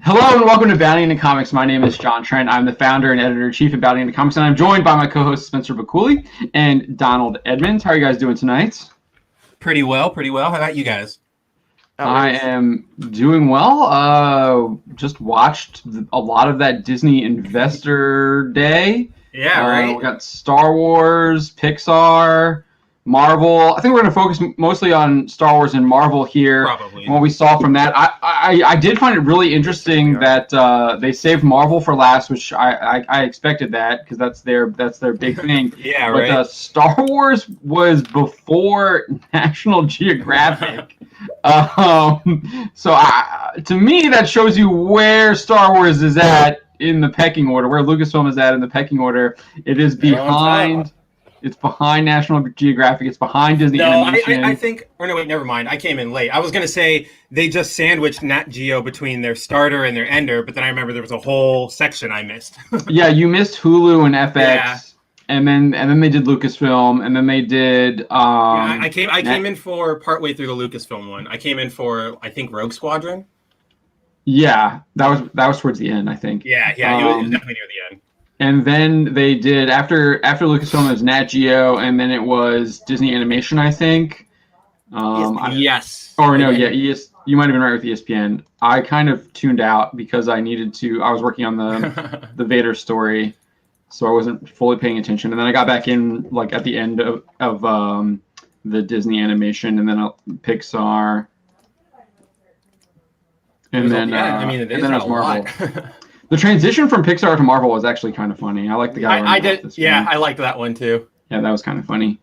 Hello and welcome to Bounty into Comics. My name is John Trent. I'm the founder and editor-in-chief of Bounty into Comics, and I'm joined by my co-hosts Spencer Bakuli and Donald Edmonds. How are you guys doing tonight? Pretty well. How about you guys? I am doing well. Just watched a lot of that Disney Investor Day. Yeah, right. We got Star Wars, Pixar, Marvel. I think we're going to focus mostly on Star Wars and Marvel here. Probably. And what we saw from that, I did find it really interesting that they saved Marvel for last, which I expected that because that's their big thing. Yeah, but, right. Star Wars was before National Geographic. So to me, that shows you where Star Wars is at in the pecking order, where Lucasfilm is at in the pecking order. It is behind. It's behind National Geographic. It's behind Disney Animation. I think. Or no, wait, never mind. I came in late. I was gonna say they just sandwiched Nat Geo between their starter and their ender, but then I remember there was a whole section I missed. Yeah, you missed Hulu and FX. Yeah. And then they did Lucasfilm, and then they did. I came in for partway through the Lucasfilm one. I came in for I think Rogue Squadron. Yeah, that was towards the end, I think. Yeah, it was definitely near the end. And then they did after Lucasfilm, it was Nat Geo, and then it was Disney Animation, I think. Yes. Or no, yeah, you might have been right with ESPN. I kind of tuned out because I was working on the Vader story. So I wasn't fully paying attention, and then I got back in like at the end of the Disney Animation, and then Pixar, and then it was Marvel. The transition from Pixar to Marvel was actually kind of funny. I like the guy. I did. Yeah, I liked that one too. Yeah, that was kind of funny.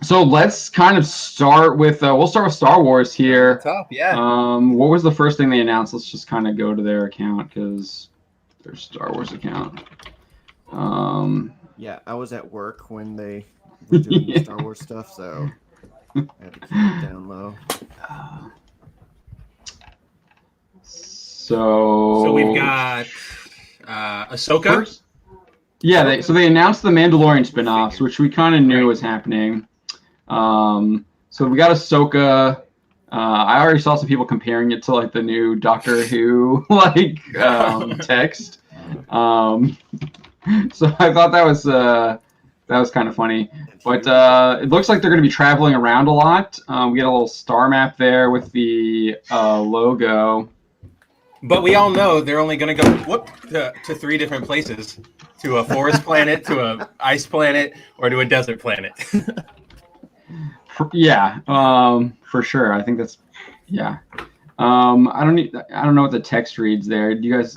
So let's kind of start with we'll start with Star Wars here. Top, yeah. What was the first thing they announced? Let's just kind of go to their account because. Their Star Wars account. Yeah, I was at work when they were doing the Star Wars stuff, so I had to keep it down low. So we've got Ahsoka. First, yeah, they announced the Mandalorian spin-offs, which we kind of knew was happening. So we got Ahsoka. I already saw some people comparing it to like the new Doctor Who text. So I thought that was kind of funny. But it looks like they're going to be traveling around a lot. We get a little star map there with the logo. But we all know they're only going to go to 3 different places: to a forest planet, to a ice planet, or to a desert planet. Yeah, for sure. I think that's I don't know what the text reads there. Do you guys?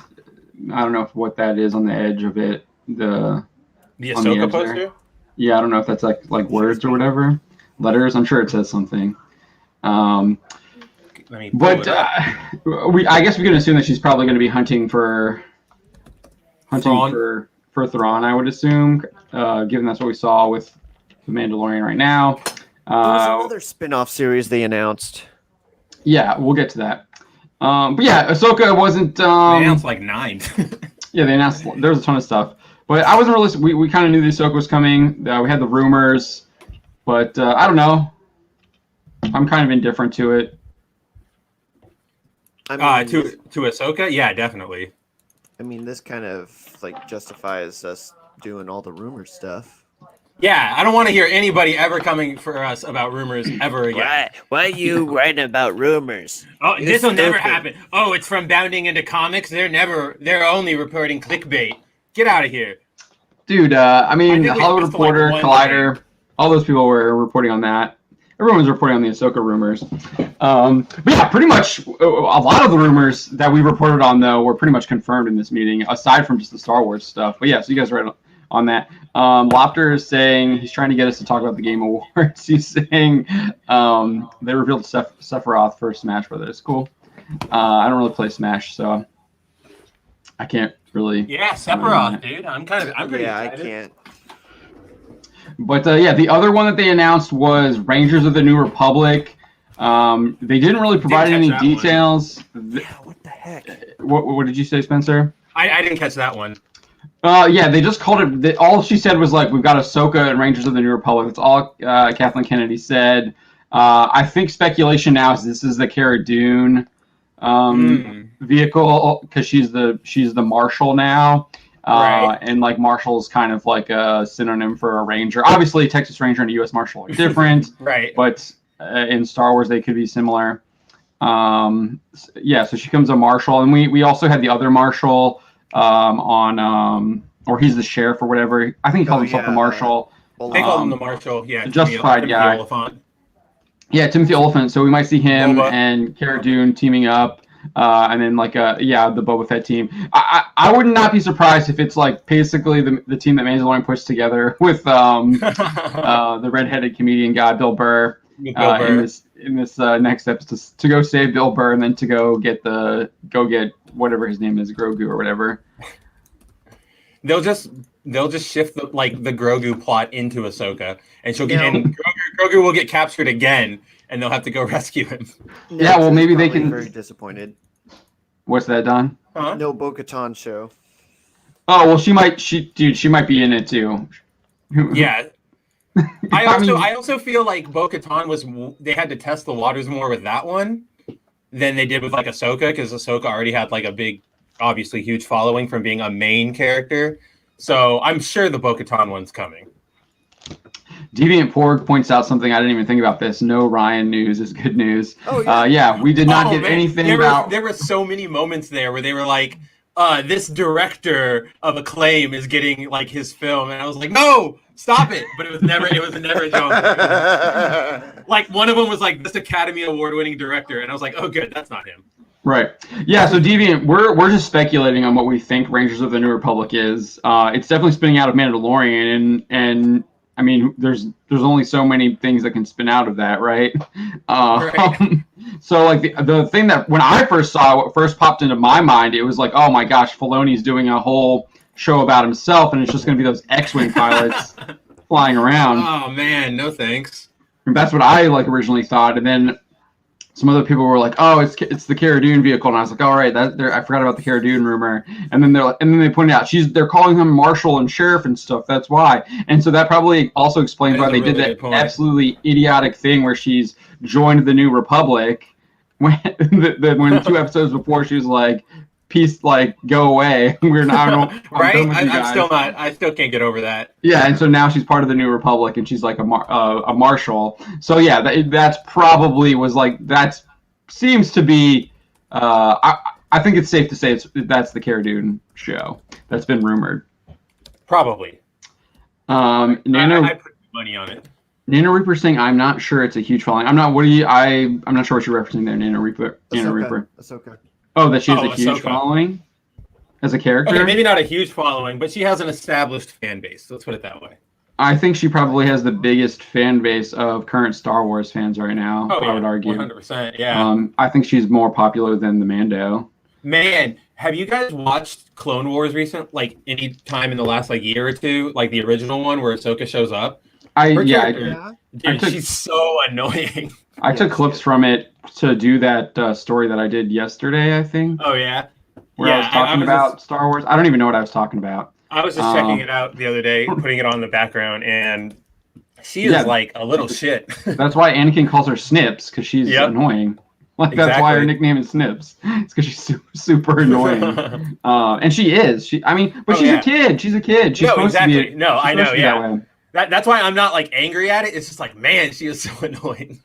I don't know what that is on the edge of it. The Ahsoka poster. There. Yeah, I don't know if that's like words or whatever, letters. I'm sure it says something. I guess we can assume that she's probably going to be hunting for Thrawn. I would assume, given that's what we saw with the Mandalorian right now. There was another spin-off series they announced. Yeah, we'll get to that. But yeah, Ahsoka wasn't. They announced like 9. Yeah, they announced. There was a ton of stuff, but I wasn't really. We kind of knew the Ahsoka was coming. We had the rumors, but I don't know. I'm kind of indifferent to it. I mean, to Ahsoka, yeah, definitely. I mean, this kind of like justifies us doing all the rumor stuff. Yeah, I don't want to hear anybody ever coming for us about rumors ever again. Why are you writing about rumors? Oh, this will never happen. Oh, it's from Bounding into Comics. They're only reporting clickbait. Get out of here. Dude, I mean, Hollywood Reporter, Collider, all those people were reporting on that. Everyone's reporting on the Ahsoka rumors. But yeah, pretty much a lot of the rumors that we reported on, though, were pretty much confirmed in this meeting, aside from just the Star Wars stuff. But yeah, so you guys read on that. Lofter is saying he's trying to get us to talk about the Game Awards. He's saying they revealed Sephiroth for Smash Brothers. Cool. I don't really play Smash, so I can't really. Yeah, Sephiroth, dude. I'm pretty excited. I can't. But yeah, the other one that they announced was Rangers of the New Republic. They didn't really provide any details. Yeah, what the heck? What did you say, Spencer? I didn't catch that one. Yeah, they just called it. All she said was like, "We've got Ahsoka and Rangers of the New Republic." That's all Kathleen Kennedy said. I think speculation now is this is the Cara Dune vehicle because she's the marshal now. Right. And like Marshal's kind of like a synonym for a ranger. Obviously, Texas Ranger and a U.S. Marshal are different, Right. but in Star Wars they could be similar. Yeah, so she becomes a marshal, and we also had the other marshal or he's the sheriff or whatever. I think he calls himself the marshal. They call him the marshal. Yeah, the justified guy. Oliphant. Yeah, Timothy Oliphant. So we might see him Boba. and Cara Dune teaming up. And then the Boba Fett team. I would not be surprised if it's like basically the team that Mandalorian pushed together with the redheaded comedian guy Bill Burr, in this next episode to go save Bill Burr and then to go get whatever his name is, Grogu or whatever. They'll just shift the Grogu plot into Ahsoka, and Grogu will get captured again. And they'll have to go rescue him. Yeah, well, maybe they can. Very disappointed. What's that, Don? Huh? No Bo-Katan show. Oh well, she might be in it too. Yeah. I also feel like Bo-Katan they had to test the waters more with that one than they did with like Ahsoka, because Ahsoka already had like a big, obviously huge following from being a main character. So I'm sure the Bo-Katan one's coming. Deviant Porg points out something I didn't even think about this. No Ryan news is good news. Oh, yeah. Yeah, we did not get anything about... There were so many moments there where they were like, this director of Acclaim is getting like his film. And I was like, no, stop it. But it was never John. Like one of them was like, this Academy Award winning director. And I was like, oh, good. That's not him. Right. Yeah, so Deviant, we're just speculating on what we think Rangers of the New Republic is. It's definitely spinning out of Mandalorian, and I mean, there's only so many things that can spin out of that, right? Right. So like the thing that when I first saw what first popped into my mind, it was like, oh my gosh, Filoni's doing a whole show about himself, and it's just going to be those X-wing pilots flying around. Oh man, no thanks. And that's what I like originally thought, and then some other people were like, "Oh, it's the Cara Dune vehicle," and I was like, "All right, I forgot about the Cara Dune rumor." And then they pointed out they're calling him Marshal and Sheriff and stuff. That's why. And so that probably also explains why they did that absolutely idiotic thing where she's joined the New Republic when 2 episodes before she was like, "Peace, like go away. We're not right." I still can't get over that. Yeah, and so now she's part of the New Republic, and she's like a marshal. So yeah, that's probably that seems to be. I think it's safe to say that's the Cara Dune show that's been rumored. Probably. I put money on it. Nano Reaper saying, "I'm not sure it's a huge following." I'm not. I'm not sure what you're referencing there, Nano Reaper. Ahsoka. Oh, that she has a huge Ahsoka. following as a character? Okay, maybe not a huge following, but she has an established fan base. Let's put it that way. I think she probably has the biggest fan base of current Star Wars fans right now, I would argue. 100%, yeah. I think she's more popular than the Mando. Man, have you guys watched Clone Wars any time in the last year or two? Like the original one where Ahsoka shows up? Dude, she's so annoying. I took clips from it to do that story that I did yesterday, I think. Oh, yeah? Where I was talking about Star Wars. I don't even know what I was talking about. I was just checking it out the other day, putting it on the background, and she is like a little shit. That's why Anakin calls her Snips, because she's annoying. That's why her nickname is Snips. It's because she's super annoying. And she is. She's a kid. She's a kid. She's supposed to be. No, I know, yeah. That's why I'm not angry at it. It's just man, she is so annoying.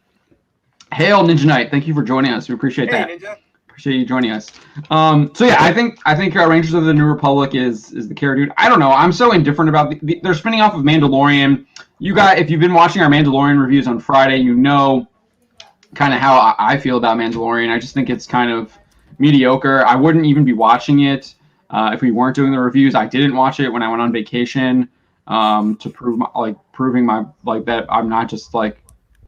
Hail Ninja Knight, thank you for joining us. We appreciate that. Ninja. Appreciate you joining us. So yeah, I think Rangers of the New Republic is the Cara Dune. I don't know. I'm so indifferent about they're spinning off of Mandalorian. You guys, if you've been watching our Mandalorian reviews on Friday, you know kind of how I feel about Mandalorian. I just think it's kind of mediocre. I wouldn't even be watching it if we weren't doing the reviews. I didn't watch it when I went on vacation. To proving my that I'm not just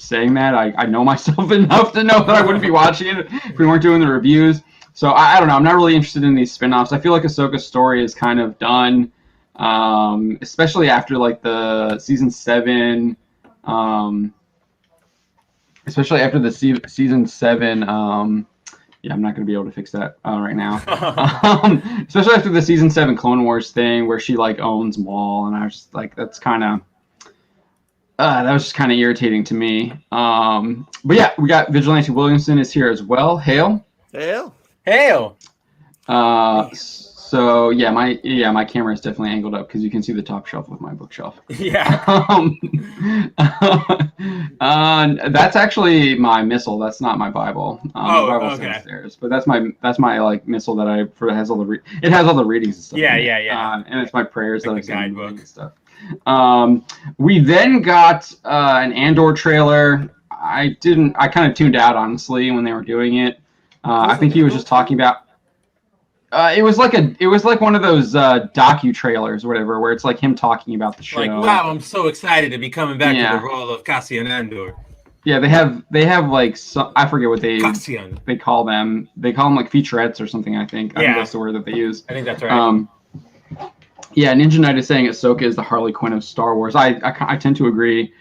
saying that. I know myself enough to know that I wouldn't be watching it if we weren't doing the reviews. So I don't know. I'm not really interested in these spin-offs. I feel like Ahsoka's story is kind of done, especially after the season 7. Especially after the season 7. Yeah, I'm not going to be able to fix that right now. Especially after the season 7 Clone Wars thing where she owns Maul, and I was just that's kind of that was just kind of irritating to me. But yeah, we got Vigilante Williamson is here as well. Hail. Hail. Hail. So yeah, my camera is definitely angled up because you can see the top shelf of my bookshelf. Yeah. That's actually my missal. That's not my Bible. My Bible's okay. downstairs, but that's my like missal that it has all the readings and stuff. Yeah. And it's my prayers like that I the guidebook and stuff. We then got an Andor trailer. I kind of tuned out honestly when they were doing it. I think he was just talking about. It was like one of those docu trailers or whatever, where it's like him talking about the show. Like, wow, I'm so excited to be coming back to the role of Cassian Andor. Yeah, they have like some, I forget what they call them. They call them like featurettes or something. I think that's the word that they use. I think that's right. Yeah, Ninja Knight is saying Ahsoka is the Harley Quinn of Star Wars. I tend to agree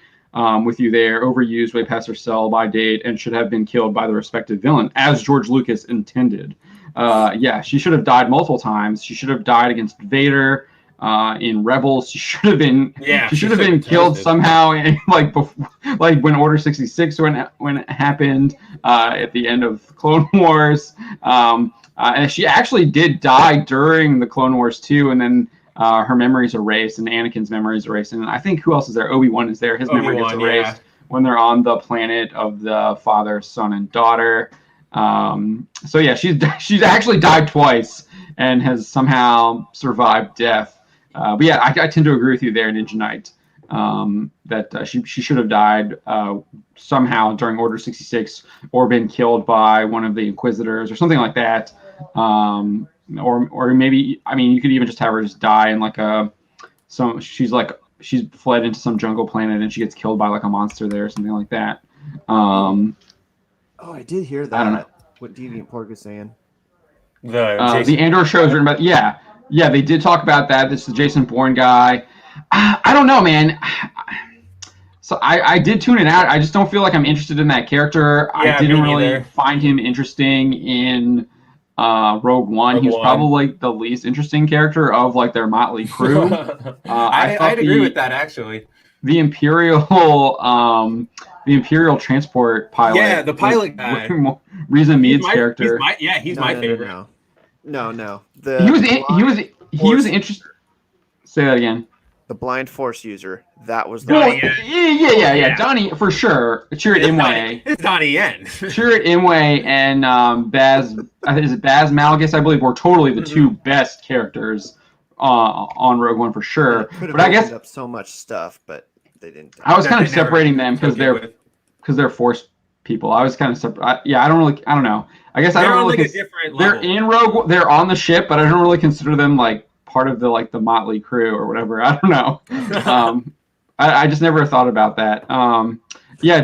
with you there. Overused way past her sell by date and should have been killed by the respective villain, as George Lucas intended. She should have died multiple times. She should have died against Vader in Rebels. She should have been. Yeah, she should have been killed somehow. Like when Order 66 when it happened at the end of Clone Wars. And she actually did die during the Clone Wars too, and then her memory's erased, and Anakin's memory's erased, and I think who else is there? Obi-Wan is there. His memory gets erased when they're on the planet of the father, son, and daughter. So yeah, she's actually died twice and has somehow survived death. But yeah, I tend to agree with you there, Ninja Knight. That she should have died somehow during Order 66 or been killed by one of the Inquisitors or something like that. Or maybe, I mean, you could even just have her just die in like she's fled into some jungle planet and she gets killed by like a monster there or something like that. I did hear that. I don't know. What Deviant Pork is saying. The Andor show is written about. Yeah, they did talk about that. This is the Jason Bourne guy. I don't know, man. So I did tune it out. I just don't feel like I'm interested in that character. I didn't really find him interesting in Rogue One. He was probably like the least interesting character of like their motley crew. I'd agree with that actually. The Imperial transport pilot. Yeah, the pilot guy. Riza Mead's character. He's my favorite. No. He was interesting. Say that again. The blind force user. That was the yeah. Donnie for sure. Chirrut Imwe. It's Donnie Yen. Chirrut Imwe and Baz. Is it Baz Malgus? I believe were totally the two best characters on Rogue One for sure. But I guess up so much stuff, but they didn't. I was kind of separating them because they're force people. I was kind of I don't know. I guess I don't really. Like a different level. They're in Rogue. They're on the ship, but I don't really consider them like part of the motley crew or whatever. I don't know. I just never thought about that.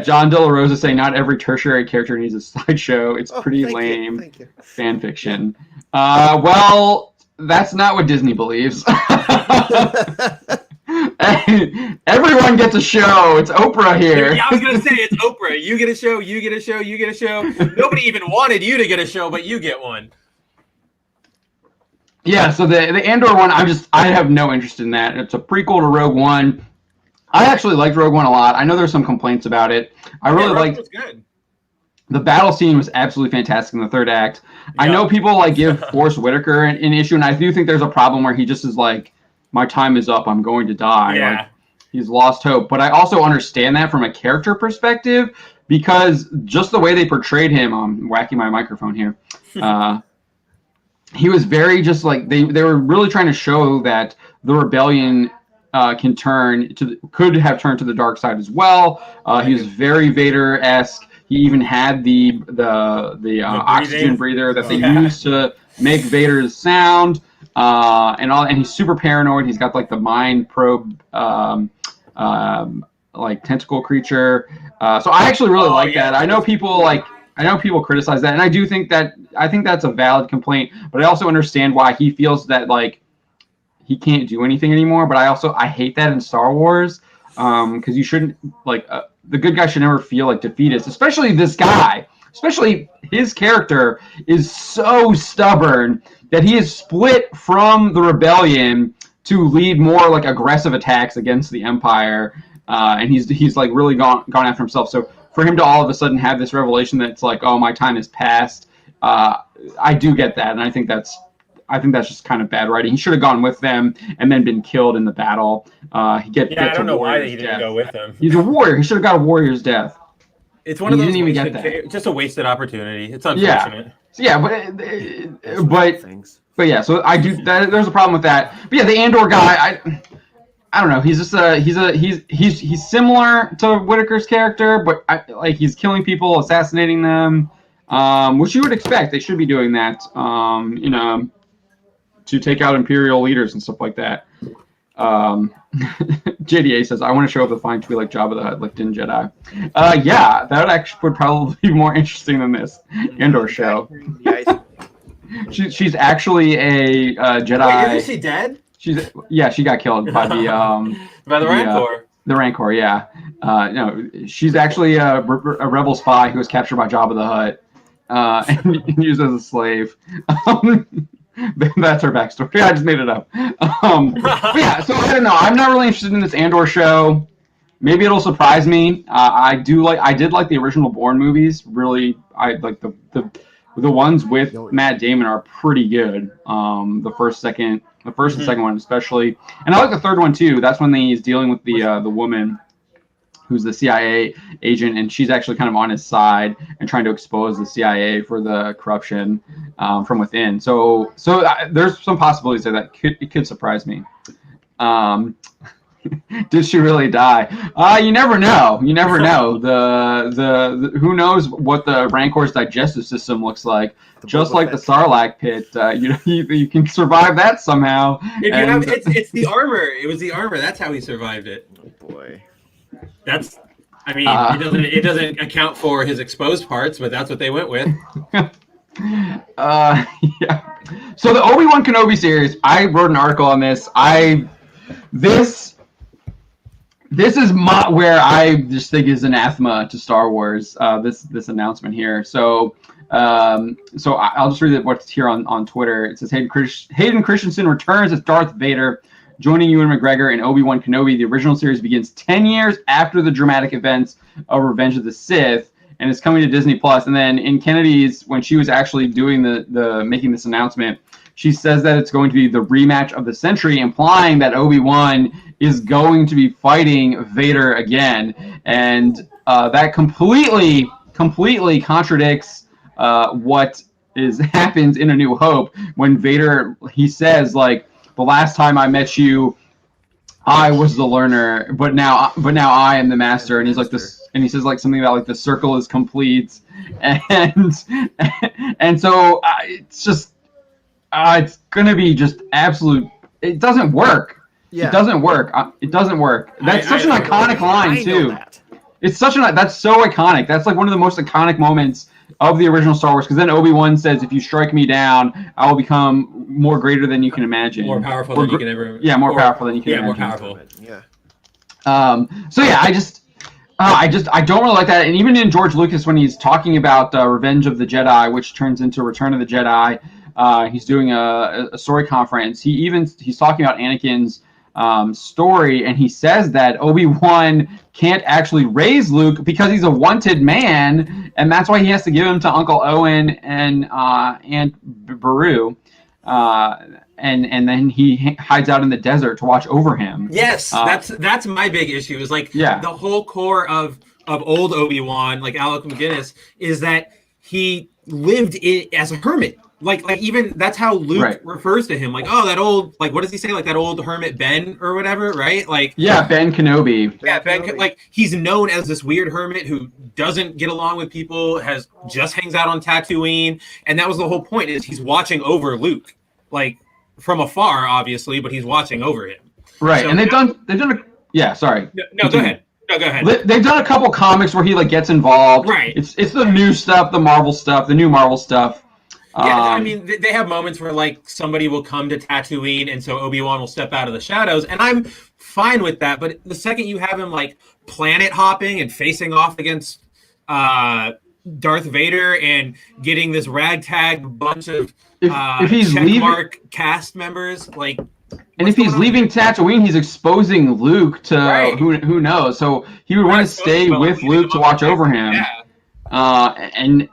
John De La Rosa saying not every tertiary character needs a sideshow. It's pretty lame. Thank you. Fan fiction. Well, that's not what Disney believes. Everyone gets a show. It's Oprah here. Yeah, I was gonna say it's Oprah. You get a show. You get a show. You get a show. Nobody even wanted you to get a show, but you get one. Yeah. So the Andor one, I have no interest in that. It's a prequel to Rogue One. I actually liked Rogue One a lot. I know there's some complaints about it. I really liked. It was good. The battle scene was absolutely fantastic in the third act. Yeah. I know people like give Forrest Whitaker an issue, and I do think there's a problem where he just is like, my time is up. I'm going to die. Yeah. Like, he's lost hope. But I also understand that from a character perspective because just the way they portrayed him, I'm whacking my microphone here. He was very just like they were really trying to show that the rebellion could have turned to the dark side as well. He was very Vader-esque. He even had the oxygen breather that they used to make Vader's sound. And he's super paranoid. He's got like the mind probe, like tentacle creature. So I actually really like that. I know people criticize that, and I think that's a valid complaint. But I also understand why he feels that like he can't do anything anymore. But I hate that in Star Wars because you shouldn't like the good guy should never feel like defeatist, especially this guy. Especially his character is so stubborn that he is split from the rebellion to lead more like aggressive attacks against the Empire, and he's like really gone after himself. So for him to all of a sudden have this revelation that's like, oh, my time is past, I do get that, and I think that's just kind of bad writing. He should have gone with them and then been killed in the battle. I don't know why he didn't go with them. He's a warrior. He should have got a warrior's death. It's one of those didn't even get that. Just a wasted opportunity. It's unfortunate. Yeah, but yeah. So I do. There's a problem with that. But yeah, the Andor guy. I don't know. He's just he's similar to Whitaker's character, but he's killing people, assassinating them, which you would expect. They should be doing that. To take out Imperial leaders and stuff like that. JDA says, I want to show up the flying to be like Jabba the Hutt, like Din Jedi. Yeah, that actually would probably be more interesting than this Andor show. She's actually a Jedi. Wait, isn't she dead? She got killed by the by the Rancor. The Rancor, yeah. No, she's actually a rebel spy who was captured by Jabba the Hutt and used as a slave. That's her backstory. I just made it up. But yeah, so I don't know. I'm not really interested in this Andor show. Maybe it'll surprise me. I did like the original Bourne movies. Really, I like the ones with Matt Damon are pretty good. The first and second one especially, and I like the third one too. That's when he's dealing with the woman who's the CIA agent, and she's actually kind of on his side and trying to expose the CIA for the corruption from within. So there's some possibilities there that it could surprise me. Did she really die? You never know. You never know. The who knows what the Rancor's digestive system looks like. Just like the Sarlacc pit, you can survive that somehow. It's the armor. It was the armor. That's how he survived it. Oh boy. It doesn't account for his exposed parts, but that's what they went with. Yeah. So the Obi-Wan Kenobi series, I wrote an article on this. This is where I just think is anathema to Star Wars. This announcement here. So I'll just read what's here on Twitter. It says Hayden Christensen returns as Darth Vader, joining Ewan McGregor in Obi-Wan Kenobi. The original series begins 10 years after the dramatic events of Revenge of the Sith, and it's coming to Disney Plus. And then in Kennedy's, when she was actually doing the making this announcement, she says that it's going to be the rematch of the century, implying that Obi-Wan is going to be fighting Vader again. And that completely contradicts what happens in A New Hope when Vader, he says, like, the last time I met you, I was the learner, but now I am the master. And he's like this, and he says like something about like the circle is complete, and so it's just it's gonna be just absolute. It doesn't work. Yeah. It doesn't work. It doesn't work. That's such an iconic line too. It's that's so iconic. That's like one of the most iconic moments of the original Star Wars, because then Obi-Wan says, if you strike me down, I will become more greater than you can imagine. More powerful than you can ever... Yeah, powerful than you can imagine. Yeah, more powerful. Yeah. So yeah, I don't really like that. And even in George Lucas, when he's talking about Revenge of the Jedi, which turns into Return of the Jedi, he's doing a story conference. He's talking about Anakin's story, and he says that Obi-Wan can't actually raise Luke because he's a wanted man, and that's why he has to give him to Uncle Owen and Aunt Beru, and then he hides out in the desert to watch over him. Yes, that's my big issue. Is like the whole core of old Obi-Wan, like Alec McGinnis, is that he lived as a hermit. Like even that's how Luke refers to him. Like, oh, that old, like, what does he say? Like that old hermit Ben or whatever, right? Like, Ben Kenobi. Yeah, like he's known as this weird hermit who doesn't get along with people, just hangs out on Tatooine, and that was the whole point. Is he's watching over Luke, like from afar, obviously, but he's watching over him. Right, so, and they've done sorry. No, go ahead. No, go ahead. They've done a couple comics where he like gets involved. Right. It's the new stuff, the Marvel stuff, the new Marvel stuff. Yeah, I mean, they have moments where, like, somebody will come to Tatooine, and so Obi-Wan will step out of the shadows, and I'm fine with that, but the second you have him, like, planet hopping and facing off against Darth Vader and getting this ragtag bunch of if he's checkmark cast members, like... And if he's leaving Tatooine, he's exposing Luke to who knows, so he would want to stay with Luke to watch over him. Yeah. And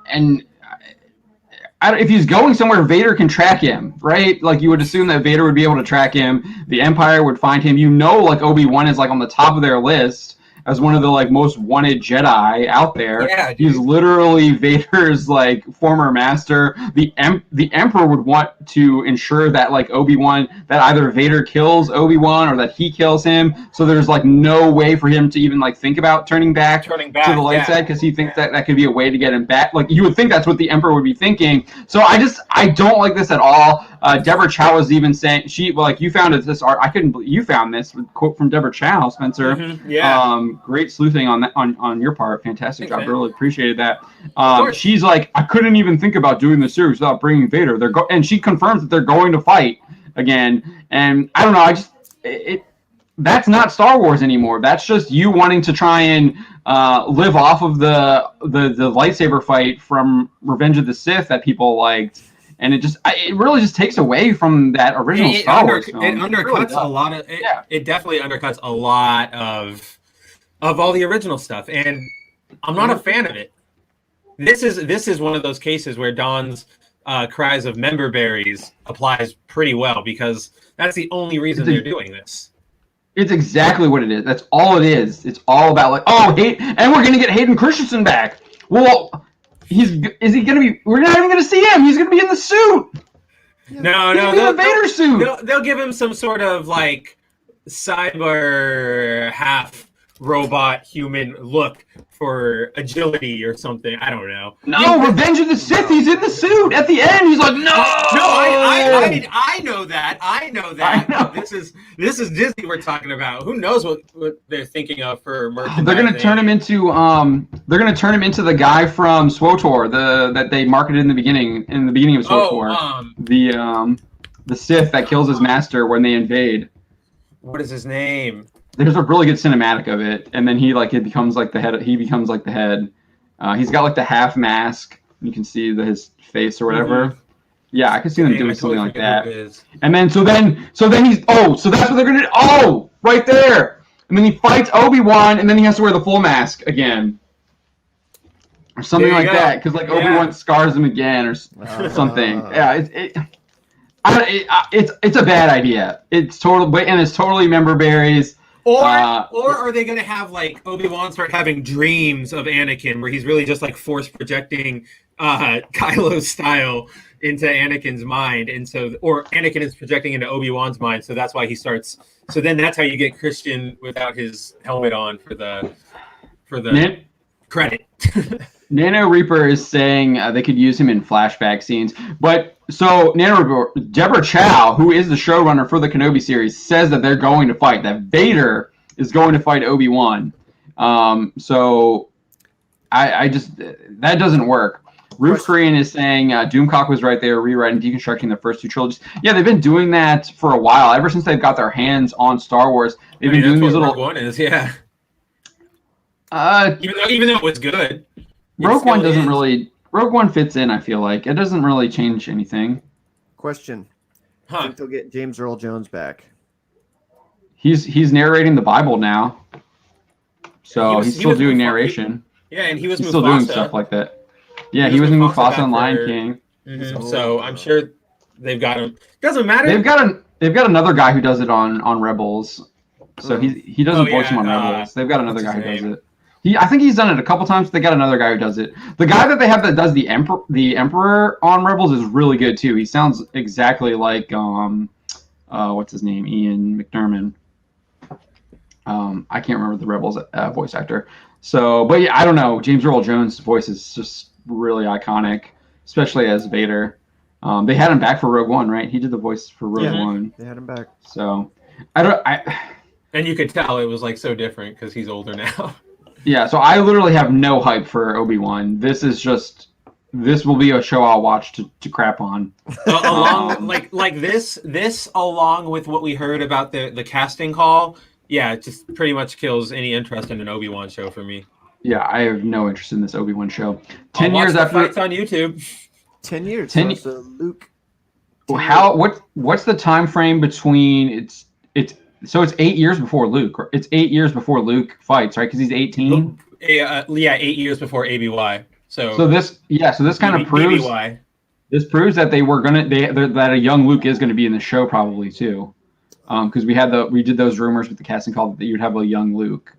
if he's going somewhere, Vader can track him, right? Like you would assume that Vader would be able to track him. The Empire would find him. Like Obi-Wan is like on the top of their list as one of the like most wanted Jedi out there. Yeah, he's literally Vader's like former master. The Emperor would want to ensure that like Obi-Wan, that either Vader kills Obi-Wan or that he kills him. So there's like no way for him to even like think about turning back to the light side, because he thinks that could be a way to get him back. Like you would think that's what the Emperor would be thinking. So I don't like this at all. Deborah Chow was even saying you found this art. I couldn't believe you found this quote from Deborah Chow, Spencer. Mm-hmm. Yeah. Great sleuthing on that on your part. Fantastic job. Really appreciated that. She's like, I couldn't even think about doing the series without bringing Vader. And she confirms that they're going to fight again. And I don't know. That's not Star Wars anymore. That's just you wanting to try and live off of the lightsaber fight from Revenge of the Sith that people liked. And it really just takes away from that original Star Wars film. It undercuts a lot of it definitely undercuts a lot of all the original stuff, and I'm not a fan of it. This is one of those cases where Don's cries of member berries applies pretty well, because that's the only reason they're doing this. It's exactly what it is. That's all it is. It's all about like, and we're gonna get Hayden Christensen back. Well, is he gonna be? We're not even gonna see him. He's gonna be in the suit. No, in the Vader suit. They'll give him some sort of like cyber half robot human look for agility or something. I don't know. No, Revenge of the Sith. He's in the suit at the end. He's like, no. I know that. I know. This is Disney we're talking about. Who knows what they're thinking of for merchandising? They're gonna turn him into the guy from SWTOR, that they marketed in the beginning of SWTOR. The Sith that kills his master when they invade. What is his name? There's a really good cinematic of it, and then he becomes like the head. He becomes like the head. He's got like the half mask. You can see his face or whatever. Mm-hmm. Yeah, I can see them doing something like that. And then so he's so that's what they're gonna do. Right there. And then he fights Obi-Wan, and then he has to wear the full mask again, or something like that, because like Obi-Wan scars him again or something. Yeah, it's a bad idea. It's totally member berries. Or are they going to have like Obi-Wan start having dreams of Anakin, where he's really just like force projecting Kylo's style into Anakin's mind, and or Anakin is projecting into Obi-Wan's mind, so that's why he starts. So then that's how you get Christian without his helmet on for the credit. Nano Reaper is saying they could use him in flashback scenes. But so Nano Reaper, Deborah Chow, who is the showrunner for the Kenobi series, says that they're going to fight, that Vader is going to fight Obi-Wan. So I just, that doesn't work. Roof Korean is saying Doomcock was right there, rewriting, deconstructing the first two trilogies. Yeah, they've been doing that for a while. Ever since they've got their hands on Star Wars, they've been doing these little. Rogue One is, yeah. Even though it was good. Rogue One doesn't really. Rogue One fits in. I feel like it doesn't really change anything. Question: I think they'll get James Earl Jones back. He's narrating the Bible now, so he's still doing narration. Yeah, and he's still doing stuff like that. Yeah, he was in Mufasa and Lion King. Mm-hmm. So I'm sure they've got him. Doesn't matter. They've got another guy who does it on Rebels. So he doesn't voice him on Rebels. They've got another guy who does it. I think he's done it a couple times. They got another guy who does it. The guy that they have that does the Emperor on Rebels is really good too. He sounds exactly like what's his name, Ian McDiarmid. I can't remember the Rebels voice actor. So, but yeah, I don't know. James Earl Jones' voice is just really iconic, especially as Vader. They had him back for Rogue One, right? He did the voice for Rogue One. They had him back. So, and you could tell it was like so different because he's older now. Yeah, so I literally have no hype for Obi-Wan. This will be a show I'll watch to crap on. Along this along with what we heard about the casting call, yeah, it just pretty much kills any interest in an Obi-Wan show for me. Yeah, I have no interest in this Obi-Wan show. 10 years after it's on YouTube. 10 years. So Luke. What's the time frame between So it's 8 years before Luke. It's 8 years before Luke fights, right? Because he's 18. Yeah, 8 years before ABY. So this kind of proves. BBY. This proves that that a young Luke is gonna be in the show probably too, because we did those rumors with the casting call that you'd have a young Luke.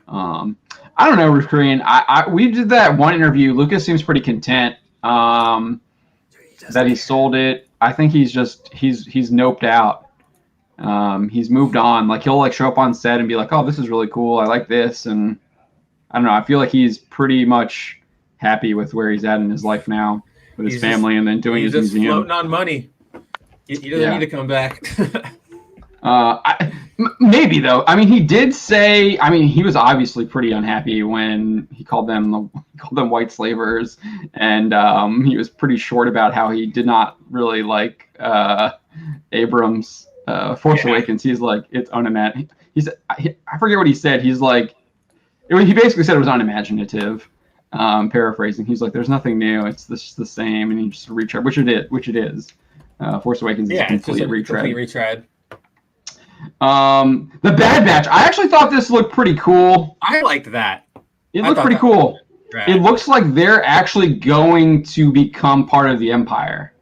I don't know, Ruth Korean. We did that one interview. Lucas seems pretty content that he sold it. I think he's noped out. He's moved on. Like he'll show up on set and be like, "Oh, this is really cool. I like this," and I don't know. I feel like he's pretty much happy with where he's at in his life now with his family and then doing his museum. He's just floating on money. He doesn't need to come back. Maybe though. I mean, he did say. I mean, he was obviously pretty unhappy when he called them white slavers, and he was pretty short about how he did not really like Abrams' Force Awakens. He's like, it's unimaginable. I forget what he said. He's like, he basically said it was unimaginative. Paraphrasing, he's like, "There's nothing new. It's the same," and he just retread, which it is. Force Awakens is a complete retread. The Bad Batch. I actually thought this looked pretty cool. I liked that. It looked pretty cool. It looks like they're actually going to become part of the Empire.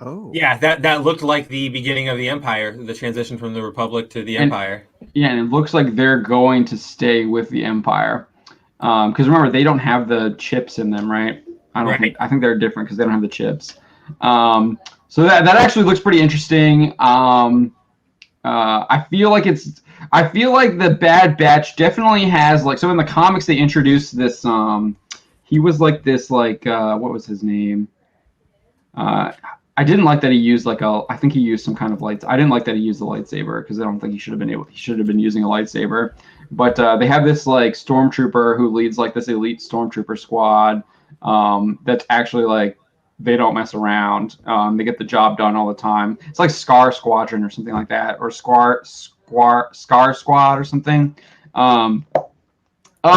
Oh. Yeah, that looked like the beginning of the Empire, the transition from the Republic to the Empire. Yeah, and it looks like they're going to stay with the Empire. Because remember, they don't have the chips in them, right? I think they're different because they don't have the chips. So that actually looks pretty interesting. I feel like the Bad Batch definitely has so in the comics they introduced this. He was like this what was his name? I didn't like that he used I think he used some kind of lights. I didn't like that he used the lightsaber because I don't think he should have been using a lightsaber. But they have this stormtrooper who leads this elite stormtrooper squad. That's actually they don't mess around. They get the job done all the time. It's like Scar Squadron or something like that, or Scar Squad or something. Oh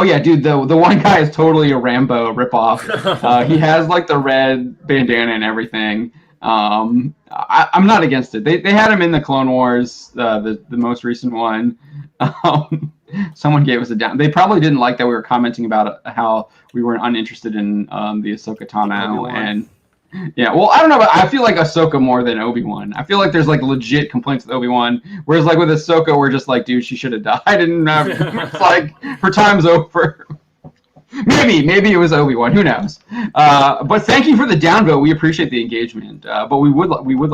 yeah, dude, the one guy is totally a Rambo ripoff. He has the red bandana and everything. I'm not against it. They had him in the Clone Wars, the most recent one. Someone gave us a down. They probably didn't like that we were commenting about how we were uninterested in the Ahsoka Tano and yeah. Well, I don't know, but I feel like Ahsoka more than Obi-Wan. I feel like there's legit complaints with Obi-Wan, whereas with Ahsoka we're just dude, she should have died, and it's her time's over. Maybe it was Obi-Wan. Who knows? But thank you for the downvote. We appreciate the engagement. But we would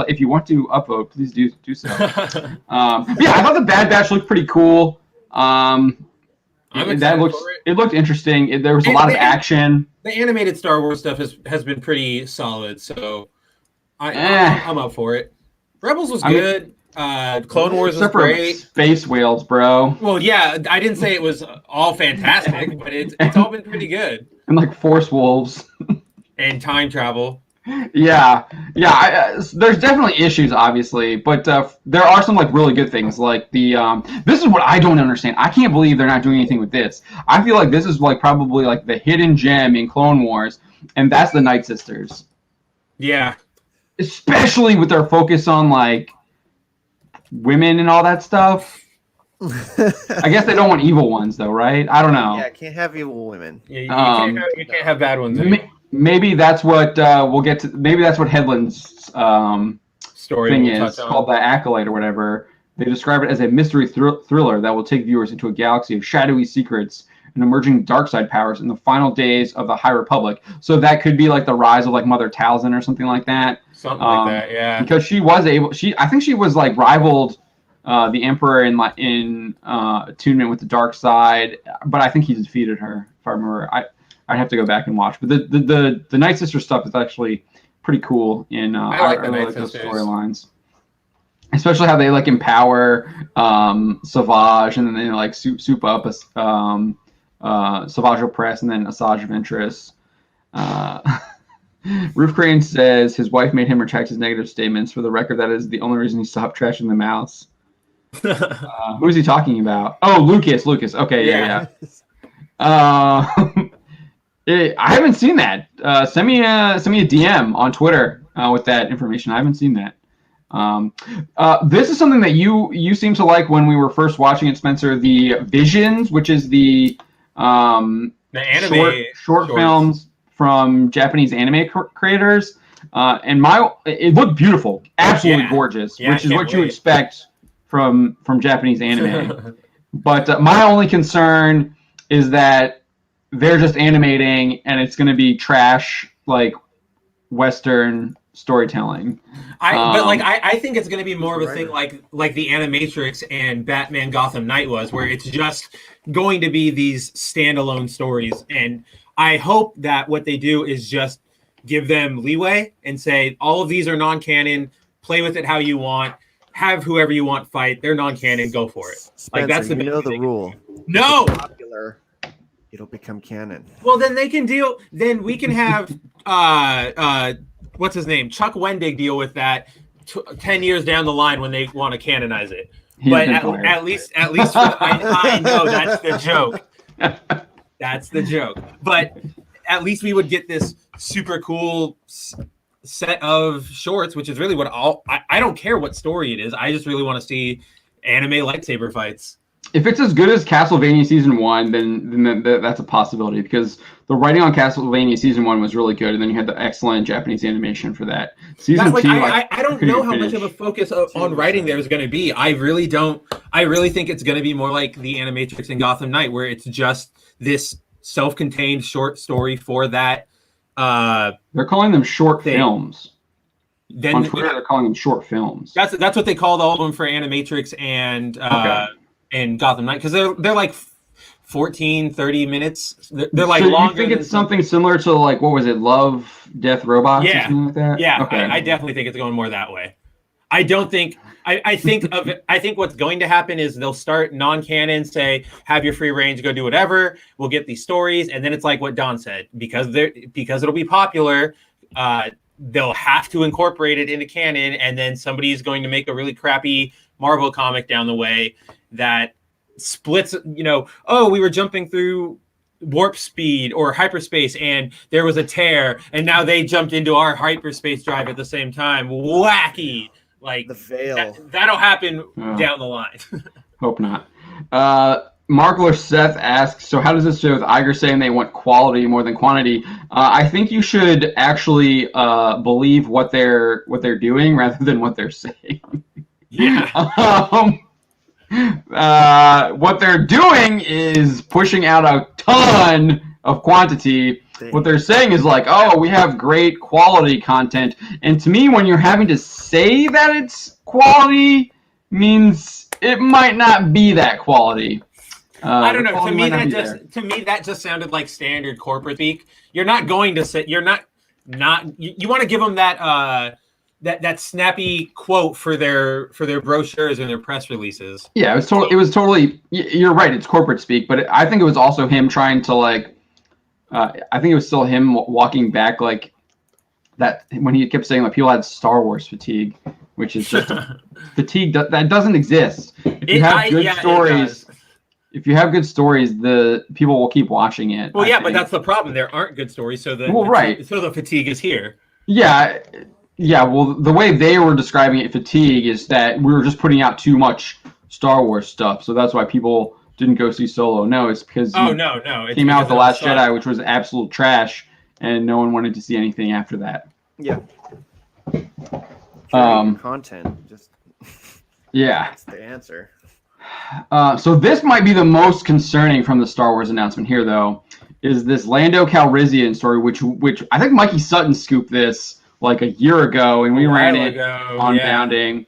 if you want to upvote, please do so. Yeah, I thought the Bad Batch looked pretty cool. It looked interesting. There was a lot of action. The animated Star Wars stuff has been pretty solid, so I'm up for it. Rebels was good. Clone Wars was great. Space whales, bro. Well, yeah, I didn't say it was all fantastic, but it's all been pretty good. And Force wolves. And time travel. Yeah. There's definitely issues, obviously, but there are some really good things. This is what I don't understand. I can't believe they're not doing anything with this. I feel like this is probably the hidden gem in Clone Wars, and that's the Night Sisters. Yeah. Especially with their focus on women and all that stuff. I guess they don't want evil ones though, right? I don't know. Yeah, can't have evil women. Yeah, you can't have bad ones. Maybe that's what we'll get to. Maybe that's what Headland's story thing is called, the Acolyte or whatever. They describe it as a mystery thriller that will take viewers into a galaxy of shadowy secrets and emerging dark side powers in the final days of the High Republic. So that could be the rise of Mother Talzin or something like that. Something like that, yeah. Because she was able. I think she was rivaled the Emperor in attunement with the dark side, but I think he defeated her. If I remember, I'd have to go back and watch. But the Night Sister stuff is actually pretty cool in I like those storylines. Especially how they empower Savage, and then they soup up Savage Opress and then Asajj Ventress. Roof Crane says his wife made him retract his negative statements. For the record, that is the only reason he stopped trashing the mouse. Who's he talking about? Oh, Lucas. Okay, yeah. I haven't seen that. Send me a DM on Twitter with that information. I haven't seen that. This is something that you seem to like when we were first watching it, Spencer. The Visions, which is the anime short films from Japanese anime creators, and it looked beautiful, absolutely gorgeous, which is what you expect from Japanese anime. But my only concern is that they're just animating, and it's going to be trash like Western storytelling. I think it's going to be more of a thing like the Animatrix and Batman Gotham Knight was, where it's just going to be these standalone stories. And I hope that what they do is just give them leeway and say, all of these are non-canon, play with it how you want, have whoever you want fight. They're non-canon, go for it. Spencer, that's the the rule. No! If it's popular, it'll become canon. Well, then they can deal. Then we can have what's his name, Chuck Wendig, deal with that 10 years down the line when they want to canonize it. But at least I know that's the joke. That's the joke. But at least we would get this super cool set of shorts, which is really what I don't care what story it is. I just really want to see anime lightsaber fights. If it's as good as Castlevania Season 1, then that's a possibility, because the writing on Castlevania Season 1 was really good, and then you had the excellent Japanese animation for that. Season 2, I don't know how much of a focus on writing there is going to be. I really don't. I really think it's going to be more like the Animatrix and Gotham Knight, where it's just this self-contained short story for that. They're calling them short films. Then on Twitter, they're calling them short films. That's what they called all of them for Animatrix and Gotham Knight, because they're like 14, 30 minutes. They're like so longer. You think it's something similar to, like, what was it, Love, Death, Robots? Yeah, or something like that? Yeah. Okay. I definitely think it's going more that way. I don't think. I think what's going to happen is they'll start non-canon, say have your free range, go do whatever. We'll get these stories, and then it's like what Don said, because it'll be popular. They'll have to incorporate it into canon, and then somebody's going to make a really crappy Marvel comic down the way that splits. We were jumping through warp speed or hyperspace, and there was a tear, and now they jumped into our hyperspace drive at the same time. Wacky. Like the veil. That'll happen down the line. Hope not. Mark Seth asks, so how does this do with Iger saying they want quality more than quantity? I think you should actually believe what they're doing rather than what they're saying. Yeah. What they're doing is pushing out a ton of quantity. What they're saying is like, oh, we have great quality content. And to me, when you're having to say that it's quality, means it might not be that quality. I don't know. To me, that just sounded like standard corporate speak. You're not going to say, you're not. You want to give them that that snappy quote for their brochures and their press releases. Yeah, it was totally. You're right. It's corporate speak, but I think it was also him trying to like. I think it was still him walking back like that when he kept saying like people had Star Wars fatigue, which is just fatigue that doesn't exist. If you have good stories, the people will keep watching it. Well, but that's the problem. There aren't good stories, so the fatigue is here. Yeah. Well, the way they were describing it, fatigue, is that we were just putting out too much Star Wars stuff, so that's why people didn't go see Solo. No, it's because it came out with The Last Jedi, which was absolute trash, and no one wanted to see anything after that. Yeah. Content, just that's the answer. So this might be the most concerning from the Star Wars announcement here, though, is this Lando Calrissian story, which I think Mikey Sutton scooped this like a year ago, and we ran it on Bounding.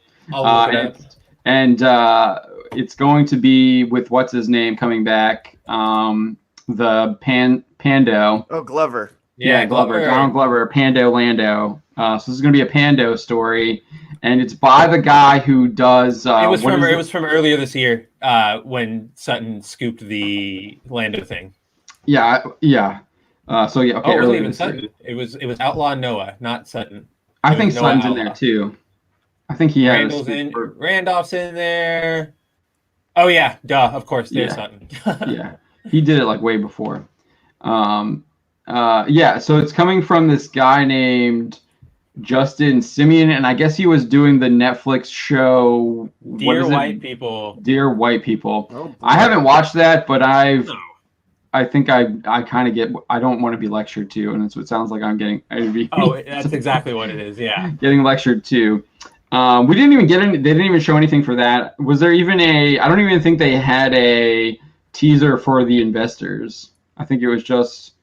It's going to be with what's his name coming back, the Pando. Oh, Glover. Yeah, Glover. Donald Glover, Pando Lando. So this is going to be a Pando story, and it's by the guy who does. It was from earlier this year when Sutton scooped the Lando thing. Yeah. Okay. It wasn't even Sutton. It was Outlaw Noah, not Sutton. I think Sutton's in there too. I think he has. Randolph's in there. Oh yeah, duh. Of course, there's Sutton. Yeah, he did it like way before. So it's coming from this guy named Justin Simeon, and I guess he was doing the Netflix show Dear White People. Dear White People. Oh, I haven't watched that, but I've I think I kind of get. I don't want to be lectured to, and that's what it sounds like I'm getting. Oh, that's exactly what it is. Yeah. Getting lectured to. We didn't even get any. They didn't even show anything for that. Was there even a? I don't even think they had a teaser for the investors. I think it was just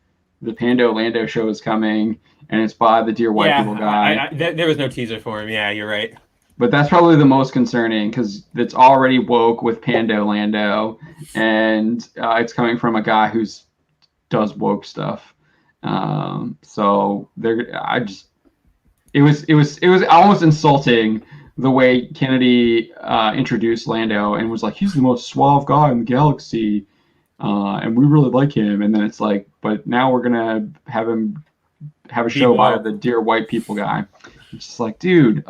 the Pando Lando show is coming, and it's by the Dear White People guy. There was no teaser for him. Yeah, you're right. But that's probably the most concerning because it's already woke with Pando Lando, and it's coming from a guy who's does woke stuff. So it was almost insulting the way Kennedy introduced Lando and was like, he's the most suave guy in the galaxy, and we really like him. And then it's like, but now we're gonna have him have a show by the Dear White People guy. It's just like, dude,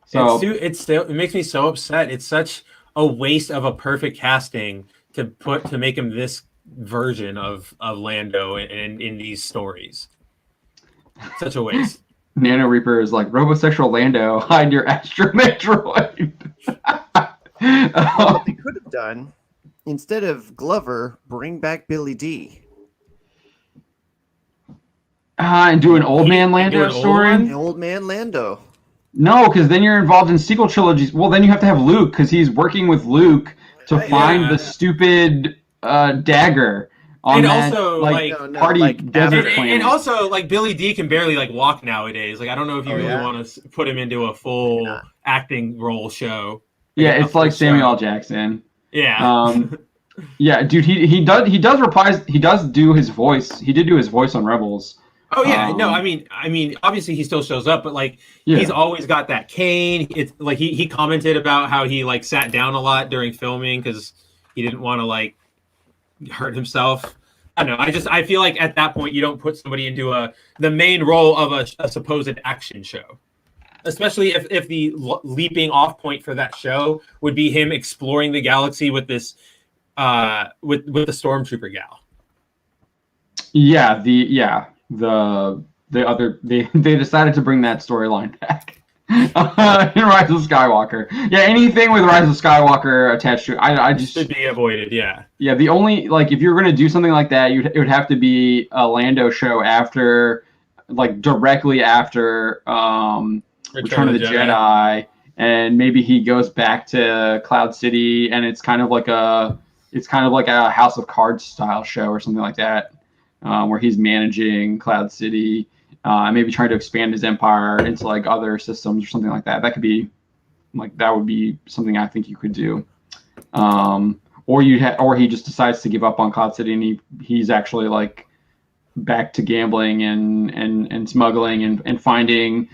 So it makes me so upset. It's such a waste of a perfect casting to make him this version of Lando in these stories. Such a waste. Nano Reaper is like, robosexual Lando, hide your astromech droid. What they could have done, instead of Glover, bring back Billy D. And do an old man Lando story? An old man Lando. No, because then you're involved in sequel trilogies. Well, then you have to have Luke, because he's working with Luke to find the stupid dagger on party desert planet. And also, like, Billy D can barely walk nowadays. Like, I don't know if you really want to put him into a full acting role show. Yeah, it's like Samuel L. Jackson. Yeah. Yeah, dude, he does reprise. He does do his voice. He did do his voice on Rebels. Oh yeah, no, I mean, obviously he still shows up, but he's always got that cane. It's like he commented about how he sat down a lot during filming because he didn't want to hurt himself. I don't know. I feel like at that point you don't put somebody into the main role of a supposed action show, especially if the leaping off point for that show would be him exploring the galaxy with this with the stormtrooper gal. They decided to bring that storyline back in Rise of Skywalker. Yeah, anything with Rise of Skywalker attached to I just should be avoided. Yeah. Yeah, the only if you're gonna do something like that, it would have to be a Lando show after, directly after Return of the Jedi, and maybe he goes back to Cloud City, and it's kind of like a House of Cards style show or something like that. Where he's managing Cloud City, maybe trying to expand his empire into other systems or something like that. That could be that would be something I think you could do. Or he just decides to give up on Cloud City and he's actually back to gambling and smuggling and finding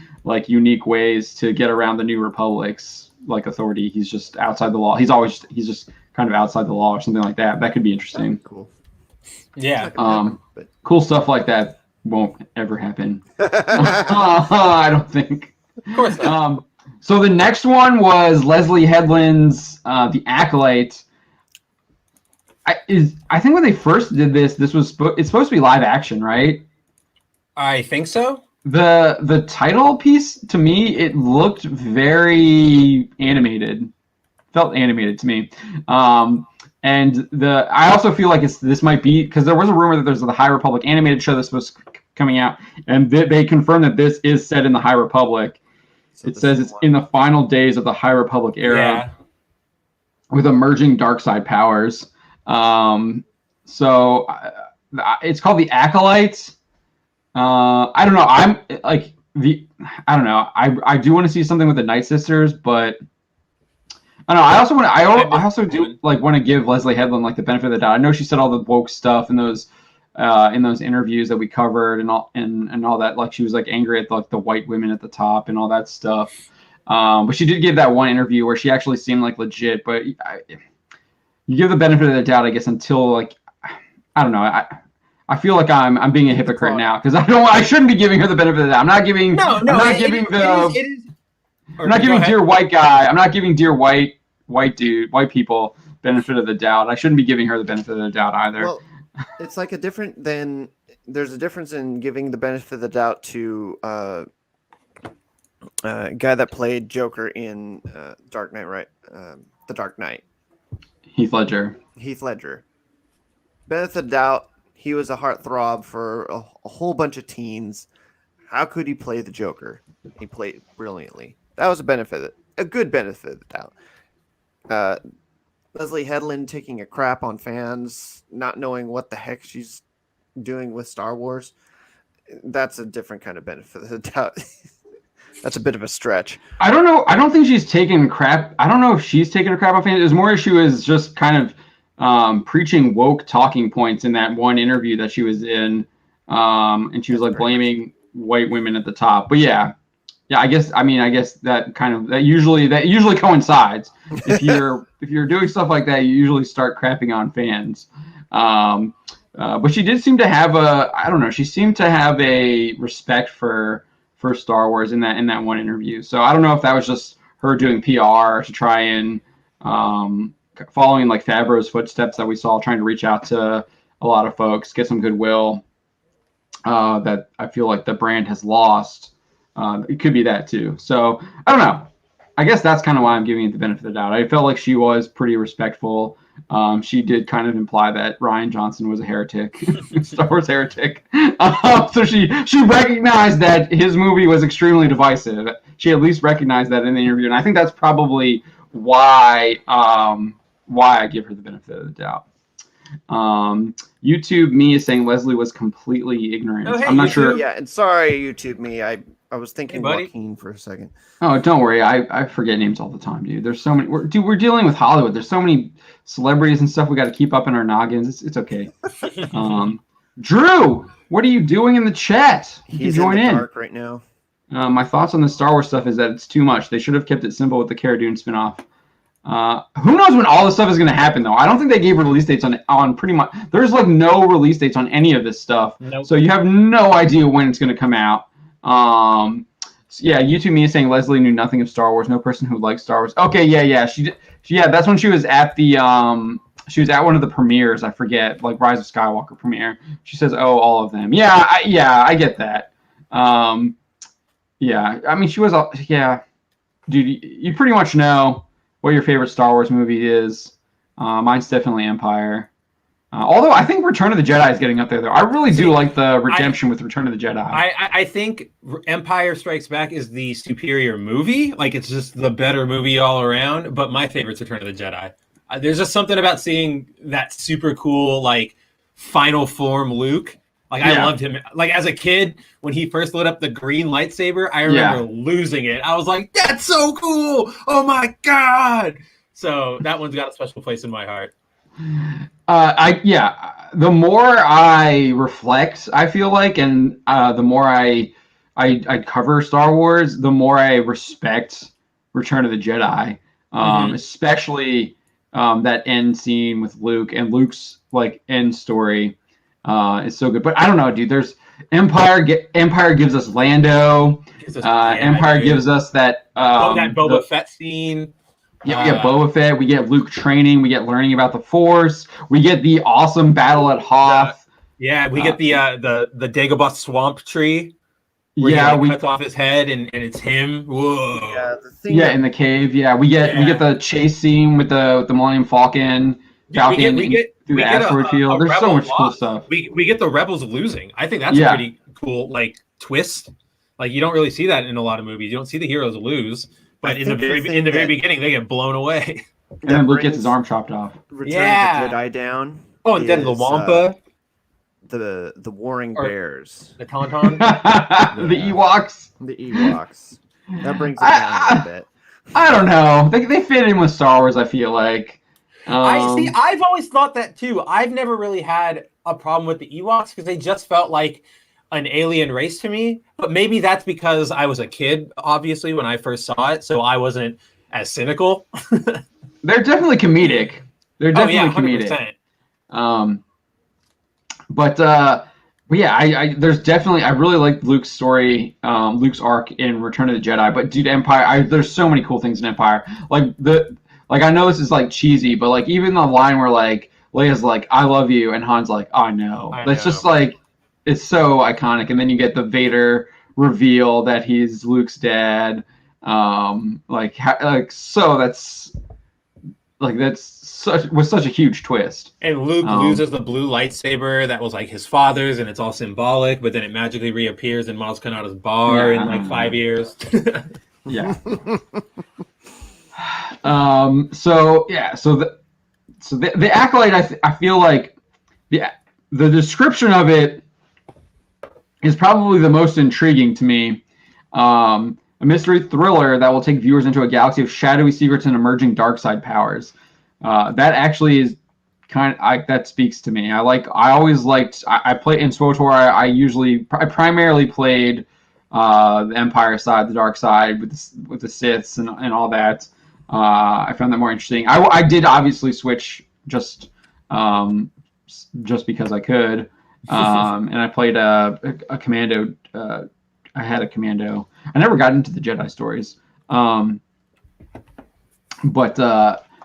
unique ways to get around the New Republic's authority. He's just outside the law. He's just kind of outside the law or something like that. That could be interesting. Cool. Yeah. Cool stuff like that won't ever happen. I don't think. Of course not. So the next one was Leslie Headland's The Acolyte. I think when they first did this was it's supposed to be live action, right? I think so. The title piece, to me, it looked very animated. Felt animated to me. And I also feel like this might be, because there was a rumor that there's the High Republic animated show that's supposed to coming out, and they confirmed that this is set in the High Republic. So it says it's in the final days of the High Republic era with emerging dark side powers. So it's called The Acolyte. I don't know. I don't know. I do want to see something with the Night Sisters, but I don't know. I also do want to give Leslie Headland the benefit of the doubt. I know she said all the woke stuff in those interviews that we covered and all that. She was angry at the white women at the top and all that stuff. But she did give that one interview where she actually seemed legit. But you give the benefit of the doubt, I guess, until I don't know. I feel like I'm being a hypocrite now because I shouldn't be giving her the benefit of the doubt. I'm not giving dear white guy. I'm not giving dear white people benefit of the doubt. I shouldn't be giving her the benefit of the doubt either. Well, it's there's a difference in giving the benefit of the doubt to a guy that played Joker in Dark Knight, right? The Dark Knight. Heath Ledger. benefit of the doubt, he was a heartthrob for a whole bunch of teens. How could he play the Joker? He played brilliantly. That was a good benefit of the doubt. Leslie Headland taking a crap on fans, not knowing what the heck she's doing with Star Wars. That's a different kind of benefit of the doubt. That's a bit of a stretch. I don't know. I don't think she's taking crap. I don't know if she's taking a crap on fans. It was more she was just kind of preaching woke talking points in that one interview that she was in. And she was like blaming white women at the top. But yeah, I guess that usually coincides. If you're doing stuff like that, you usually start crapping on fans. But she did seem to have she seemed to have a respect for Star Wars in that one interview. So I don't know if that was just her doing PR to try and following like Favreau's footsteps that we saw, trying to reach out to a lot of folks, get some goodwill that I feel like the brand has lost. It could be that too. So I don't know. I guess that's kind of why I'm giving it the benefit of the doubt. I felt like she was pretty respectful. She did kind of imply that Rian Johnson was a heretic, Star Wars heretic. So she recognized that his movie was extremely divisive. She at least recognized that in the interview, and I think that's probably why I give her the benefit of the doubt. YouTube me is saying Leslie was completely ignorant. Oh, hey, I'm not YouTube. sure. Yeah, and sorry, YouTube me. I was thinking buddy. Joaquin for a second. Oh, don't worry. I forget names all the time, dude. There's so many. We're dealing with Hollywood. There's so many celebrities and stuff we got to keep up in our noggins. It's okay. Drew, what are you doing in the chat? You can He's join in the in. dark right now. My thoughts on the Star Wars stuff is that it's too much. They should have kept it simple with the Cara Dune spinoff. Who knows when all this stuff is going to happen, though? I don't think they gave release dates on pretty much. There's like no release dates on any of this stuff. Nope. So you have no idea when it's going to come out. Yeah, YouTube me is saying Leslie knew nothing of Star Wars. No person who likes Star Wars. Okay, yeah. Yeah, that's when she was at the she was at one of the premieres. I forget, like Rise of Skywalker premiere. She says, "Oh, all of them." Yeah, I get that. Yeah, I mean, she was. Yeah, dude, you pretty much know what your favorite Star Wars movie is. Mine's definitely Empire. Although I think Return of the Jedi is getting up there, though. I really do like the redemption with Return of the Jedi. I think Empire Strikes Back is the superior movie. Like, it's just the better movie all around. But my favorite's Return of the Jedi. There's just something about seeing that super cool, like, final form Luke. Like, I loved him. Like, as a kid, when he first lit up the green lightsaber, I remember losing it. I was like, that's so cool! Oh, my God! So that one's got a special place in my heart. The more I reflect, I feel like, and the more I cover Star Wars, the more I respect Return of the Jedi, especially that end scene with Luke and Luke's like end story is so good. But I don't know, dude. There's Empire gives us Lando. Empire gives us that that Boba Fett scene. Yeah, we get Boba Fett, we get Luke training, we get learning about the Force, we get the awesome battle at Hoth. We get the Dagobah swamp tree. Where he cuts off his head and it's him. Whoa. In the cave. Yeah, we get the chase scene with the Millennium Falcon. We get through the asteroid field. There's so much cool stuff. We get the rebels losing. I think that's a pretty cool like twist. Like, you don't really see that in a lot of movies. You don't see the heroes lose. But in the very beginning, they get blown away. And then Luke gets his arm chopped off. Return of the Jedi down. Oh, and then the Wampa. The Warring Bears. The Tauntaun. The Ewoks. The Ewoks. That brings it down a bit. I don't know. They fit in with Star Wars, I feel like. I've always thought that too. I've never really had a problem with the Ewoks because they just felt like an alien race to me, but maybe that's because I was a kid, obviously, when I first saw it, so I wasn't as cynical. They're definitely comedic. Comedic. There's definitely, I really like Luke's story, Luke's arc in Return of the Jedi. But dude, Empire, there's so many cool things in Empire. Like I know this is like cheesy, but like even the line where like Leia's like, "I love you," and Han's like, "I know." That's just like. It's so iconic, and then you get the Vader reveal that he's Luke's dad. That's was such a huge twist. And Luke loses the blue lightsaber that was like his father's, and it's all symbolic, but then it magically reappears in Maz Kanata's bar in like 5 years. Yeah. So the Acolyte, I feel like the description of it is probably the most intriguing to me. A mystery thriller that will take viewers into a galaxy of shadowy secrets and emerging dark side powers. That actually is that speaks to me. I always liked. I play in SWTOR. I primarily played the Empire side, the dark side with the Siths and all that. I found that more interesting. I did obviously switch just because I could, and I played a commando. I had a commando. I never got into the Jedi stories, but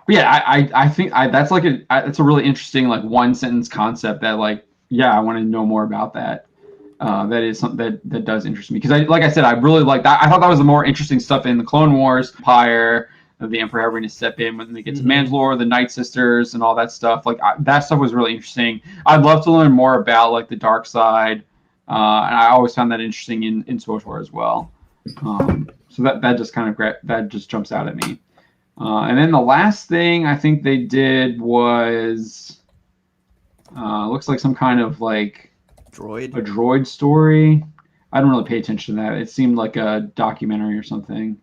yeah, I think that's it's a really interesting like one sentence concept that I want to know more about that. That is something that does interest me because like I said, I really like that. I thought that was the more interesting stuff in the Clone Wars, Empire, the Emperor having to step in when they get to Mandalore, the Night Sisters, and all that stuff. That stuff was really interesting. I'd love to learn more about the dark side. And I always found that interesting in SWTOR as well. So that just that just jumps out at me. And then the last thing I think they did was looks like some kind of a droid story. I don't really pay attention to that. It seemed like a documentary or something.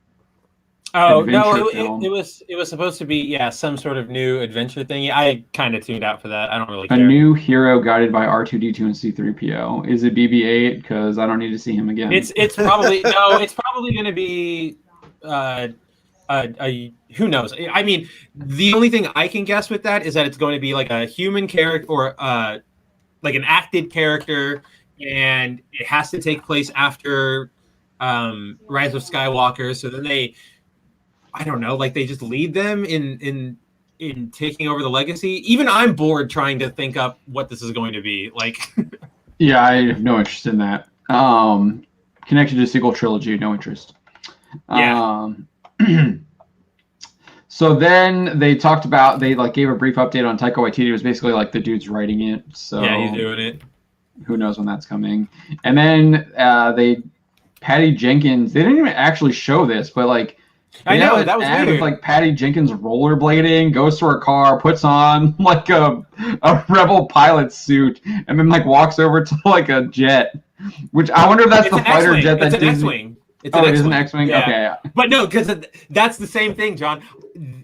Oh no, it was supposed to be some sort of new adventure thing. I kind of tuned out for that. I don't really care. A new hero guided by R2D2 and C3PO. Is it BB-8? Because I don't need to see him again. It's probably It's probably going to be who knows. I mean, the only thing I can guess with that is that it's going to be like a human character or like an acted character, and it has to take place after Rise of Skywalker. So then I don't know, they just lead them in taking over the legacy. Even I'm bored trying to think up what this is going to be. Yeah, I have no interest in that. Connected to sequel trilogy, no interest. Yeah. So then they talked about, they gave a brief update on Taika Waititi. It was basically the dude's writing it. So yeah, he's doing it. Who knows when that's coming? And then Patty Jenkins. They didn't even actually show this, but I know that was weird. With Patty Jenkins rollerblading, goes to her car, puts on a rebel pilot suit, and then walks over to a jet. Which I wonder if that's the fighter X-wing. jet that It's an Disney. X-wing. It's It is an X-wing. Yeah. Okay. Yeah. But no, because that's the same thing, John.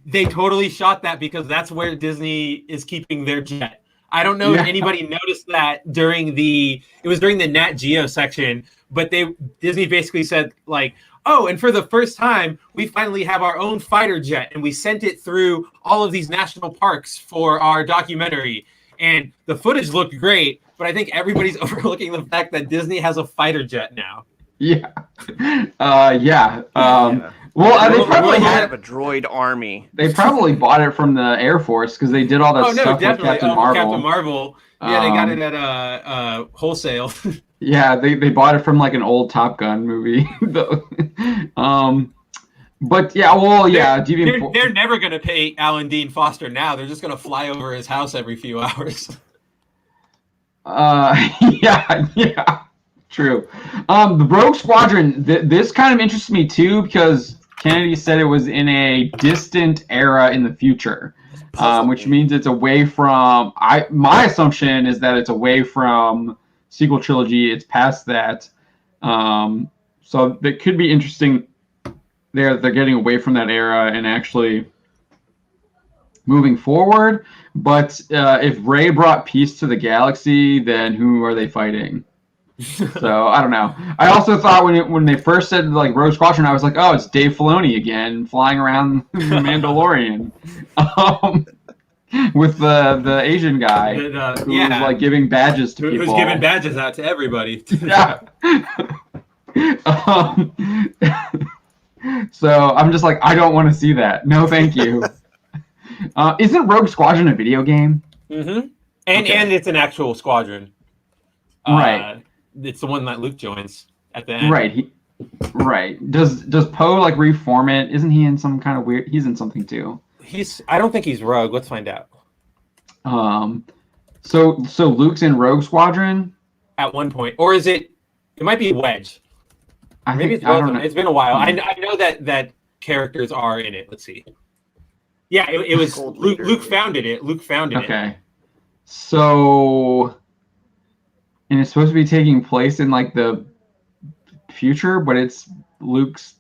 They totally shot that because that's where Disney is keeping their jet. I don't know if anybody noticed that during the Nat Geo section, but Disney basically said oh, and for the first time, we finally have our own fighter jet, and we sent it through all of these national parks for our documentary. And the footage looked great, but I think everybody's overlooking the fact that Disney has a fighter jet now. Yeah. Yeah. Well, they probably have a droid army. They probably bought it from the Air Force because they did all that stuff with Captain Marvel. Captain Marvel. Yeah, they got it at wholesale. Yeah, they bought it from an old Top Gun movie. But yeah, well, yeah. They're never going to pay Alan Dean Foster now. They're just going to fly over his house every few hours. Yeah. True. The Rogue Squadron, this kind of interests me too because Kennedy said it was in a distant era in the future, which means it's away from. My assumption is that it's away from sequel trilogy. It's past that, so it could be interesting. They're getting away from that era and actually moving forward. But if Rey brought peace to the galaxy, then who are they fighting? So I don't know. I also thought when they first said Rogue Squadron, I was like, oh, it's Dave Filoni again flying around the Mandalorian, with the Asian guy who's giving badges to people. Who's giving badges out to everybody? Yeah. So I'm just I don't want to see that. No, thank you. Isn't Rogue Squadron a video game? Mm-hmm. And it's an actual squadron. Right. It's the one that Luke joins at the end. Right. Right. Does Poe reform it? Isn't he in some kind of weird? He's in something too. I don't think he's Rogue. Let's find out. So Luke's in Rogue Squadron At one point, or is it? It might be Wedge. Maybe it's both of them. It's been a while. I know that characters are in it. Let's see. Yeah, it was Luke founded it. Luke founded it. Okay. So, and it's supposed to be taking place in like the future, but it's Luke's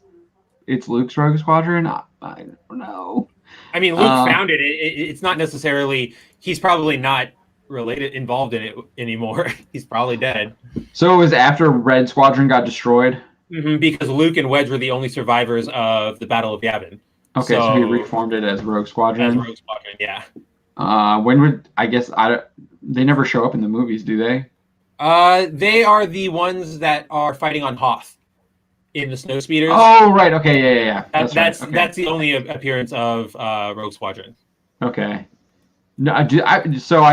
Rogue Squadron. I don't know. I mean, Luke founded it. It's not necessarily. He's probably not involved in it anymore. He's probably dead. So it was after Red Squadron got destroyed? Mm-hmm, because Luke and Wedge were the only survivors of the Battle of Yavin. Okay, so he reformed it as Rogue Squadron? As Rogue Squadron, yeah. They never show up in the movies, do they? They are the ones that are fighting on Hoth in the Snowspeeders. Oh, right. Okay, yeah. That's the only appearance of Rogue Squadron. Okay. No,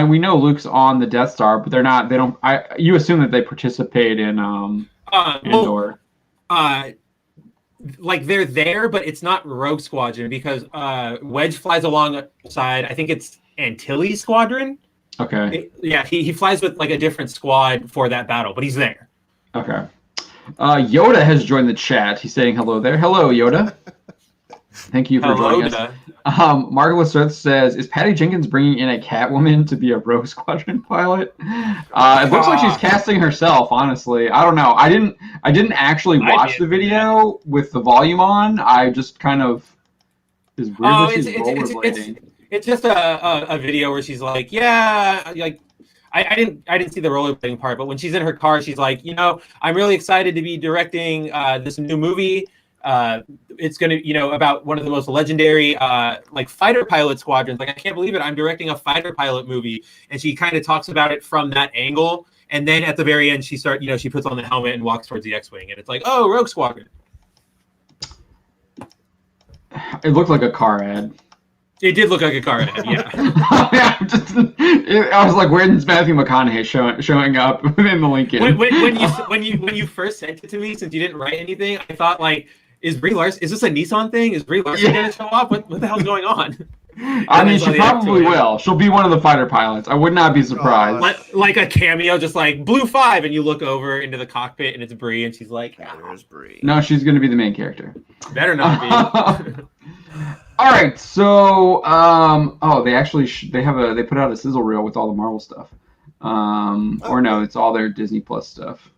we know Luke's on the Death Star, but they're not. They don't. You assume that they participate in Andor. Like they're there, but it's not Rogue Squadron because Wedge flies alongside. I think it's Antilles Squadron. Okay. He flies with like a different squad for that battle, but he's there. Okay. Yoda has joined the chat. He's saying hello there. Hello, Yoda. Thank you for joining us. Margaret Smith says, "Is Patty Jenkins bringing in a Catwoman to be a Rogue Squadron pilot?" It looks like she's casting herself. Honestly, I don't know. I didn't actually watch the video with the volume on. I just kind of is weird that she's rollerblading. It's just a video where she's like, yeah, like I didn't see the rollerblading part, but when she's in her car, she's like, I'm really excited to be directing this new movie. It's going to, about one of the most legendary, like fighter pilot squadrons. Like, I can't believe it. I'm directing a fighter pilot movie. And she kind of talks about it from that angle. And then at the very end, she puts on the helmet and walks towards the X-Wing. And it's like, oh, Rogue Squadron. It looked like a car ad. It did look like a car ad, yeah. I was like, where's Matthew McConaughey showing up in the Lincoln? When you first sent it to me, since you didn't write anything, I thought like, is Brie Larson? Is this a Nissan thing? Is Brie Larson going to show up? What the hell's going on? I mean, she probably will. She'll be one of the fighter pilots. I would not be surprised. Like a cameo, just like Blue 5, and you look over into the cockpit, and it's Brie, and she's like, "There's Brie." No, she's going to be the main character. Better not be. All right, so they put out a sizzle reel with all the Marvel stuff, or no, it's all their Disney Plus stuff.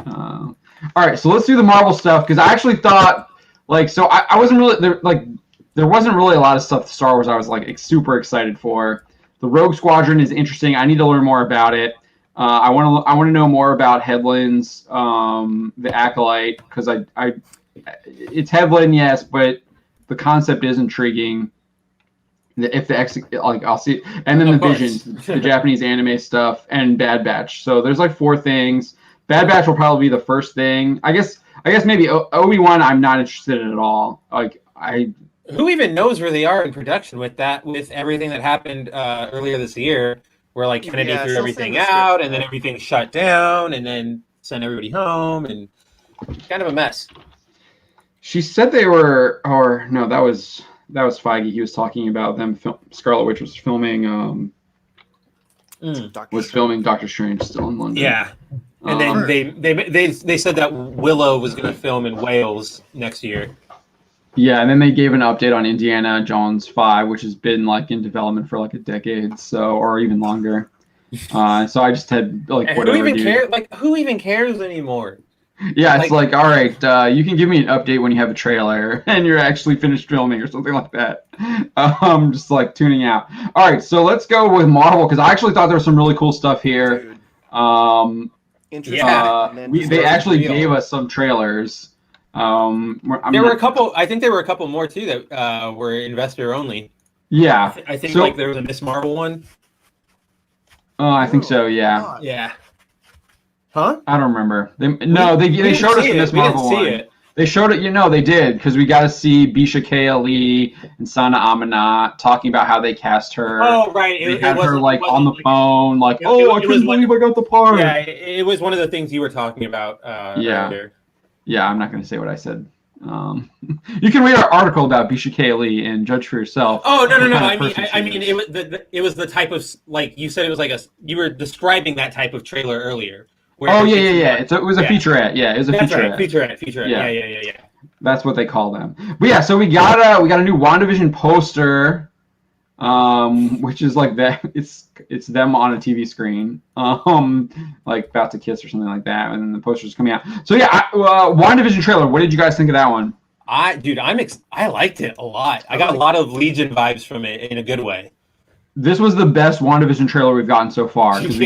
All right, so let's do the Marvel stuff because I actually thought I wasn't really there wasn't really a lot of stuff Star Wars I was like super excited for. The Rogue Squadron is interesting. I need to learn more about it. I want to know more about Headland's the Acolyte because it's Headland, yes, but the concept is intriguing. I'll see, and then the Visions, the Japanese anime stuff, and Bad Batch. So there's like 4 things. Bad Batch will probably be the first thing. I guess maybe Obi-Wan I'm not interested in at all. Who even knows where they are in production with everything that happened earlier this year, where like Kennedy threw everything out, and then everything shut down, and then sent everybody home, and kind of a mess. She said they were, or no, that was Feige. He was talking about them. Scarlet Witch was filming. Filming Doctor Strange still in London. Yeah, and then they said that Willow was going to film in Wales next year. Yeah, and then they gave an update on Indiana Jones 5, which has been like in development for like a decade, or even longer. So I just had like whatever. Who even cares anymore? Yeah, it's like, all right, you can give me an update when you have a trailer and you're actually finished filming or something like that. Just like tuning out. All right, so let's go with Marvel because I actually thought there was some really cool stuff here. Interesting. They actually gave us some trailers. There were a couple. I think there were a couple more too that were investor only. Yeah, I think like there was a Miss Marvel one. Oh, I think so. Yeah. Yeah. Huh? I don't remember. They showed us the Miss Marvel one. They showed it. They did because we got to see Bisha K. Ali and Sana Amanat talking about how they cast her. Oh, right. They had her on the phone, I couldn't believe I got the part. Yeah, it was one of the things you were talking about earlier. Yeah, I'm not going to say what I said You can read our article about Bisha K. Lee and judge for yourself. Oh no! I mean, it was the type of like you said. It was like you were describing that type of trailer earlier. Yeah. It was a featurette. Yeah, it was a featurette. Right, featurette. Yeah. That's what they call them. But yeah, so we got a new WandaVision poster, which is like that. It's them on a TV screen, like about to kiss or something like that, and then the poster's coming out. So yeah, WandaVision trailer. What did you guys think of that one? I liked it a lot. I got a lot of Legion vibes from it in a good way. This was the best WandaVision trailer we've gotten so far because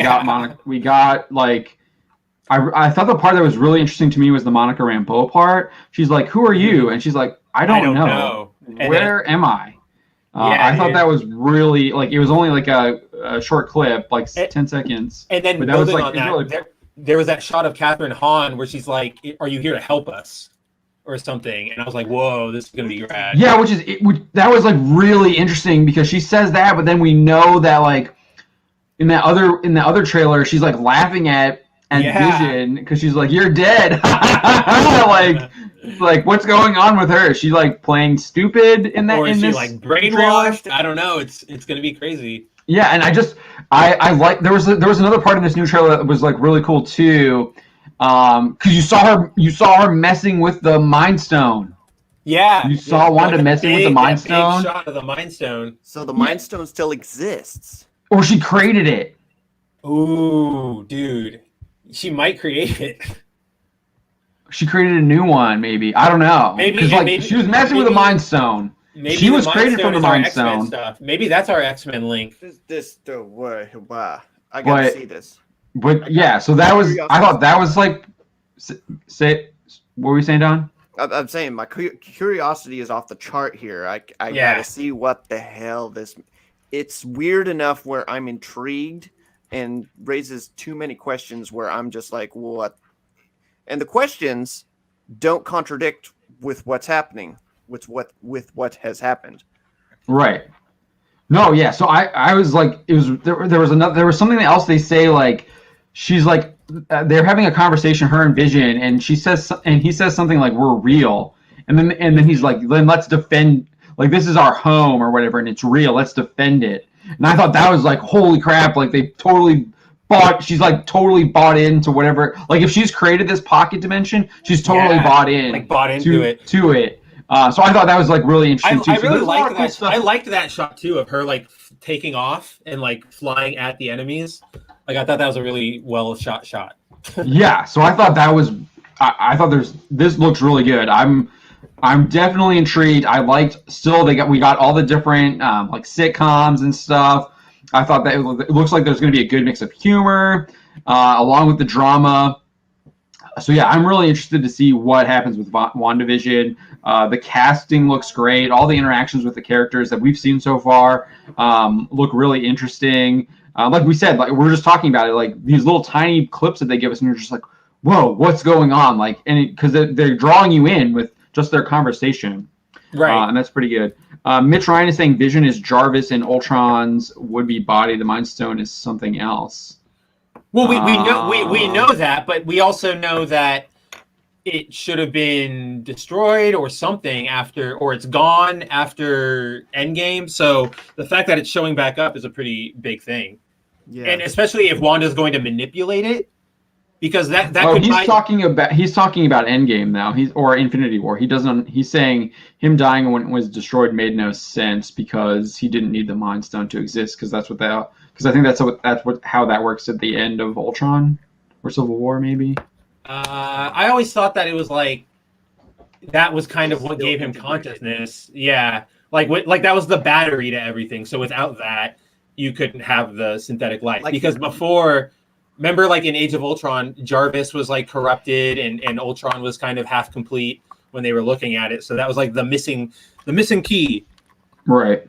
we got like. I thought the part that was really interesting to me was the Monica Rambeau part. She's like, "Who are you?" And she's like, "I don't know. Where am I?" I thought that was really like it was only like a short clip, like 10 seconds. And then that was like on that, really... there was that shot of Catherine Hahn where she's like, "Are you here to help us?" or something. And I was like, "Whoa, this is gonna be rad." Yeah, that was like really interesting because she says that, but then we know that like in the other trailer, she's like laughing at Vision because she's like, "You're dead." like what's going on with her? Is she like playing stupid in that? Or is she like brainwashed? Trailer? I don't know. It's gonna be crazy. Yeah, and I like there was another part in this new trailer that was like really cool too, because you saw her messing with the Mind Stone. Yeah, you saw Wanda messing with the Mind Stone. Big shot of the Mind Stone. So the Mind Stone still exists, or she created it. Ooh, dude. She might create it. She created a new one, maybe. I don't know. Maybe she was messing with the Mind Stone. Maybe she was created from the Mind Stone. Stuff. Maybe that's our X-Men link. Wow. I gotta see this. But yeah, so that was. I thought that was like. Say, what were you saying, Don? I'm saying my curiosity is off the chart here. I gotta see what the hell this. It's weird enough where I'm intrigued. And raises too many questions where I'm just like, what? And the questions don't contradict with what's happening, with what has happened. Right. No, yeah. So I was like, there was something else they say, like she's like they're having a conversation, her and Vision, and he says something like, "We're real," and then he's like, "Then let's defend, like this is our home or whatever, and it's real. Let's defend it." And I thought that was like, holy crap, like she's like totally bought into whatever, like if she's created this pocket dimension, she's totally bought into it. So I thought that was like really interesting too. I really liked that. Cool, I liked that shot too of her like taking off and like flying at the enemies. Like I thought that was a really well shot. Yeah, so I thought that was, I thought this looks really good. I'm definitely intrigued. I liked we got all the different like sitcoms and stuff. I thought that it looks like there's going to be a good mix of humor along with the drama. So yeah, I'm really interested to see what happens with WandaVision. The casting looks great. All the interactions with the characters that we've seen so far look really interesting. Like we said, like we're just talking about it, like these little tiny clips that they give us, and you're just like, whoa, what's going on? Like, and because they're drawing you in with just their conversation, right? And that's pretty good. Mitch Ryan is saying Vision is Jarvis and Ultron's would-be body. The Mind Stone is something else. Well, we know that, but we also know that it should have been destroyed or something or it's gone after Endgame. So the fact that it's showing back up is a pretty big thing. Yeah. And especially if Wanda's going to manipulate it. Because that he's talking about Endgame now. Or Infinity War. He's saying him dying when it was destroyed made no sense because he didn't need the Mind Stone to exist. Because I think that's how that works at the end of Ultron or Civil War maybe. I always thought that it was like that was kind of what gave him consciousness. Yeah, like that was the battery to everything. So without that, you couldn't have the synthetic life because before. Remember, like in Age of Ultron, Jarvis was like corrupted, and Ultron was kind of half complete when they were looking at it. So that was like the missing key. Right.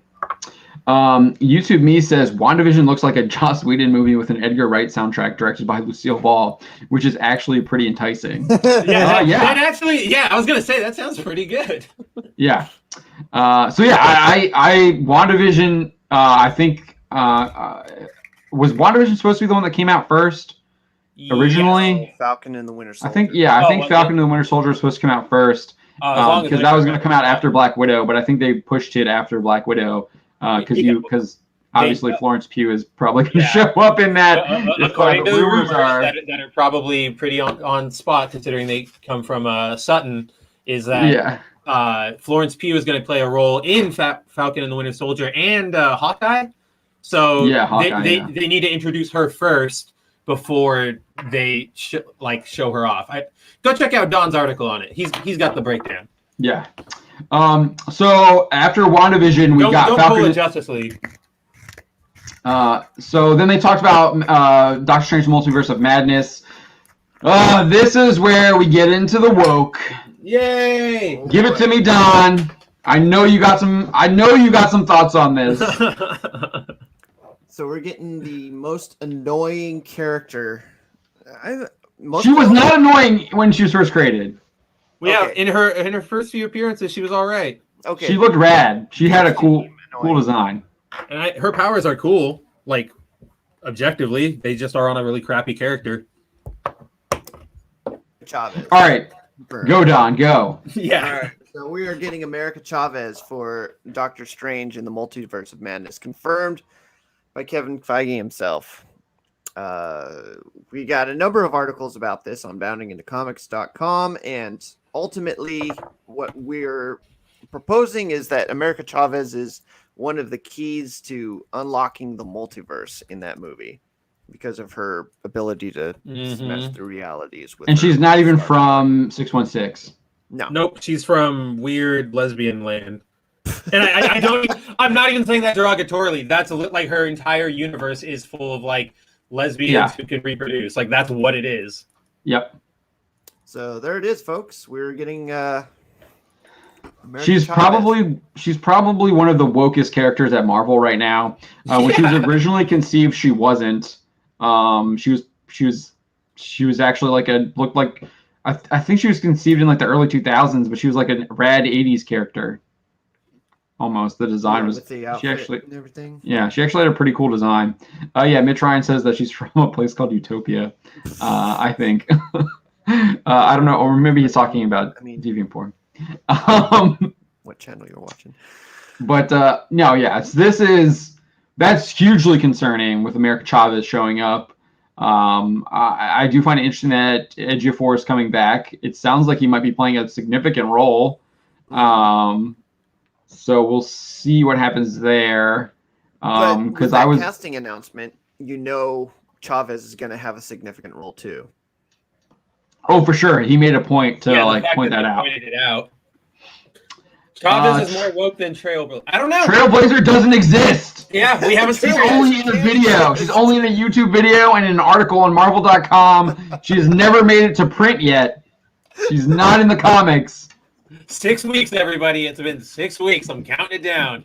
YouTube Me says WandaVision looks like a Joss Whedon movie with an Edgar Wright soundtrack directed by Lucille Ball, which is actually pretty enticing. I was gonna say that sounds pretty good. Yeah. WandaVision. I think. Was WandaVision supposed to be the one that came out first originally? Falcon and the Winter Soldier. I think Falcon and the Winter Soldier was supposed to come out first, because that was going to come out after Black Widow, but I think they pushed it after Black Widow because obviously Florence Pugh is probably going to show up in that. According to the rumors that are probably pretty on spot, considering they come from Sutton, is that Florence Pugh is going to play a role in Falcon and the Winter Soldier and Hawkeye. So they need to introduce her first before they show her off. Go check out Don's article on it. He's got the breakdown. Yeah. So after WandaVision, we got Falcon. Pull a Justice League. So then they talked about Doctor Strange Multiverse of Madness. This is where we get into the woke. Yay! Give it to me, Don. I know you got some thoughts on this. So we're getting the most annoying character. She was not annoying when she was first created. Yeah, in her first few appearances, she was all right. Okay. She looked rad. She had a cool design. And her powers are cool. Like, objectively, they just are on a really crappy character. Chavez. All right. Go, Don. Go. Yeah. All right. So we are getting America Chavez for Doctor Strange in the Multiverse of Madness, confirmed by Kevin Feige himself. We got a number of articles about this on boundingintocomics.com, and ultimately what we're proposing is that America Chavez is one of the keys to unlocking the multiverse in that movie because of her ability to smash through realities. And she's not even from 616. No. Nope, she's from weird lesbian land. And I'm not even saying that derogatorily. That's like her entire universe is full of like lesbians who can reproduce. Like that's what it is. Yep. So there it is, folks. We're getting She's probably one of the wokest characters at Marvel right now. When she was originally conceived, she wasn't. She was actually looked like I think she was conceived in like the early 2000s, but she was like a rad 80s character. Almost the design was. With the outfit she actually and everything. Yeah, she actually had a pretty cool design. Mitch Ryan says that she's from a place called Utopia. I think. I don't know, or maybe he's talking about deviant porn. What channel you're watching? But no, yeah, that's hugely concerning with America Chavez showing up. I do find it interesting that Ejiofor is coming back. It sounds like he might be playing a significant role. So we'll see what happens there. Because I was casting announcement, Chavez is going to have a significant role too. Oh, for sure. He made a point to point that out. Pointed it out. Chavez is more woke than Trailblazer. I don't know. Trailblazer doesn't exist. Yeah, we haven't seen her. She's only in a video. She's only in a YouTube video and in an article on Marvel.com. She has never made it to print yet. She's not in the comics. 6 weeks, everybody. It's been 6 weeks. I'm counting it down.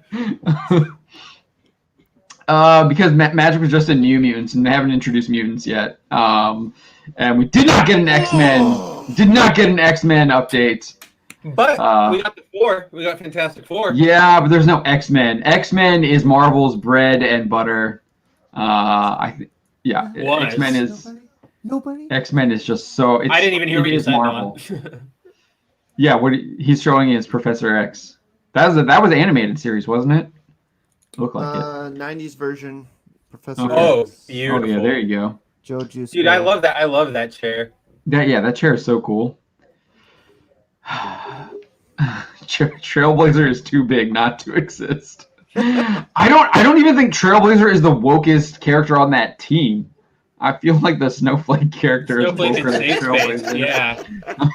Because Magic was just in New Mutants, and they haven't introduced mutants yet. And we did not get an X-Men. Did not get an X-Men update. But we got the four. We got Fantastic Four. Yeah, but there's no X-Men. X-Men is Marvel's bread and butter. X-Men is nobody. X-Men is just so. I didn't even hear what you said. Marvel. Yeah, what he's showing is Professor X. That was an animated series, wasn't it? Looked like it. 90s version. Professor Okay. Oh, beautiful. Oh yeah, there you go. Joe Juice. Dude, I love that. I love that chair. That chair is so cool. Trailblazer is too big not to exist. I don't even think Trailblazer is the wokest character on that team. I feel like the Snowflake character is woker than Trailblazer. Yeah.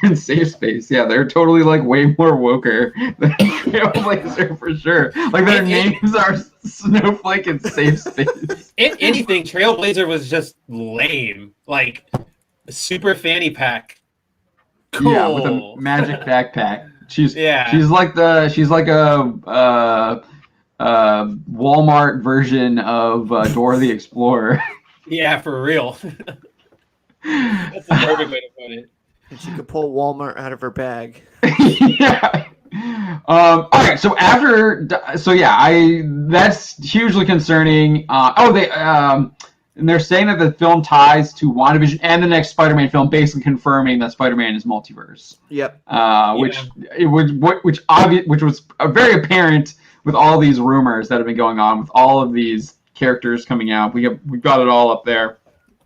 In Safe Space, yeah, they're totally like way more woker than Trailblazer for sure. Like their names are Snowflake and Safe Space. If anything, Trailblazer was just lame. Like super fanny pack. Cool. Yeah, with a magic backpack. She's like a Walmart version of Dora the Explorer. Yeah, for real. That's the perfect way to put it. And she could pull Walmart out of her bag. Yeah. All right. So that's hugely concerning. and they're saying that the film ties to WandaVision and the next Spider-Man film, basically confirming that Spider-Man is multiverse. Yep. Which was very apparent with all these rumors that have been going on with all of these characters coming out. We've got it all up there.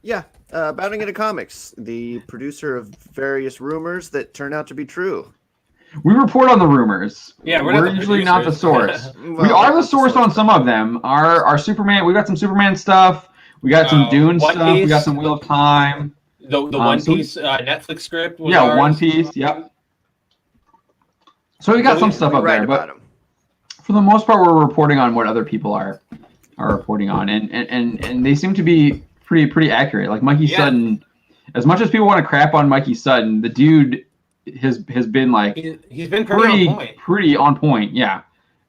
Yeah. Bounding into Comics, the producer of various rumors that turn out to be true. We report on the rumors. Yeah, we're usually not the source. We are the source on some of them. Our Superman, we got some Superman stuff. We got some Dune stuff. Piece. We got some Wheel of Time. The One Piece Netflix script. Was ours. One Piece. Yep. So we got some stuff up there, but for the most part, we're reporting on what other people are reporting on, and they seem to be pretty accurate. Like Mikey Sutton, as much as people want to crap on Mikey Sutton, the dude has been like he's been pretty on point. Yeah.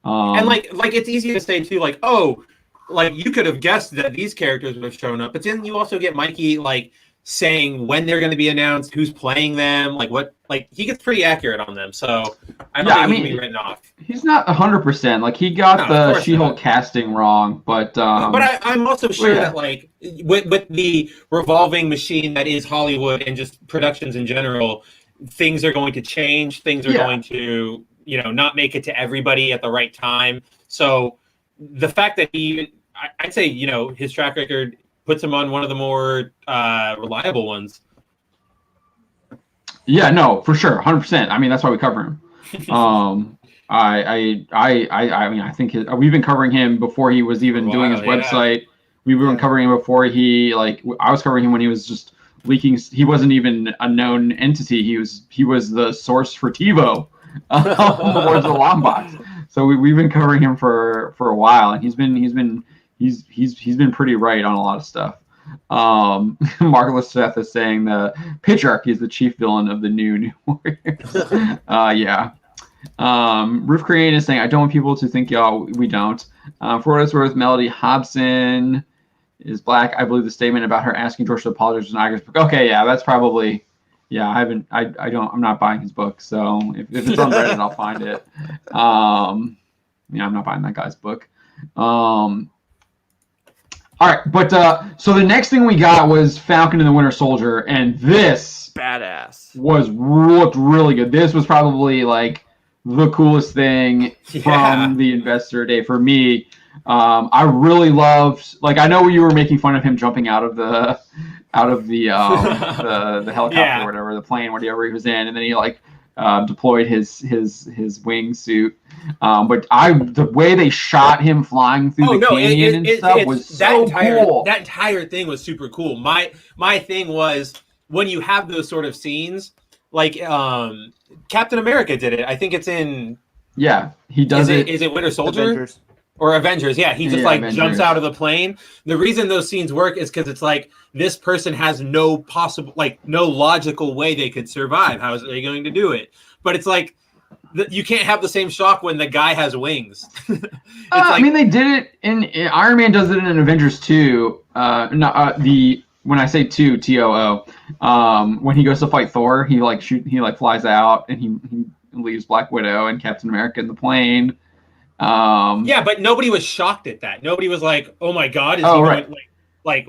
And like it's easy to say too, like, oh, like you could have guessed that these characters would have shown up, but then you also get Mikey like saying when they're going to be announced, who's playing them, like what, like he gets pretty accurate on them. So I don't think he can be written off. He's not 100%. Like he got the She-Hulk casting wrong, but I'm also sure that like with the revolving machine that is Hollywood and just productions in general, things are going to change. Things are going to, not make it to everybody at the right time. So the fact that I'd say, his track record puts him on one of the more reliable ones. Yeah, no, for sure, 100%. I mean, that's why we cover him. I mean, I think we've been covering him before he was even doing his website. We've been covering him before I was covering him when he was just leaking. He wasn't even a known entity. He was the source for TiVo towards the long box. So we've been covering him for a while, and he's been pretty right on a lot of stuff. Marvelous Seth is saying the patriarchy is the chief villain of the new Warriors. Yeah. Roof Crane is saying, I don't want people to think we don't. For what it's worth, Melody Hobson is black. I believe the statement about her asking George to apologize was an Iger's book. Okay, yeah, that's probably, I'm not buying his book, so if it's on Reddit, I'll find it. I'm not buying that guy's book. All right, but so the next thing we got was Falcon and the Winter Soldier, and this badass looked really good. This was probably like the coolest thing from the Investor Day for me. I really loved, like, I know you were making fun of him jumping out of the the helicopter or whatever, the plane, whatever he was in, and then he deployed his wingsuit. But the way they shot him flying through the canyon and stuff was so cool. That entire thing was super cool. My thing was when you have those sort of scenes, like Captain America did it. I think it's in. Yeah, he does it. Is it Winter Soldier? Or Avengers, he just jumps out of the plane. The reason those scenes work is because it's like this person has no logical way they could survive. How is they going to do it? But it's like you can't have the same shock when the guy has wings. I mean, they did it in Iron Man does it in Avengers 2. When I say 2, TOO, when he goes to fight Thor, he flies out and he leaves Black Widow and Captain America in the plane. But nobody was shocked at that. Nobody was like, "Oh my God!" Going, what?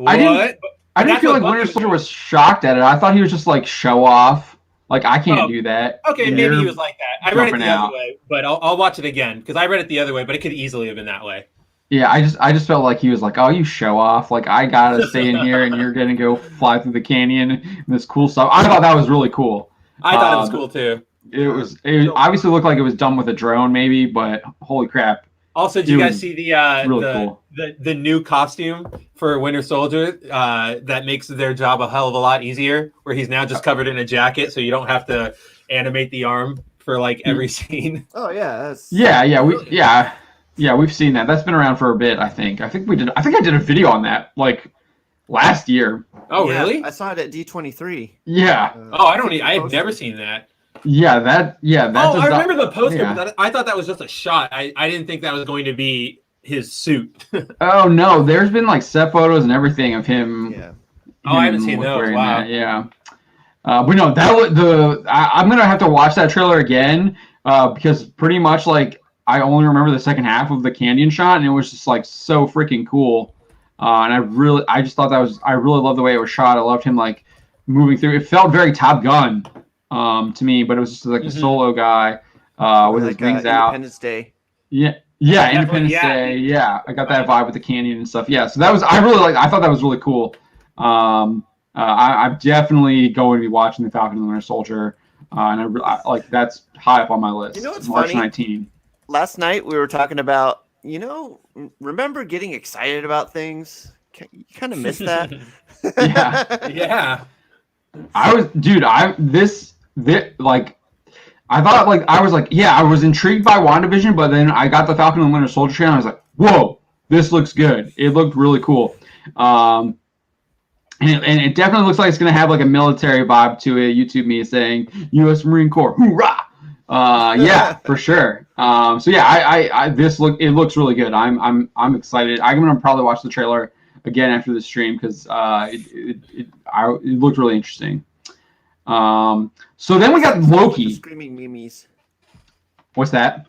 I didn't feel like Winter Soldier was shocked at it. I thought he was just like show off. Like, I can't do that. Okay, maybe he was like that. I read it the other way, but I'll watch it again because I read it the other way, but it could easily have been that way. Yeah, I just felt like he was like, "Oh, you show off! Like, I gotta stay in here, and you're gonna go fly through the canyon and this cool stuff." I thought that was really cool. I thought it was cool too. It obviously looked like it was done with a drone, maybe, but holy crap! Also, did you guys see cool. the new costume for Winter Soldier that makes their job a hell of a lot easier? Where he's now just covered in a jacket, so you don't have to animate the arm for like every scene. Oh yeah, we've seen that. That's been around for a bit. I think I did a video on that like last year. Oh really? I saw it at D23. Yeah. I've never seen that. That's I remember the poster, but I thought that was just a shot. I didn't think that was going to be his suit. Oh no, there's been like set photos and everything of him. Yeah. I haven't seen those. Wow. That, yeah. But no, I'm gonna have to watch that trailer again because pretty much like I only remember the second half of the canyon shot, and it was just like so freaking cool. And I just thought I really loved the way it was shot. I loved him like moving through. It felt very Top Gun to me, but it was just like a solo guy with his wings out. Independence Day. Yeah, Independence Day. Yeah, I got that vibe with the canyon and stuff. Yeah, so that was I thought that was really cool. I'm definitely going to be watching the Falcon and the Winter Soldier, and I like that's high up on my list. You know what's March funny? 19. Last night we were talking about, remember getting excited about things? You kind of missed that. Yeah. I was, dude. I was intrigued by WandaVision, but then I got the Falcon and Winter Soldier trailer, and I was like, whoa, this looks good. It looked really cool. And it definitely looks like it's going to have like a military vibe to it. YouTube me saying U.S. Marine Corps, hoorah! Yeah, for sure. So yeah, it looks really good. I'm excited. I'm going to probably watch the trailer again after the stream because it looked really interesting. So then we got Loki. The screaming memes. What's that?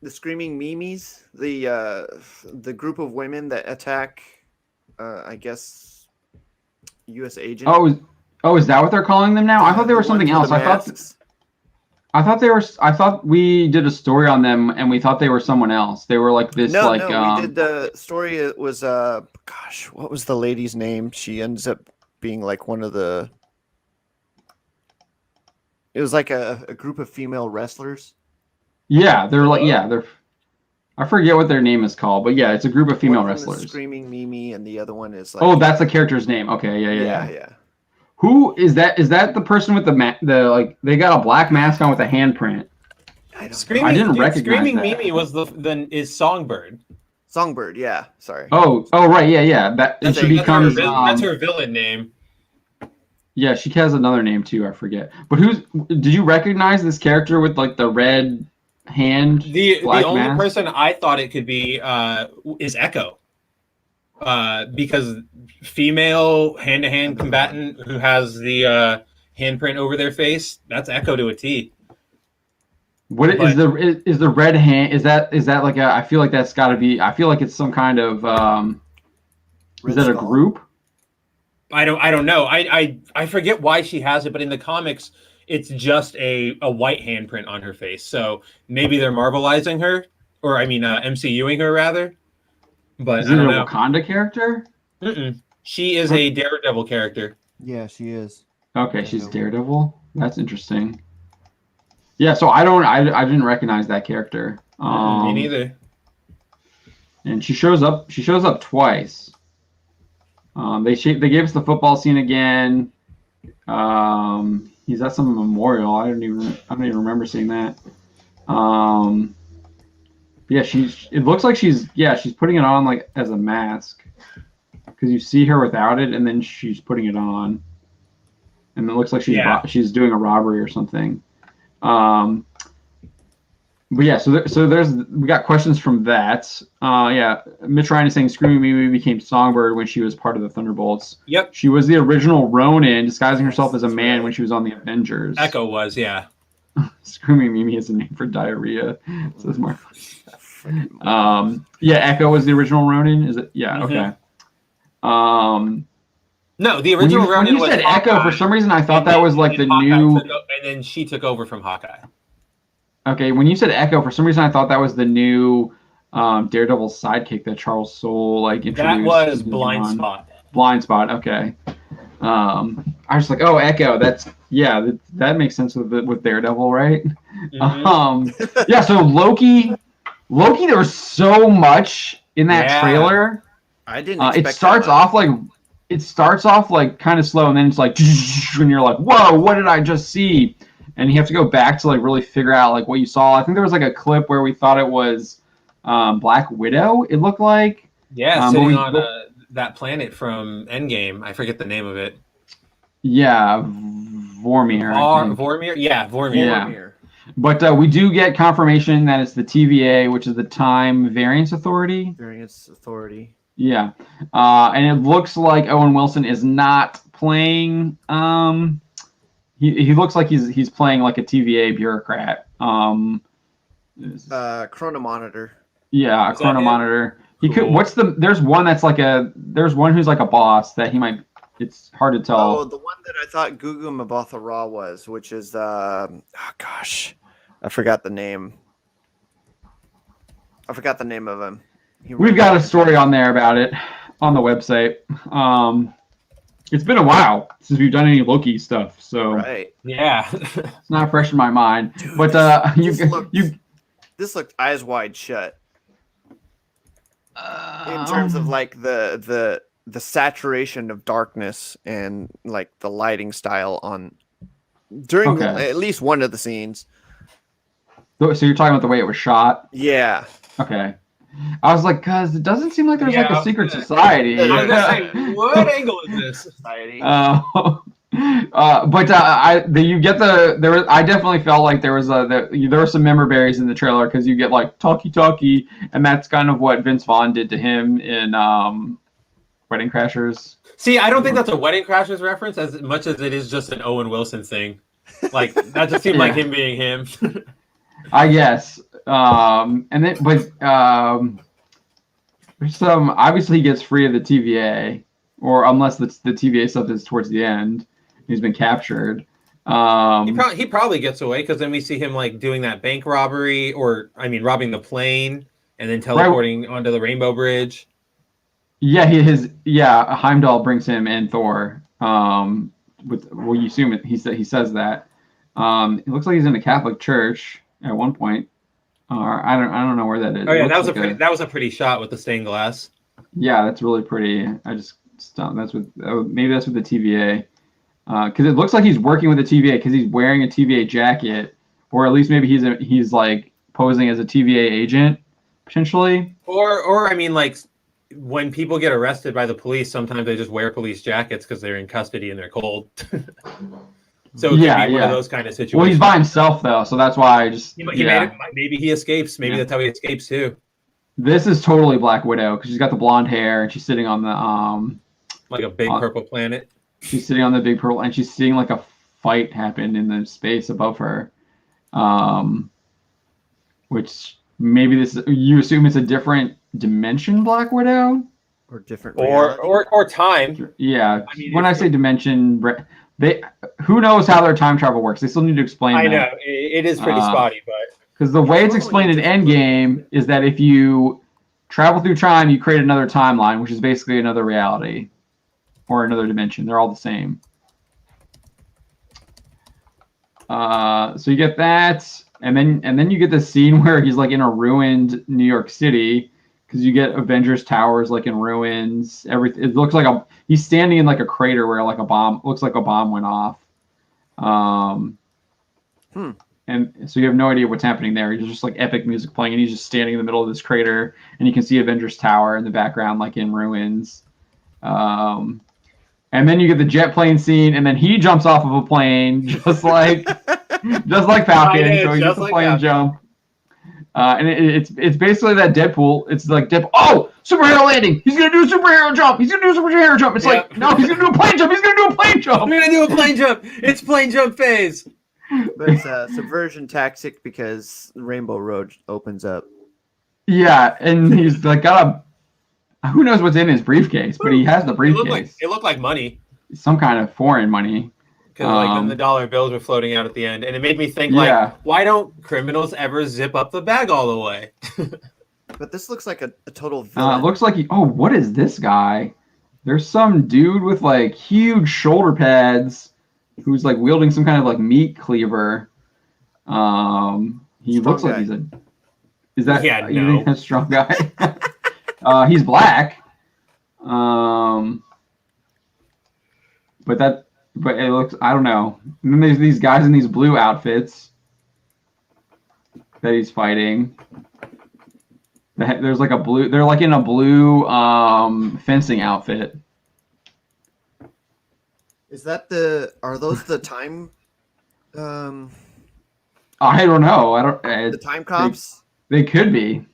The screaming memes. The group of women that attack, I guess, U.S. agent. Oh, is that what they're calling them now? I thought they were something else. I thought we did a story on them, and we thought they were someone else. They were like this. No, we did the story. It was gosh, what was the lady's name? She ends up being like one of the. It was like a group of female wrestlers. Yeah, they're. I forget what their name is called, but yeah, it's a group of female wrestlers. Screaming Mimi, and the other one is like. Oh, that's the character's name. Okay, yeah. Yeah. Who is that? Is that the person with the they got a black mask on with a handprint? I didn't recognize Screaming that. Mimi is Songbird. Songbird, yeah. Sorry. Oh, right, yeah. That's her villain name. Yeah, she has another name too. I forget. But did you recognize this character with like the red hand? The only mask? person I thought it could be is Echo. Because female hand-to-hand combatant who has the handprint over their face, that's Echo to a T. Is the red hand? Is that like I feel like that's got to be. I feel like it's some kind of. Is that a group? I don't know. I forget why she has it, but in the comics, it's just a white handprint on her face. So maybe they're Marvelizing her, or MCUing her rather. But is it a Wakanda character? Mm-mm. She is a Daredevil character. Yeah, she is. Okay, she's Daredevil. That's interesting. Yeah, so I didn't recognize that character. Me neither. And she shows up twice. They gave us the football scene again. He's at some memorial. I don't even remember seeing that. Yeah, it looks like she's putting it on like as a mask, because you see her without it, and then she's putting it on, and it looks like she's doing a robbery or something. But yeah, so we got questions from that. Yeah, Mitch Ryan is saying Screaming Mimi became Songbird when she was part of the Thunderbolts. Yep. She was the original Ronin, disguising herself as a man when she was on the Avengers. Echo was, yeah. Screaming Mimi is a name for diarrhea, says Mark. Yeah, Echo was the original Ronin. Is it? Yeah. Okay. No, the original Ronin was. When you said Echo, for some reason I thought that was like the new. And then she took over from Hawkeye. Okay, when you said Echo, for some reason I thought that was the new Daredevil sidekick that Charles Soule introduced. That was Blind Spot. Blind Spot. Okay. I was like, oh, Echo. That makes sense with Daredevil, right? Mm-hmm. Yeah. So Loki. There was so much in that trailer. I didn't. Expect it starts off like kind of slow, and then it's like, when you're like, whoa, what did I just see? And you have to go back to like really figure out like what you saw. I think there was like a clip where we thought it was Black Widow. It looked like sitting on that planet from Endgame. I forget the name of it. Yeah, Vormir. Vormir. Yeah, Vormir. Yeah. But we do get confirmation that it's the TVA, which is the Time Variance Authority. Yeah. And it looks like Owen Wilson is not playing. He looks like he's playing like a TVA bureaucrat. Chronomonitor. Yeah, a Chronomonitor. He could. What's the? There's one that's like a. There's one who's like a boss that he might. It's hard to tell. Oh, the one that I thought Gugu Mbatha Raw was, which is oh gosh, I forgot the name. I forgot the name of him. We've got a story on there about it on the website. It's been a while since we've done any Loki stuff, so right. Yeah, it's not fresh in my mind. Dude, but this looked eyes wide shut. In terms of like the saturation of darkness and like the lighting style on during at least one of the scenes. So you're talking about the way it was shot? Yeah. Okay. I was like, cause it doesn't seem like there's like a secret society. I was gonna say, what angle is this society? You get I definitely felt like there were some member berries in the trailer because you get like talkie, and that's kind of what Vince Vaughn did to him in Wedding Crashers. See, I don't think that's a Wedding Crashers reference as much as it is just an Owen Wilson thing. Like that just seemed like him being him. I guess. Obviously he gets free of the TVA, or unless the TVA stuff is towards the end. He's been captured. He probably gets away because then we see him like doing that bank robbery, robbing the plane and then teleporting onto the Rainbow Bridge. Yeah, Heimdall brings him and Thor. You assume it. He says that. It looks like he's in the Catholic Church at one point. I don't know where that is. Oh yeah, that was a pretty shot with the stained glass. Yeah, that's really pretty. I just stopped. Maybe that's with the TVA. Because it looks like he's working with the TVA because he's wearing a TVA jacket, or at least maybe he's like posing as a TVA agent potentially. Or like when people get arrested by the police, sometimes they just wear police jackets because they're in custody and they're cold. So it could be one of those kind of situations. Well, he's by himself though, so that's why I just. Maybe he escapes. Maybe that's how he escapes too. This is totally Black Widow because she's got the blonde hair and she's sitting on the like a big purple planet. She's sitting on the big purple and she's seeing like a fight happen in the space above her, which maybe you assume it's a different dimension Black Widow or different or time. Yeah, when I say dimension. Who knows how their time travel works? They still need to explain. I know it is pretty spotty, but because the way it's explained in Endgame is that if you travel through time, you create another timeline, which is basically another reality or another dimension. They're all the same. So you get that, and then you get the scene where he's like in a ruined New York City. Because you get Avengers Towers like in ruins. Everything. It looks like he's standing in like a crater where like a bomb looks like a bomb went off. And so you have no idea what's happening there. There's just like epic music playing, and he's just standing in the middle of this crater, and you can see Avengers Tower in the background, like in ruins. And then you get the jet plane scene, and then he jumps off of a plane, just like Falcon. So he gets the plane jump. And it's basically that Deadpool. It's like Deadpool. Oh, superhero landing! He's gonna do a superhero jump. It's like no, he's gonna do a plane jump. I'm gonna do a plane jump. It's plane jump phase. But it's a subversion tactic because Rainbow Road opens up. Yeah, and he's like who knows what's in his briefcase, but he has the briefcase. It looked like money. Some kind of foreign money. Because then the dollar bills were floating out at the end, and it made me think why don't criminals ever zip up the bag all the way? But this looks like a total villain. It looks like what is this guy? There's some dude with like huge shoulder pads who's like wielding some kind of like meat cleaver. He looks like he's a. Is that you think that's a strong guy? He's black. But it looks, I don't know. And then there's these guys in these blue outfits that he's fighting. There's like they're like in a blue fencing outfit. Are those the time? I don't know. The time cops? They could be.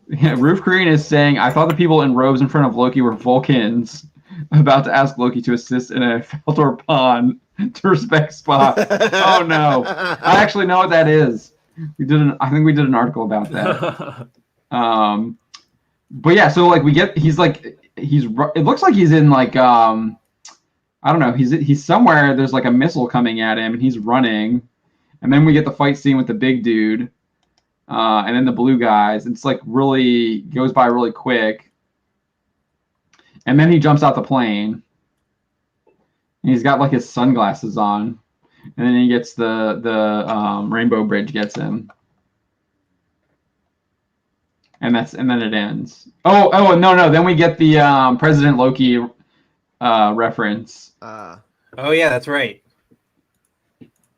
Yeah, Roof Green is saying, I thought the people in robes in front of Loki were Vulcans. About to ask Loki to assist in a Feltor pond to respect Spock. Oh no! I actually know what that is. I think we did an article about that. But yeah, so like it looks like he's in like I don't know, he's somewhere. There's like a missile coming at him, and he's running, and then we get the fight scene with the big dude, and then the blue guys. It's like really goes by really quick, and then he jumps out the plane, and he's got like his sunglasses on, and then he gets the Rainbow Bridge gets him. And then it ends. Oh no! Then we get the President Loki reference. Oh yeah, that's right.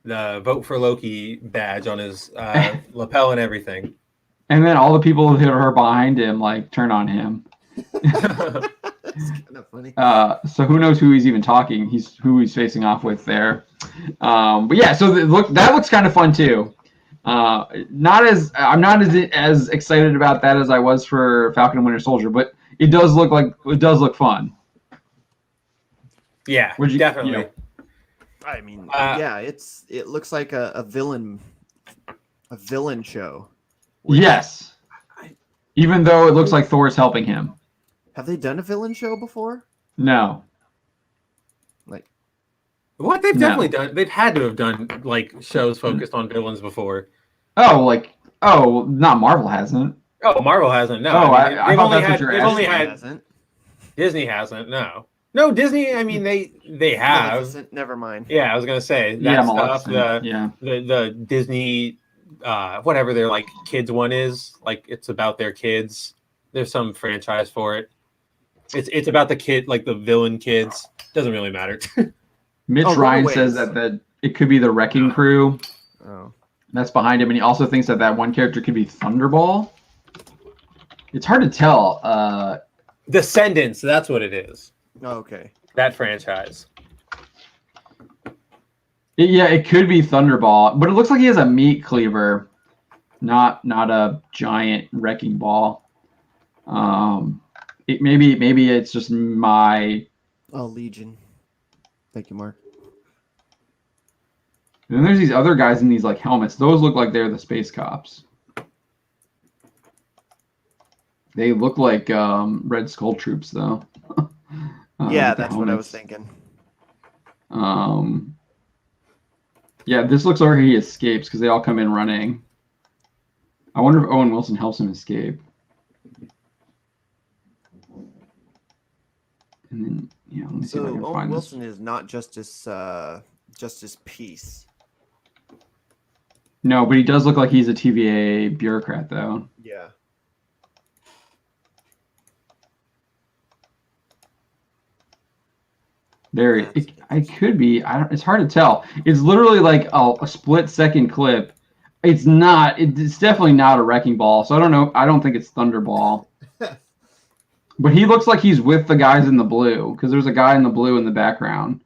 The vote for Loki badge on his lapel and everything. And then all the people who are behind him like turn on him. It's kind of funny. So who knows who he's even talking? Who he's facing off with there. But yeah, so that looks kind of fun too. I'm not as excited about that as I was for Falcon and Winter Soldier, but it does look fun. Yeah, definitely. I mean, yeah, it looks like a villain show. Yes. Even though it looks like Thor's helping him. Have they done a villain show before? No. What they've definitely done. They've had to have done like shows focused on villains before. Not Marvel hasn't. Oh, Marvel hasn't. No. Oh, I thought that's what you're asking. They've only had. Disney hasn't. No. Disney. I mean, they have. Never mind. Yeah, I was gonna say that stuff. The Disney, whatever their like kids one is, like it's about their kids. There's some franchise for it. It's about the kid, like the villain kids. Doesn't really matter. Mitch Ryan says that it could be the Wrecking Crew. Oh. That's behind him, and he also thinks that one character could be Thunderball. It's hard to tell. Descendants, that's what it is. Oh, okay. That franchise. It could be Thunderball, but it looks like he has a meat cleaver, not a giant wrecking ball. Maybe it's just my. Oh, Legion. Thank you, Mark. And then there's these other guys in these like helmets. Those look like they're the space cops. They look like Red Skull troops, though. Yeah, that's what I was thinking. Yeah, this looks like he escapes because they all come in running. I wonder if Owen Wilson helps him escape. And then, let me see if I can Owen find Wilson this. is not Justice Peace. No, but he does look like he's a TVA bureaucrat, though. Yeah. I could be. It's hard to tell. It's literally like a split-second clip. It's not. It's definitely not a wrecking ball. So I don't know. I don't think it's Thunderball. But he looks like he's with the guys in the blue because there's a guy in the blue in the background,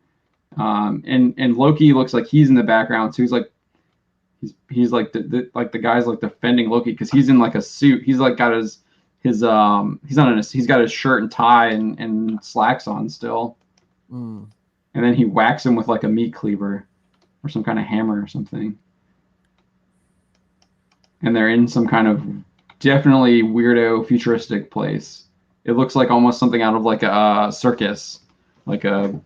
and Loki looks like he's in the background. So he's like the guy's like defending Loki because he's in like a suit. He's like got his he's got his shirt and tie and slacks on still. Mm. And then he whacks him with like a meat cleaver or some kind of hammer or something. And they're in some kind of definitely weirdo futuristic place. It looks like almost something out of like a circus, like a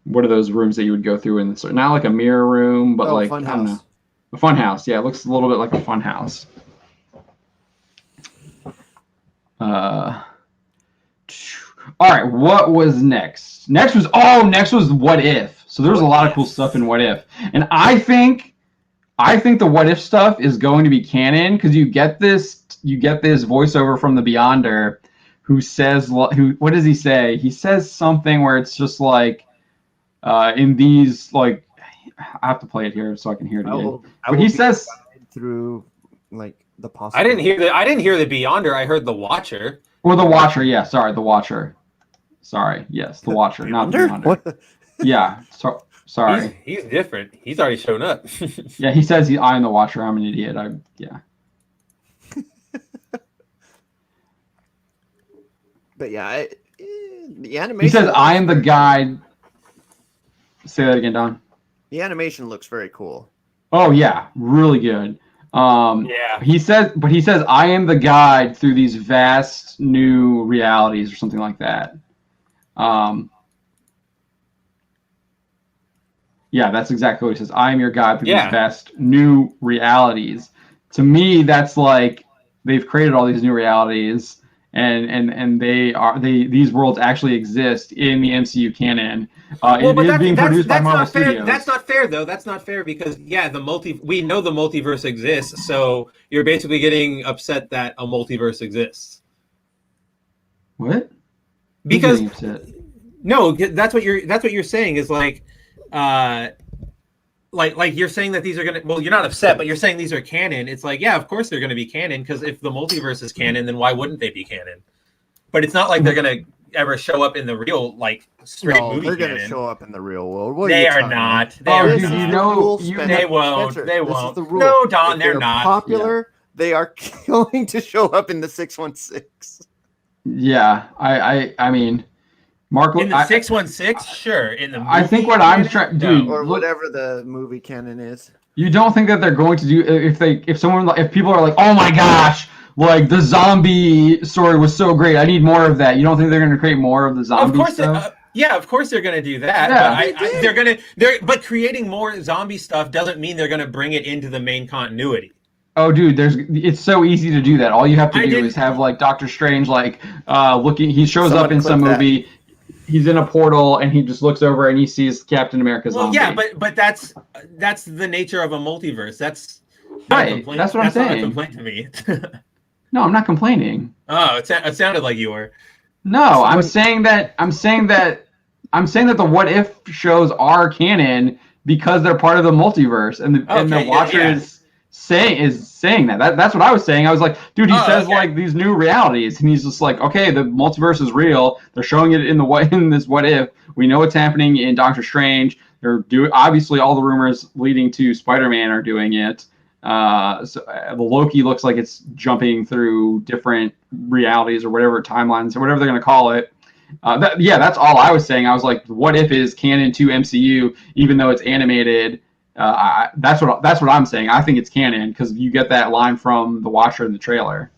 what are those rooms that you would go through in the not like a mirror room, but like fun I don't house. know, a fun house. Yeah, it looks a little bit like a fun house. All right, what was next? Next was What If. So there was a lot of cool stuff in What If, and I think the What If stuff is going to be canon because you get this voiceover from the Beyonder, who says what does he say? He says something where it's just like, in these like, I have to play it here so I can hear it again. But he says through like the possible. I didn't hear the Beyonder. I heard the Watcher. Or the Watcher, yeah. Sorry, the Watcher. Sorry, yes, the Watcher, not the Beyonder. What? Yeah, sorry. He's different. He's already shown up. Yeah, he says I am the Watcher. I'm an idiot. But yeah, the animation. He says I am the guy. Say that again, Don. The animation looks very cool. Oh yeah, really good. He says, I am the guide through these vast new realities, or something like that. Yeah, that's exactly what he says. I am your guide through these vast new realities. To me, that's like they've created all these new realities, and these worlds actually exist in the MCU canon. It is being produced by Marvel Studios. That's not fair, though. That's not fair because we know the multiverse exists, so you're basically getting upset that a multiverse exists. What? Because no, that's what you're saying is like you're saying that these are gonna. Well, you're not upset, but you're saying these are canon. It's like, yeah, of course they're gonna be canon because if the multiverse is canon, then why wouldn't they be canon? But it's not like they're gonna ever show up in the real straight movie. They're gonna show up in the real world. What they are not. They won't. They won't. The rule. No, Don, they're not popular. Yeah. They are going to show up in the 616. Yeah, I mean. Mark, in the 616, sure. In the movie I think what I'm trying, dude, or whatever the movie canon is. You don't think that they're going to do if people are like, oh my gosh, like the zombie story was so great, I need more of that. You don't think they're going to create more of the zombie stuff? Yeah, of course they're going to do that. Yeah, but creating more zombie stuff doesn't mean they're going to bring it into the main continuity. Oh, dude, it's so easy to do that. All you have to do is have like Doctor Strange, he shows up in some movie. He's in a portal and he just looks over and he sees Captain America's zombie. Yeah, but that's the nature of a multiverse. That's right. That's what I'm saying. Not a complaint to me. No, I'm not complaining. Oh, it sounded like you were. No, I'm saying that the What If shows are canon because they're part of the multiverse, and the Watchers saying that. That's what I was saying. I was like, dude, he says like these new realities, and he's just like, okay, the multiverse is real. They're showing it in this What If. We know what's happening in Doctor Strange. They're obviously all the rumors leading to Spider-Man are doing it. So the Loki looks like it's jumping through different realities or whatever timelines or whatever they're going to call it. That's all I was saying. I was like, What If is canon to MCU, even though it's animated. That's what I'm saying. I think it's canon because you get that line from the Watcher in the trailer.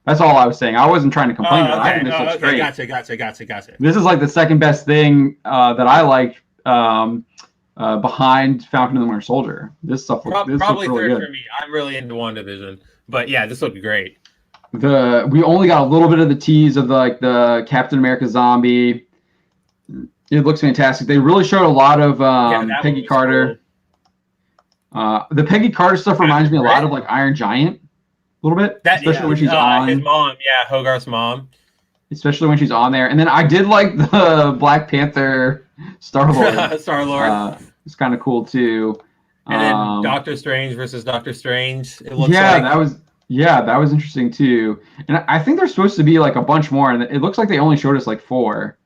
That's all I was saying. I wasn't trying to complain about it. I think this looks great. Gotcha. This is like the second best thing that I liked behind Falcon and the Winter Soldier. This stuff looks probably really third good for me. I'm really into WandaVision, but yeah, this looked great. We only got a little bit of the tease of the Captain America zombie. It looks fantastic. They really showed a lot of Peggy Carter. Cool. The Peggy Carter stuff reminds me a lot of like Iron Giant, a little bit, especially when she's on. His mom, Hogarth's mom. Especially when she's on there, and then I did like the Black Panther Star-Lord. Star-Lord. It's kind of cool too. And then Doctor Strange versus Doctor Strange. It looks that was interesting too. And I think there's supposed to be like a bunch more, and it looks like they only showed us like 4.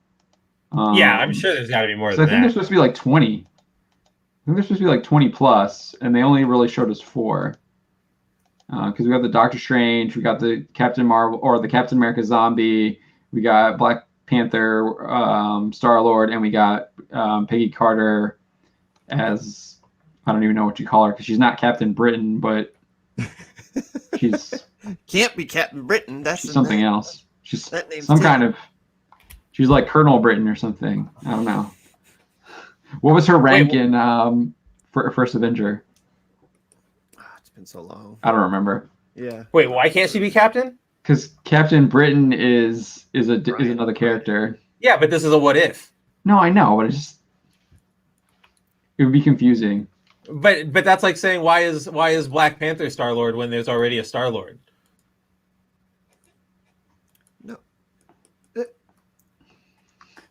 I'm sure there's got to be more than that. I think there's supposed to be like 20. I think there's supposed to be like 20 plus, and they only really showed us 4. Because we got the Doctor Strange, we got the Captain Marvel or the Captain America zombie, we got Black Panther, Star-Lord, and we got Peggy Carter as, I don't even know what you call her because she's not Captain Britain, but she's can't be Captain Britain. She's something else. She's some kind of. She's like Colonel Britain or something. I don't know. What was her rank in First Avenger? It's been so long. I don't remember. Yeah. Wait, why can't she be Captain? Because Captain Britain is another character. Yeah, but this is a What If. No, I know, but it would be confusing. But that's like saying why is Black Panther Star-Lord when there's already a Star-Lord? No.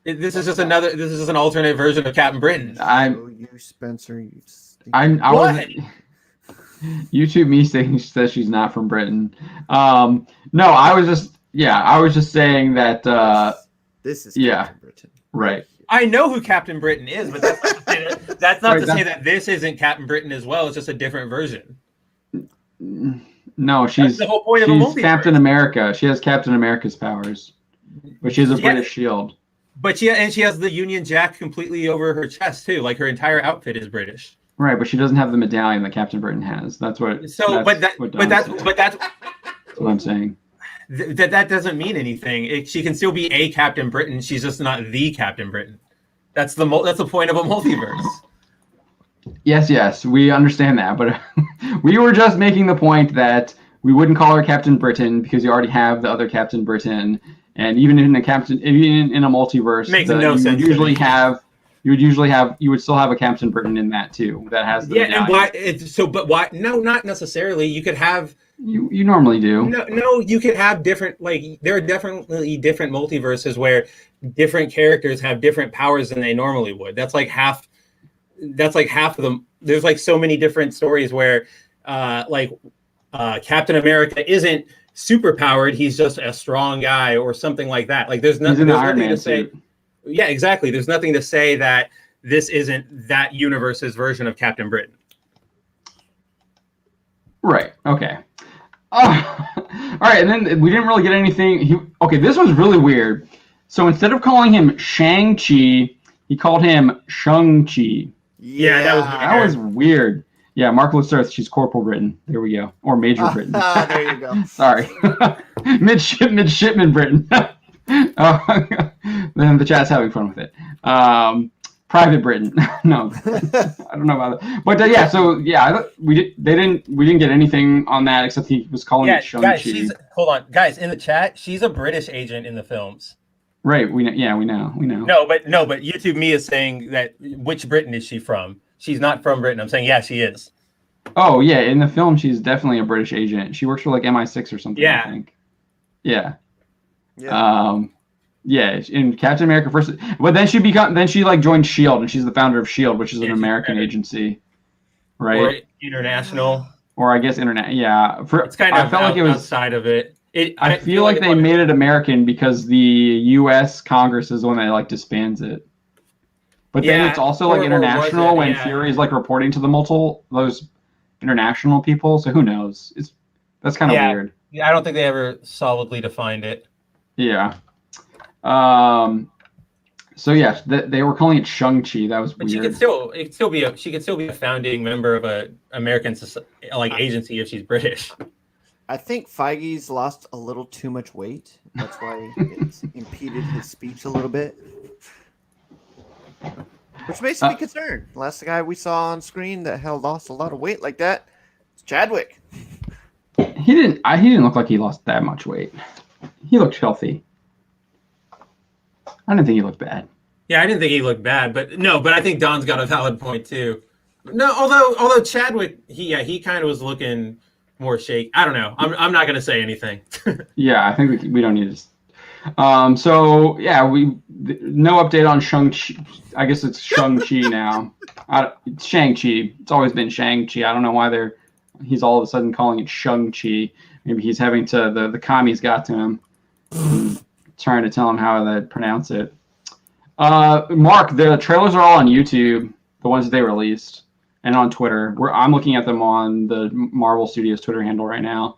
This is an alternate version of Captain Britain. Spencer. YouTube me saying she says she's not from Britain. No, I was just saying that this is Captain Britain. Right. I know who Captain Britain is, but that's not to say that this isn't Captain Britain as well. It's just a different version. No, that's the whole point of a multiverse. Captain America. She has Captain America's powers, but she has a British shield. But she has the Union Jack completely over her chest too. Like her entire outfit is British. Right, but she doesn't have the medallion that Captain Britain has. That's what. So, that's what I'm saying. That doesn't mean anything. She can still be a Captain Britain. She's just not the Captain Britain. That's the point of a multiverse. Yes, we understand that, but we were just making the point that we wouldn't call her Captain Britain because you already have the other Captain Britain, and even in a multiverse, you would still have a Captain Britain in that too. That has the medallion. But why? No, not necessarily. You could have. You normally do. No, you could have different. Like there are definitely different multiverses where different characters have different powers than they normally would. That's like half of them. There's like so many different stories where, Captain America isn't super powered. He's just a strong guy or something like that. Like there's nothing to say. Suit. Yeah, exactly. There's nothing to say that this isn't that universe's version of Captain Britain. Right. Okay. All right. And then we didn't really get anything. This was really weird. So instead of calling him Shang-Chi, he called him Shang-Chi. Yeah, that was weird. Yeah, Mark Earth, she's Corporal Britain. There we go. Or Major Britain. There you go. Sorry. Midshipman Britain. Then the chat's having fun with it. Private Britain. No, I don't know about that. But we didn't get anything on that except he was calling it Shang-Chi. Hold on, guys, in the chat, she's a British agent in the films. Right. We know. No, but YouTube me is saying that which Britain is she from? She's not from Britain. I'm saying she is. Oh yeah, in the film she's definitely a British agent. She works for like MI6 or something. Yeah. I think. Yeah. In Captain America first, but then she joined SHIELD, and she's the founder of SHIELD, which is an American agency, right? Or international, or I guess internet. Yeah, it's kind of outside of it. I feel like they made it American because the U.S. Congress is the one that disbands it. But then it's also international when Fury's reporting to those international people. So who knows? That's kind of weird. Yeah, I don't think they ever solidly defined it. Yeah. They were calling it Shang-Chi. That was weird. She could still be a founding member of a American agency if she's British. I think Feige's lost a little too much weight. That's why it's impeded his speech a little bit. Which makes me concerned. Last guy we saw on screen that lost a lot of weight like that is Chadwick. He didn't look like he lost that much weight. He looked healthy. I didn't think he looked bad. Yeah, I didn't think he looked bad, but I think Don's got a valid point too. No, although Chadwick, he kind of was looking more shake. I don't know. I'm not going to say anything. Yeah, I think we don't need to. No update on Shang-Chi. I guess it's Shang-Chi now. It's Shang-Chi. It's always been Shang-Chi. I don't know why he's all of a sudden calling it Shang-Chi. Maybe he's having the commies got to him. Trying to tell him how to pronounce it. Mark, the trailers are all on YouTube, the ones that they released, and on Twitter. I'm looking at them on the Marvel Studios Twitter handle right now.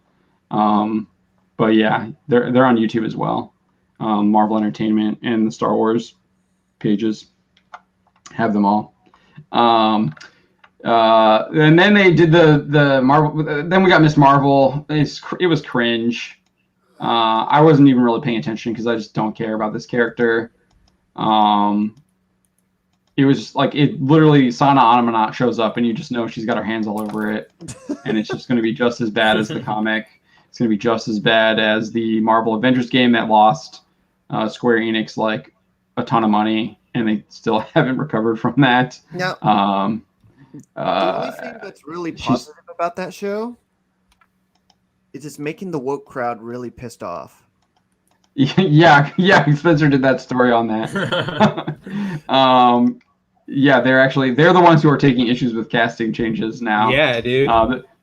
But yeah, they're on YouTube as well. Marvel Entertainment and the Star Wars pages have them all. And then they did the Marvel. Then we got Miss Marvel. It was cringe. I wasn't even really paying attention because I just don't care about this character. It was just it literally Sana Anamanat shows up and you just know she's got her hands all over it, and it's just going to be just as bad as the comic. It's going to be just as bad as the Marvel Avengers game that lost Square Enix a ton of money, and they still haven't recovered from that. No. The only thing that's really positive about that show is it's making the woke crowd really pissed off. Yeah, Spencer did that story on that. They're the ones who are taking issues with casting changes now. Yeah, dude.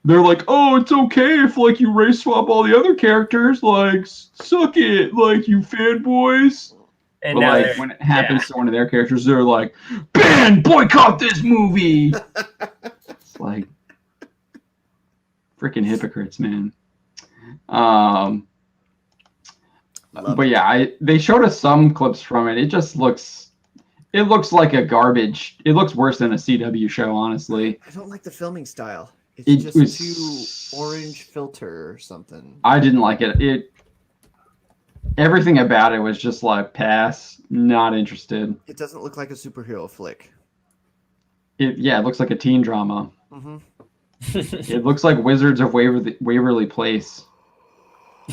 They're like, oh, it's okay if you race swap all the other characters. Suck it, you fanboys. And but now when it happens to one of their characters, they're like, ban, boycott this movie. It's freaking hypocrites, man. But yeah, they showed us some clips from it. It just looks It looks like a garbage. It looks worse than a CW show, honestly. I don't like the filming style. It's It just was too orange filter or something. I didn't like it. Everything about it was just like pass, not interested. It doesn't look like a superhero flick. It looks like a teen drama. Mm-hmm. It looks like Wizards of Waverly Place,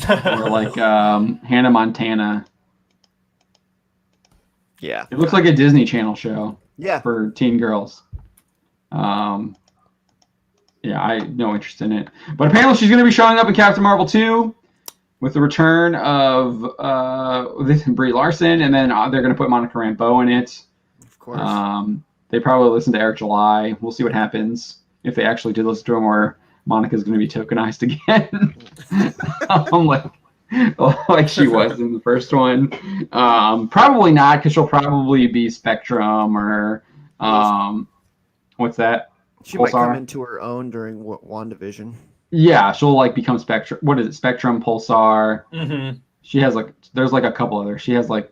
or like Hannah Montana. Yeah. It looks like a Disney Channel show. Yeah. For teen girls. Yeah, I have no interest in it. But apparently she's going to be showing up in Captain Marvel 2 with the return of Brie Larson, and then they're going to put Monica Rambeau in it. Of course. They probably listen to Eric July. We'll see what happens if they actually did listen to him, or Monica's going to be tokenized again. Like she was in the first one. Probably not, because she'll probably be Spectrum or what's that? She Pulsar? might come into her own during WandaVision. Yeah, she'll like become Spectrum. What is it? Spectrum, Pulsar. Mm-hmm. She has there's like a couple other. She has like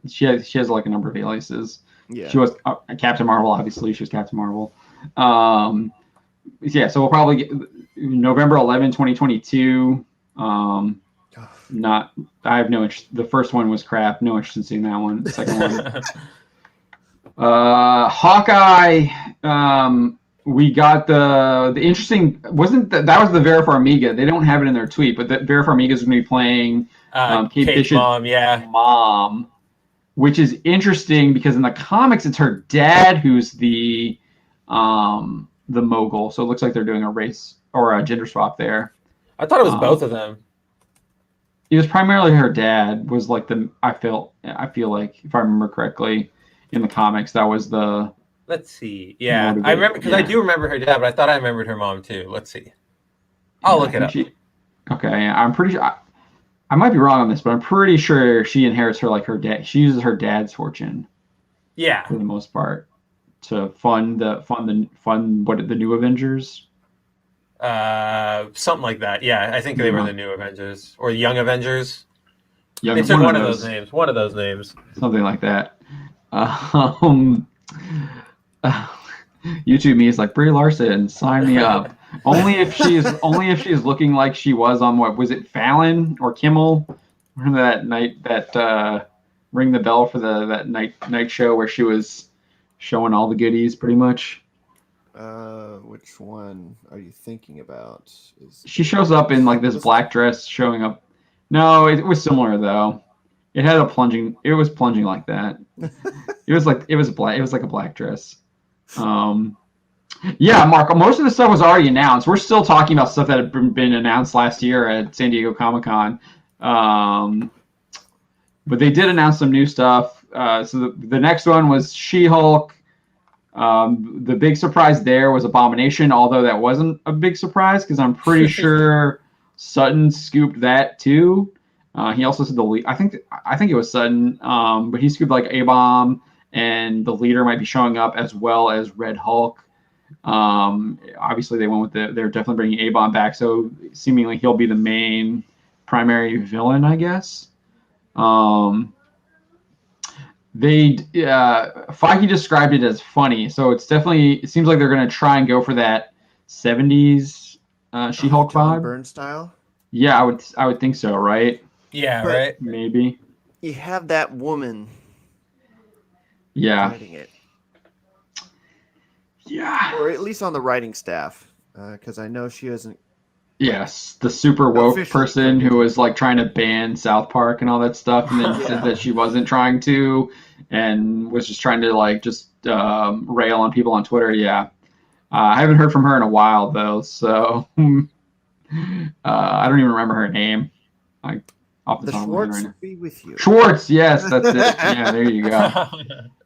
She has like a number of aliases. Yeah. She was Captain Marvel. Obviously, she was Captain Marvel. Yeah, so we'll probably get November 11, 2022. I have no interest. The first one was crap. No interest in seeing that one. The second one. Hawkeye. We got the interesting. Wasn't that was the Vera Farmiga? They don't have it in their tweet, but that Vera Farmiga is going to be playing Kate Bishop's mom, which is interesting because in the comics it's her dad who's the mogul. So it looks like they're doing a race or a gender swap there. I thought it was both of them. It was primarily her dad. Was like I feel like if I remember correctly, in the comics that was the. Let's see. Yeah, I remember because I do remember her dad, but I thought I remembered her mom too. Let's see. I'll look it up. Okay, I'm pretty sure. I might be wrong on this, but I'm pretty sure she inherits her dad. She uses her dad's fortune. Yeah. For the most part, to fund the new Avengers. Something like that. Yeah, I think they were the new Avengers or Young Avengers. They took one of those names. One of those names. Something like that. YouTube me is like Brie Larson, sign me up. only if she's looking like she was on what was it, Fallon or Kimmel? Remember that night that Ring the Bell for that night show where she was showing all the goodies pretty much. Which one are you thinking about? She shows up in like this black dress showing up. No, it was similar though. It had plunging like that. It was like a black dress. Yeah, Mark, most of the stuff was already announced. We're still talking about stuff that had been announced last year at San Diego Comic-Con. But they did announce some new stuff. So the next one was She-Hulk. The big surprise there was Abomination, although that wasn't a big surprise because I'm pretty sure Sutton scooped that too. He also said the lead. I think it was Sutton, but he scooped like A-Bomb, and the leader might be showing up as well as Red Hulk. Obviously they went with they're definitely bringing A-Bomb back, so seemingly he'll be the main primary villain, I guess. Feige described it as funny, so it seems like they're going to try and go for that 70s She-Hulk vibe. Burn style? Yeah, I would think so, right? Yeah, right. Maybe. You have that woman. Yeah. Writing it. Yeah. Or at least on the writing staff, because I know she hasn't. Yes, the super woke person who was like trying to ban South Park and all that stuff, and then said that she wasn't trying to, and was just trying to like just rail on people on Twitter. Yeah, I haven't heard from her in a while though, so I don't even remember her name. Off the top of my head right now. Be with you. Schwartz, yes, that's it. Yeah, there you go.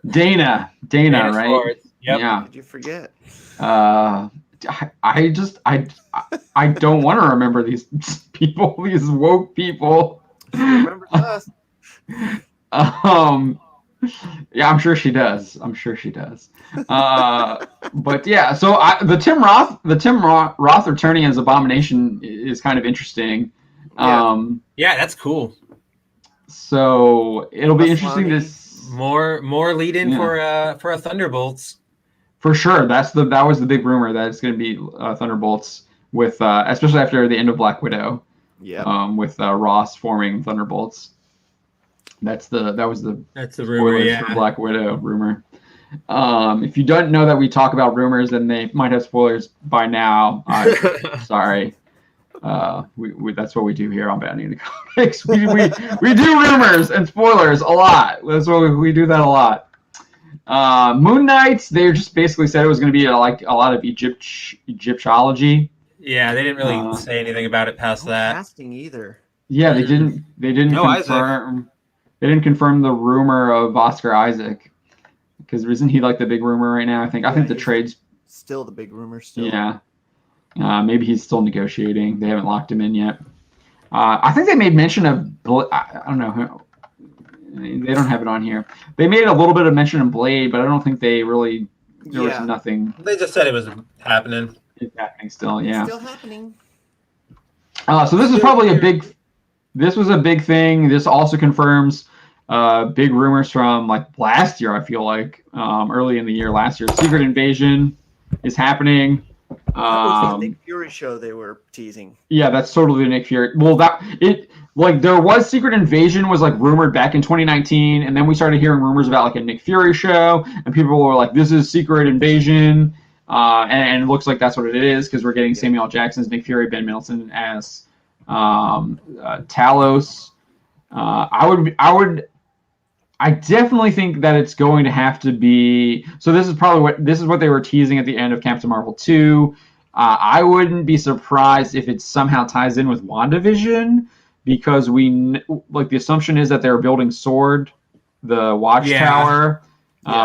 Dana, right? Schwartz. Yep. Yeah. Did you forget? I don't want to remember these people, these woke people. Remember us. Yeah, I'm sure she does. But yeah, so the Tim Roth returning as Abomination is kind of interesting. Yeah, that's cool. So it'll be interesting to More lead in for a Thunderbolts. For sure, that was the big rumor that it's going to be Thunderbolts with especially after the end of Black Widow. Yeah. With Ross forming Thunderbolts. That's the rumor. Yeah. For Black Widow rumor. If you don't know that we talk about rumors, then they might have spoilers by now. Sorry. We that's what we do here on Banning the Comics. We do rumors and spoilers a lot. That's what we do that a lot. Moon Knight, they just basically said it was going to be like a lot of Egyptology. Yeah, they didn't really say anything about it past that. Casting either. Yeah, they didn't confirm. Isaac. They didn't confirm the rumor of Oscar Isaac, because isn't he like the big rumor right now? I think the trade's still the big rumor. Still. Yeah. Maybe he's still negotiating. They haven't locked him in yet. I think they made mention of. I don't know. They don't have it on here. They made a little bit of mention of Blade, but I don't think they really. There was nothing. They just said it was happening. It's happening still. Yeah. It's still happening. So this is probably a big. This was a big thing. This also confirms big rumors from like last year. I feel like early in the year last year, Secret Invasion is happening. That was the Nick Fury show they were teasing. Yeah, that's totally the Nick Fury. Well, there was Secret Invasion was like rumored back in 2019, and then we started hearing rumors about like a Nick Fury show, and people were like, "This is Secret Invasion," and it looks like that's what it is because we're getting Samuel L. Jackson's Nick Fury, Ben Mendelsohn as Talos. I definitely think that it's going to have to be. So this is what they were teasing at the end of Captain Marvel 2. I wouldn't be surprised if it somehow ties in with WandaVision, because the assumption is that they're building SWORD, the Watchtower,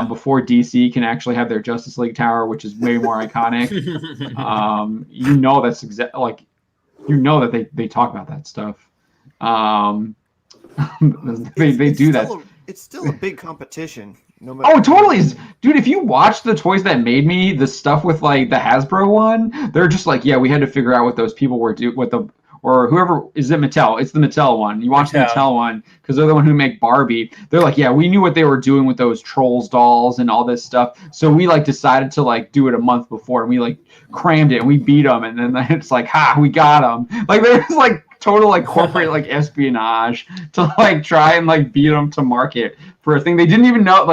before DC can actually have their Justice League Tower, which is way more iconic. That they talk about that stuff. They do that. It's still a big competition. No matter totally. Dude, if you watch the Toys That Made Me, the stuff with like the Hasbro one, they're just like, we had to figure out what those people were or whoever, is it Mattel? It's the Mattel one. You watch the Mattel one because they're the one who make Barbie. They're like, we knew what they were doing with those Trolls dolls and all this stuff. So we like decided to like do it a month before, and we like crammed it and we beat them, and then it's like, we got them. Like there's like total like corporate like espionage to like try and like beat them to market for a thing they didn't even know.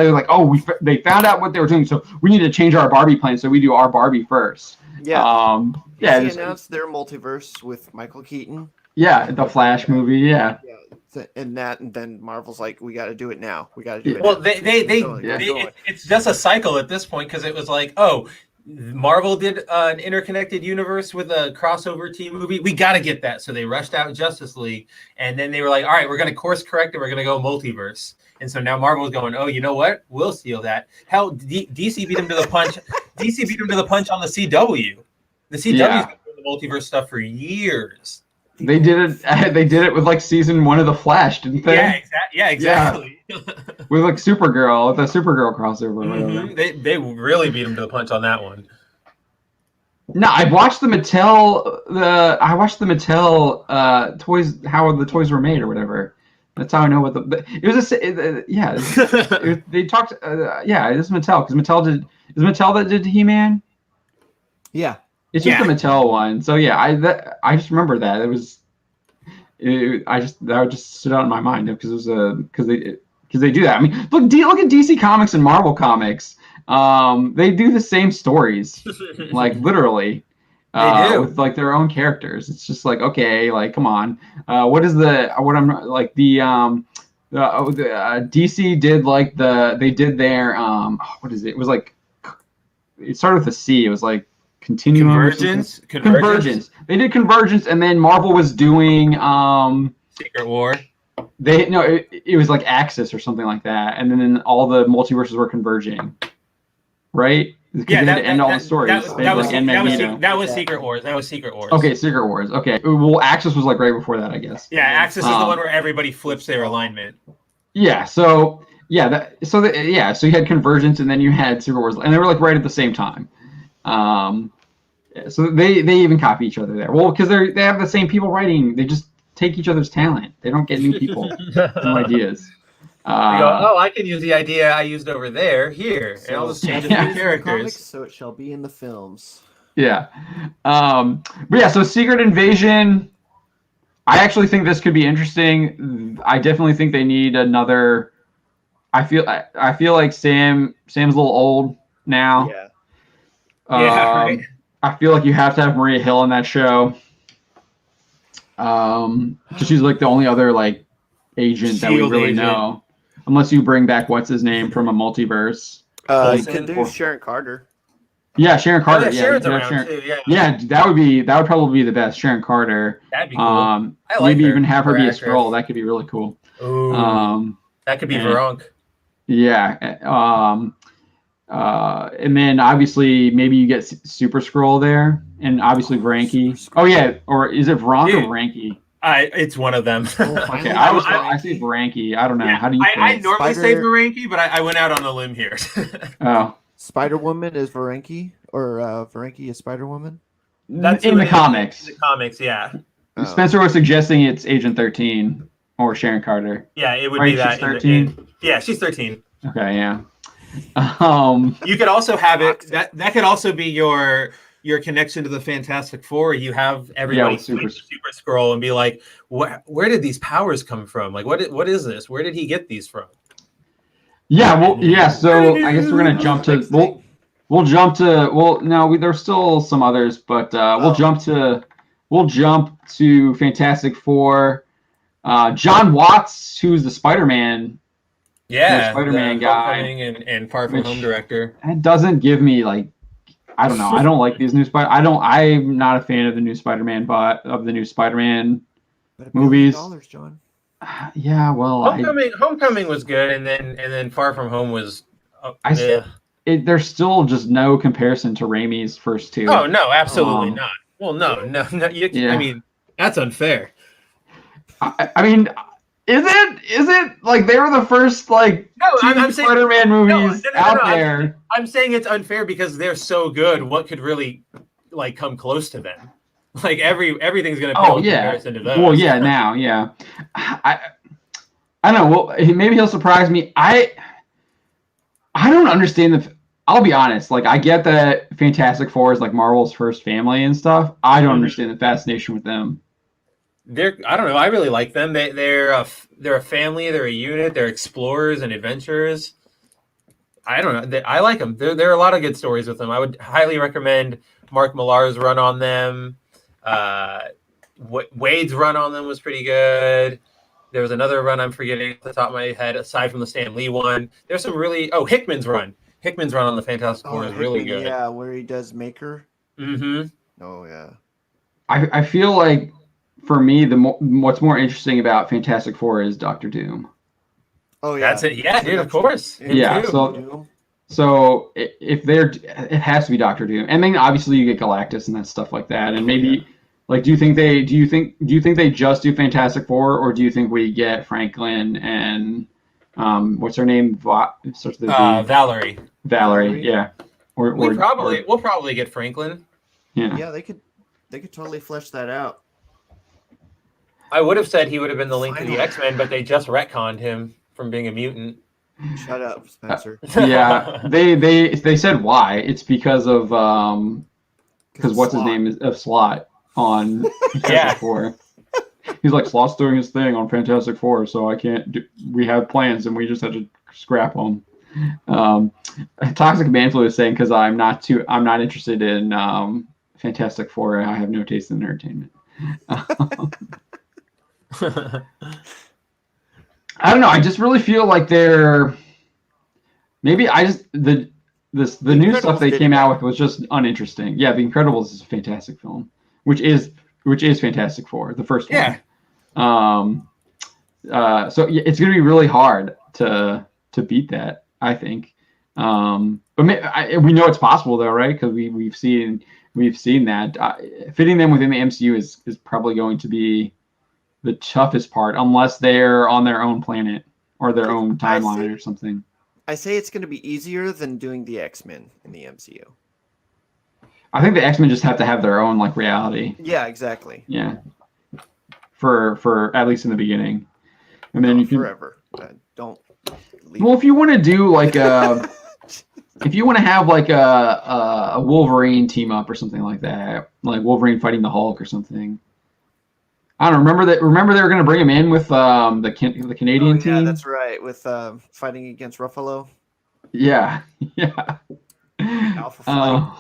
They found out what they were doing, so we need to change our Barbie plan, so we do our Barbie first. Yeah. They announced their multiverse with Michael Keaton. Yeah, the Flash movie. Yeah. And then Marvel's like, we got to do it now. We got to do it. Well, it's just a cycle at this point, because it was like, Marvel did an interconnected universe with a crossover team movie. We got to get that. So they rushed out Justice League, and then they were like, all right, we're going to course correct and we're going to go multiverse. And so now Marvel's going, you know what? We'll steal that. Hell, DC beat them to the punch. DC beat them to the punch on the CW. The CW's been doing the multiverse stuff for years. They did it. They did it with like season 1 of The Flash, didn't they? Yeah, exactly. With like Supergirl, the Supergirl crossover. Mm-hmm. They really beat him to the punch on that one. No, I watched the Mattel. Toys, how the toys were made or whatever. That's how I know what it was. They talked. It is Mattel, because Mattel did. Is Mattel that did He-Man? Yeah. It's just the Mattel one. So I just remember that that just stood out in my mind because they do that. I mean, look at DC Comics and Marvel Comics. They do the same stories, like literally, with like their own characters. It's just like, okay, like come on. DC did like they did their what is it? It was like, it started with a C. It was like Continuum. Convergence. They did Convergence, and then Marvel was doing Secret War. It was like Axis or something like that, and then all the multiverses were converging, right? Yeah, they had to end all the stories. That was Secret Wars. That was Secret Wars. Okay, Secret Wars. Okay, well, Axis was like right before that, I guess. Yeah, Axis is the one where everybody flips their alignment. Yeah. So you had Convergence, and then you had Secret Wars, and they were like right at the same time. So they even copy each other there. Well, because they have the same people writing. They just take each other's talent. They don't get new people, new ideas. I can use the idea I used over there here, and I'll just change a few characters. Comics, so it shall be in the films. Yeah. But yeah, so Secret Invasion, I actually think this could be interesting. I definitely think they need another. I feel like Sam's a little old now. Yeah. Right. I feel like you have to have Maria Hill in that show. She's like the only other like agent that we really know, unless you bring back what's his name from a multiverse. You could do Sharon Carter. Yeah, Sharon Carter. Oh, yeah, Sharon's around too. Yeah, that would probably be the best. Sharon Carter. That'd be cool. I like maybe her. even have her be a actress. Skrull. That could be really cool. Ooh, that could be Veronk. Yeah. And then obviously maybe you get Super Skrull there, and obviously Veranke. Oh yeah, or is it Veronk or Veranke? It's one of them. Okay, I say Veranke. I don't know. How do you say I it? normally say Veranke, but I went out on a limb here. Oh. Spider-Woman is Veranke, or Veranke is Spider-Woman? That's in the comics. In the comics, yeah. Oh. Spencer was suggesting it's Agent 13 or Sharon Carter. Yeah, it would Right, be that. she's 13? Yeah, she's 13. Okay, yeah. You could also have it. That could also be your connection to the Fantastic Four. You have everybody Super Skrull and be like, where did these powers come from? Like, what is this? Where did he get these from? Yeah, well, yeah. So I guess we're gonna jump to we'll jump to no, there's still some others, but we'll jump to Fantastic Four. John Watts, who's the Spider-Man. Yeah, Spider-Man guy and Far From Home director. It doesn't give me like, I don't know. I don't like these new I'm not a fan of the new Spider-Man, but of the new Spider-Man movies. John. Yeah, well, Homecoming was good, and then Far From Home was. There's still just no comparison to Raimi's first two. Oh no, absolutely not. Well, no. I mean, that's unfair. I mean, is it like they were the first like I'm saying, Spider-Man movies out there? I'm saying it's unfair because they're so good. What could really like come close to them? Like everything's gonna pale in comparison to those. Well, yeah, now, yeah. I don't know. Well, maybe he'll surprise me. I don't understand I'll be honest. Like, I get that Fantastic Four is like Marvel's first family and stuff. I don't understand the fascination with them. I don't know. I really like them. They're a family. They're a unit. They're explorers and adventurers. I don't know. I like them. There are a lot of good stories with them. I would highly recommend Mark Millar's run on them. Wade's run on them was pretty good. There was another run I'm forgetting off the top of my head, aside from the Stan Lee one. There's some really Hickman's run. Hickman's run on the Fantastic Four is really good. Yeah, where he does Maker. Mm-hmm. Oh yeah. I feel like for me what's more interesting about Fantastic Four is Doctor Doom. Oh yeah. That's it. Yeah, dude, of course. Yeah. So if it has to be Doctor Doom, and then obviously you get Galactus and that stuff like that, and maybe like do you think they just do Fantastic Four, or do you think we get Franklin and what's her name? Valerie. Valerie, yeah. We'll probably get Franklin. Yeah. Yeah, they could totally flesh that out. I would have said he would have been the link to the X-Men, but they just retconned him from being a mutant. Shut up, Spencer. Yeah, they said why. It's because of because what's his name is of Slott on Fantastic Four. He's like, Slott's doing his thing on Fantastic Four, so I can't do. We have plans, and we just had to scrap them. Toxic Manflu is saying because I'm not interested in Fantastic Four. I have no taste in entertainment. I don't know. I just really feel like they're maybe the new stuff they came out with was just uninteresting. Yeah, The Incredibles is a fantastic film, which is Fantastic Four, the first one. Yeah. So it's gonna be really hard to beat that, I think. But we know it's possible though, right? Because we've seen that fitting them within the MCU is probably going to be the toughest part, unless they're on their own planet or their own timeline or something. I say it's going to be easier than doing the X-Men in the MCU. I think the X-Men just have to have their own like reality. Yeah, exactly. Yeah. For at least in the beginning, and then you can forever. Don't Well, if you want to do like a, if you want to have like a Wolverine team up or something like that, like Wolverine fighting the Hulk or something. I don't know, remember they were going to bring him in with the Canadian team. Yeah, that's right. With fighting against Ruffalo. Yeah, yeah. Alpha Flight.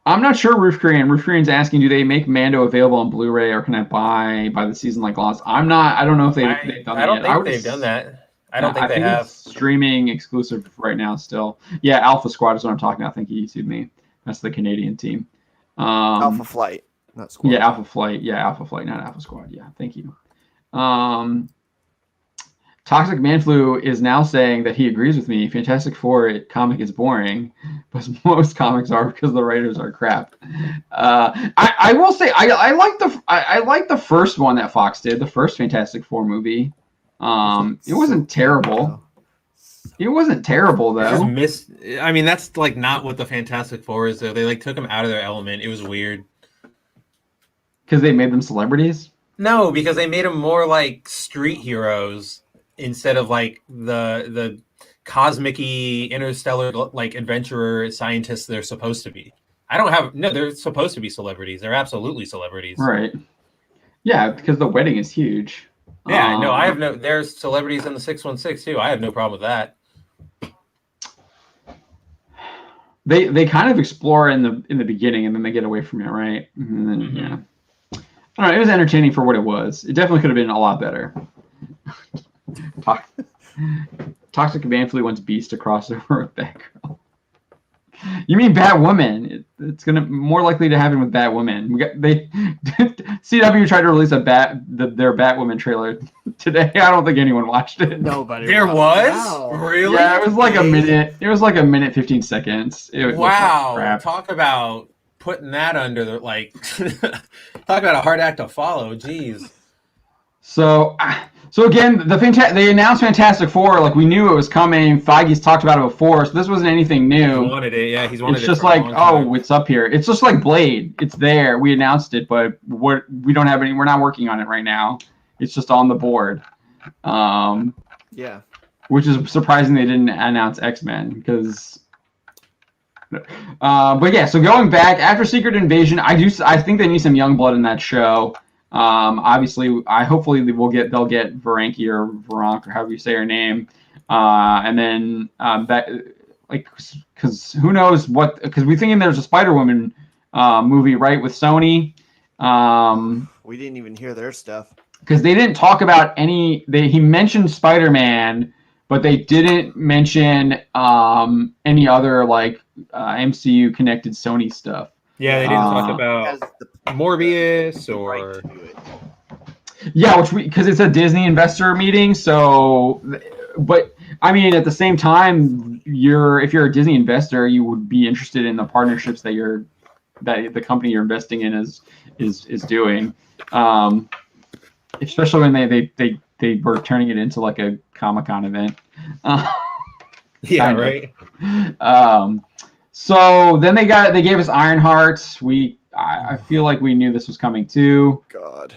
I'm not sure. Roof Korean's asking, do they make Mando available on Blu-ray or can I buy the season like Lost? I don't know if they've done that. I don't think they've done that. I don't think they have. It's streaming exclusive right now still. Yeah, Alpha Squad is what I'm talking about. I think you YouTubed me. That's the Canadian team. Alpha Flight, not Squad. Yeah, Alpha Flight. Yeah, Alpha Flight, not Alpha Squad. Yeah, thank you. Toxic Manflu is now saying that he agrees with me. Fantastic Four comic is boring, but most comics are because the writers are crap. I will say I like the first one that Fox did, the first Fantastic Four movie. It wasn't terrible. It wasn't terrible though. I mean, that's like not what the Fantastic Four is though. They like took them out of their element. It was weird. Because they made them celebrities? No, because they made them more like street heroes instead of like the cosmic-y, interstellar like adventurer scientists they're supposed to be. They're supposed to be celebrities. They're absolutely celebrities. Right. Yeah, because the wedding is huge. Yeah, no, there's celebrities in the 616 too. I have no problem with that. They kind of explore in the beginning and then they get away from it, right? And then yeah. I don't know, it was entertaining for what it was. It definitely could have been a lot better. Toxic Manflu wants Beast to cross over with Batgirl. You mean Batwoman? It's gonna more likely to happen with Batwoman. CW tried to release their Batwoman trailer today. I don't think anyone watched it. Nobody. There was? Wow. Really? Yeah, it was like a minute. It was like a minute 15 seconds. Wow! Like talk about putting that under the like. Talk about a hard act to follow. Jeez. So again, they announced Fantastic Four. Like we knew it was coming. Feige's talked about it before, so this wasn't anything new. He wanted it, yeah. He's wanted it's it. Just for like, a long time. it's up here. It's just like Blade. It's there. We announced it, but we don't have any. We're not working on it right now. It's just on the board. Yeah. Which is surprising they didn't announce X-Men because. But yeah, so going back after Secret Invasion, I think they need some young blood in that show. Obviously, hopefully they'll get Varanki or Varank or however you say her name, and then that because who knows what, because we're thinking there's a Spider-Woman movie right with Sony. We didn't even hear their stuff because they didn't talk about any. He mentioned Spider-Man, but they didn't mention any other like MCU connected Sony stuff. Yeah, they didn't talk about Morbius or. Yeah, because it's a Disney investor meeting. So, but I mean, at the same time, if you're a Disney investor, you would be interested in the partnerships that the company you're investing in is doing. Especially when they were turning it into like a Comic-Con event. Yeah, right. So then they gave us Ironheart. I feel like we knew this was coming too. God.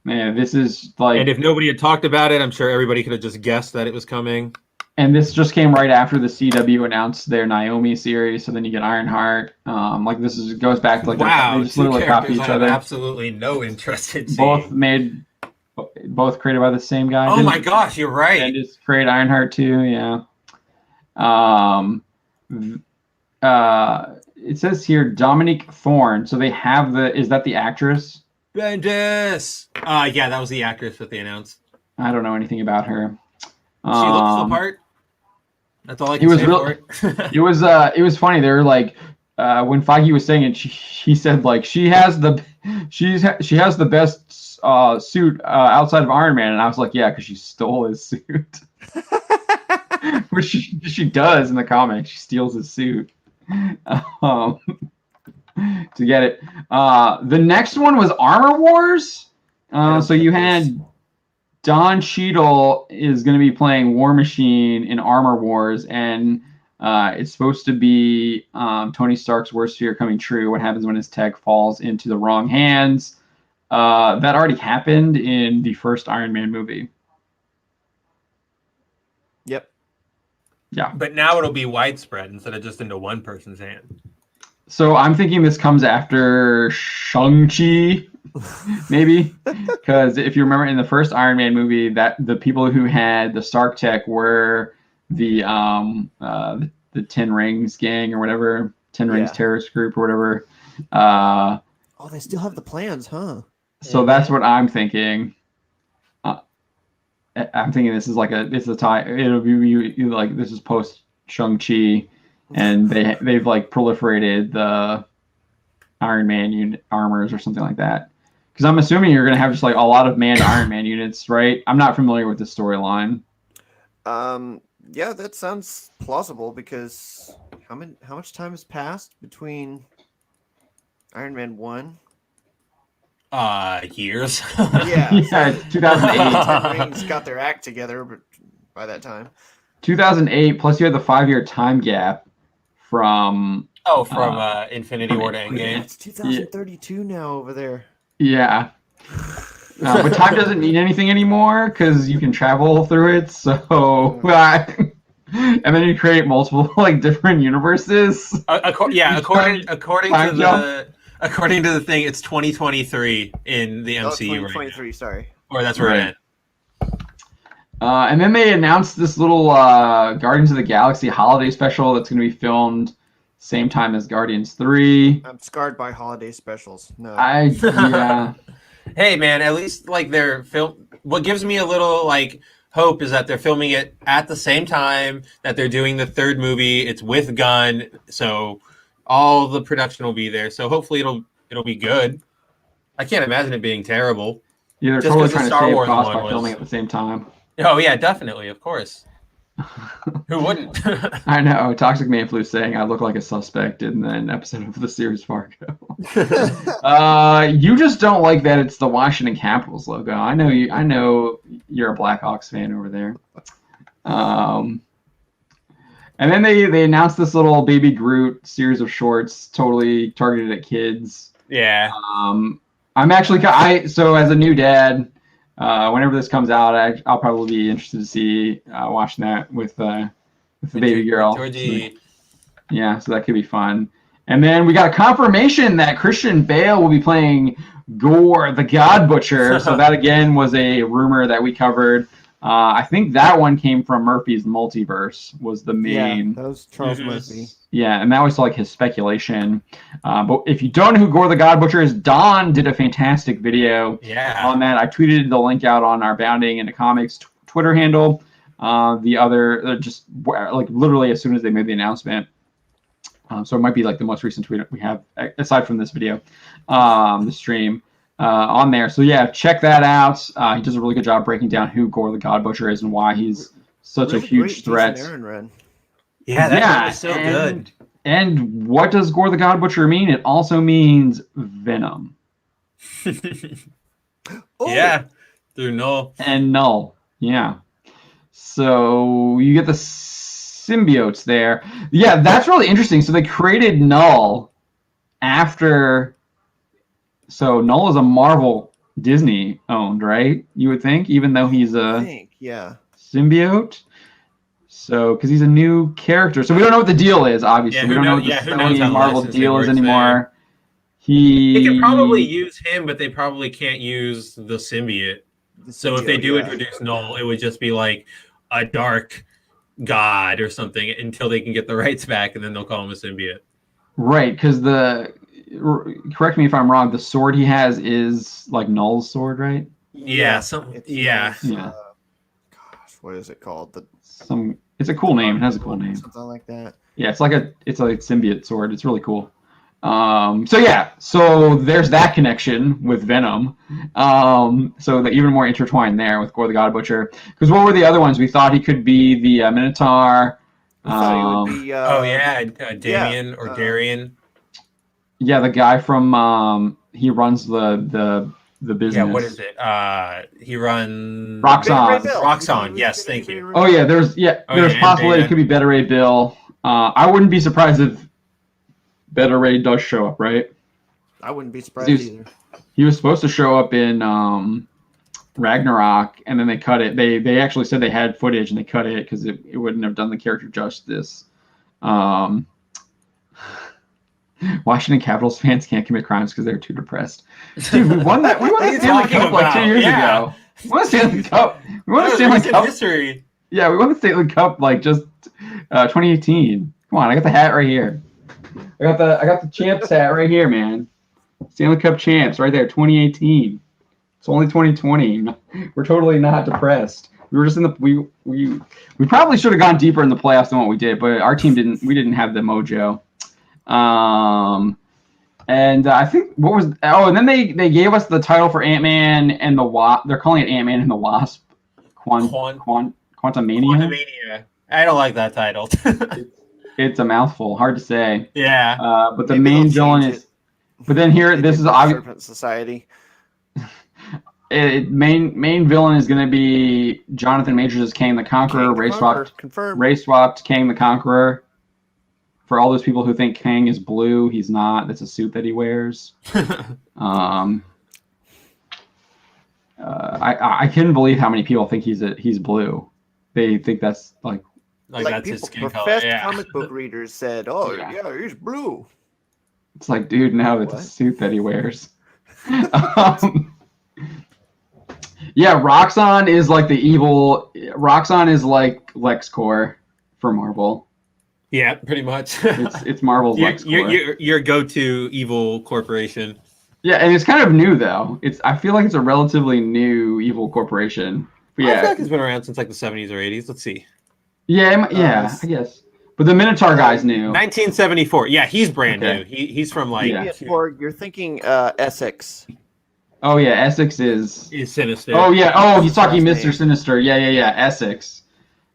Man, this is like. And if nobody had talked about it, I'm sure everybody could have just guessed that it was coming. And this just came right after the CW announced their Naomi series. So then you get Ironheart. Like goes back to like wow, they just literally copy each other. Absolutely no interest in seeing. Both created by the same guy. Oh my gosh, you're right. And just create Ironheart too. Yeah. It says here Dominique Thorne. So they have is that the actress? Bendis. Yeah, that was the actress that they announced. I don't know anything about her. She looks the part. That's all I can say for it. It was funny. They were like, when Feige was saying it, he said like she has the best suit outside of Iron Man, and I was like, yeah, because she stole his suit. Which she does in the comics. She steals his suit to get it. The next one was Armor Wars. So you had Don Cheadle is going to be playing War Machine in Armor Wars, and it's supposed to be Tony Stark's worst fear coming true. What happens when his tech falls into the wrong hands? That already happened in the first Iron Man movie. Yeah. But now it'll be widespread instead of just into one person's hand. So I'm thinking this comes after Shang-Chi, maybe, because if you remember in the first Iron Man movie, that the people who had the Stark tech were the Ten Rings gang or whatever, Ten Rings terrorist group or whatever. Oh, they still have the plans, huh? So that's what I'm thinking. I'm thinking this is like it's a tie. It'll be like this is post Shang-Chi, and they've like proliferated the Iron Man armors or something like that. Because I'm assuming you're gonna have just like a lot of manned Iron Man units, right? I'm not familiar with the storyline. Yeah, that sounds plausible because how much time has passed between Iron Man 1? Years. Yeah, Yeah, 2008. Ten Rings got their act together, but by that time, 2008. Plus, you had the 5-year time gap from. Infinity War to Endgame. it's 2032 now over there. Yeah. But time doesn't mean anything anymore because you can travel through it. So, and then you create multiple like different universes. According to the thing, it's 2023 in the MCU 2023, right sorry. Or that's where it ends. And then they announced this little Guardians of the Galaxy holiday special that's going to be filmed same time as Guardians 3. I'm scarred by holiday specials. No. Yeah. Hey man, at least like they're film. What gives me a little like hope is that they're filming it at the same time that they're doing the third movie. It's with Gunn, so all the production will be there. So hopefully it'll be good. I can't imagine it being terrible. Yeah, they're Just totally 'cause the trying to Star save Wars costs one by filming at the same time. Oh yeah, definitely, of course. Who wouldn't? I know. Toxic Man Flu saying I look like a suspect in an episode of the series Fargo. You just don't like that it's the Washington Capitals logo. I know you. I know you're a Blackhawks fan over there. And then they announced this little Baby Groot series of shorts, totally targeted at kids. Yeah. I'm actually so as a new dad. Whenever this comes out, I'll probably be interested to see watching that with the baby girl. Georgie. Yeah, so that could be fun. And then we got a confirmation that Christian Bale will be playing Gore the God Butcher. So that again was a rumor that we covered. I think that one came from Murphy's Multiverse was the main. Yeah, that was Charles Murphy. Yeah, and that was like his speculation. But if you don't know who Gore the God Butcher is, Don did a fantastic video on that. I tweeted the link out on our Bounding into Comics Twitter handle. The other, just like literally as soon as they made the announcement. So it might be like the most recent tweet we have, aside from this video, the stream on there. So yeah, check that out. He does a really good job breaking down who Gore the God Butcher is and why he's such a huge threat. Yeah, that was so good. And what does Gore the God Butcher mean? It also means venom. Yeah, through Null. And Null, yeah. So you get the symbiotes there. Yeah, that's really interesting. So they created Null after... So Null is a Marvel Disney owned, right? You would think, even though he's a symbiote. So, because he's a new character, so we don't know what the deal is. Obviously, we don't know what the Sony Marvel deal is anymore. They could probably use him, but they probably can't use the symbiote. So if they do introduce Null, it would just be like a dark god or something until they can get the rights back, and then they'll call him a symbiote. Right, because correct me if I'm wrong, the sword he has is like Null's sword, right? Yeah, gosh, what is it called? It's a cool name. It has a cool name. Something like that. Yeah, it's like a symbiote sword. It's really cool. So there's that connection with Venom. So they're even more intertwined there with Gore the God Butcher. Because what were the other ones? We thought he could be the Minotaur. We thought he would be. Damien or Darian. Yeah, the guy from he runs the business. Yeah, what is it? He runs Roxxon. Roxxon, yes, thank you. Oh yeah, there's possibility it could be Beta Ray Bill. I wouldn't be surprised if Beta Ray does show up, right? I wouldn't be surprised either. He was supposed to show up in Ragnarok, and then they cut it. They actually said they had footage and they cut it because it wouldn't have done the character justice. Washington Capitals fans can't commit crimes because they're too depressed. Dude, we won that. We won the Stanley Cup like 2 years ago. We won the Stanley Cup. We won the Stanley Cup. History. Yeah, we won the Stanley Cup like just 2018. Come on, I got the hat right here. I got the champs hat right here, man. Stanley Cup champs right there, 2018. It's only 2020. We're totally not depressed. We were just in the we probably should have gone deeper in the playoffs than what we did, but our team didn't. We didn't have the mojo. And I think and then they gave us the title for Ant-Man and the Wasp. They're calling it Ant-Man and the Wasp. Quantumania. Quantumania. I don't like that title. It's a mouthful, hard to say. Yeah. But the main villain is. But then here, this is obvious. Serpent Society. Main villain is going to be Jonathan Majors as Kang the Conqueror. Race swapped Kang the Conqueror. For all those people who think Kang is blue, he's not. That's a suit that he wears. I couldn't believe how many people think he's blue. They think that's like that's his skin color. Professed comic book readers said, "Oh yeah, he's blue." It's like, dude, no, it's a suit that he wears. Yeah, Roxxon is like the evil. Roxxon is like LexCorp for Marvel. Yeah, pretty much. it's Marvel's LexCorp. Your go-to evil corporation. Yeah, and it's kind of new though. I feel like it's a relatively new evil corporation. But yeah, I feel like it's been around since like the 70s or 80s. Let's see. Yeah, I guess. But the Minotaur guy's new. 1974. Yeah, he's brand new. He's from like. Yeah. Or you're thinking Essex. Oh yeah, Essex is Sinister. Oh yeah. Oh, he's talking Mr. Sinister. Yeah. Essex.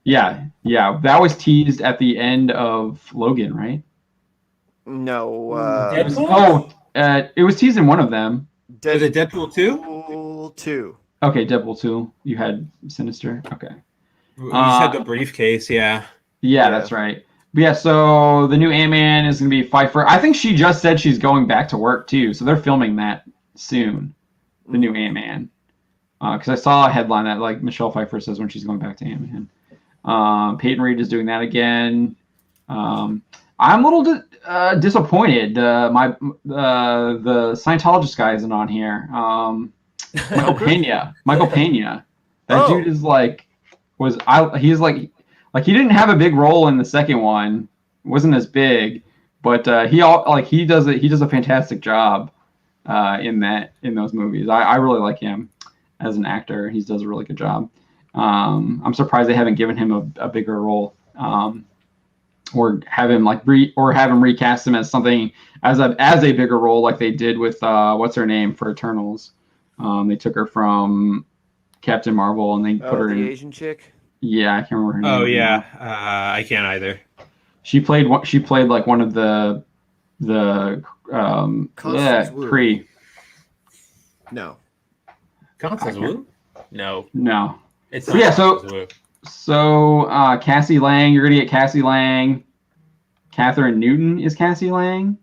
Yeah. That was teased at the end of Logan, right? No. It was teased in one of them. Is it Deadpool 2? Deadpool 2. Okay, Deadpool 2. You had Sinister. Okay. You had the briefcase, yeah. Yeah, that's right. But yeah, so the new Ant-Man is going to be Pfeiffer. I think she just said she's going back to work too, so they're filming that soon. The new Ant-Man. Because I saw a headline that like Michelle Pfeiffer says when she's going back to Ant-Man. Peyton Reed is doing that again. I'm a little disappointed. The Scientologist guy isn't on here. Michael Pena. That dude is like he's like he didn't have a big role in the second one. It wasn't as big, but he does a fantastic job in those movies. I really like him as an actor. He does a really good job. I'm surprised they haven't given him a bigger role, or have him recast him as something as a bigger role like they did with what's her name for Eternals. They took her from Captain Marvel and they put her in the Asian chick. Yeah, I can't remember her name. Oh yeah, I can't either. She played like one of the Kree. No. Constance Wu? No. It's not so Cassie Lang, you're gonna get Cassie Lang. Catherine Newton is Cassie Lang.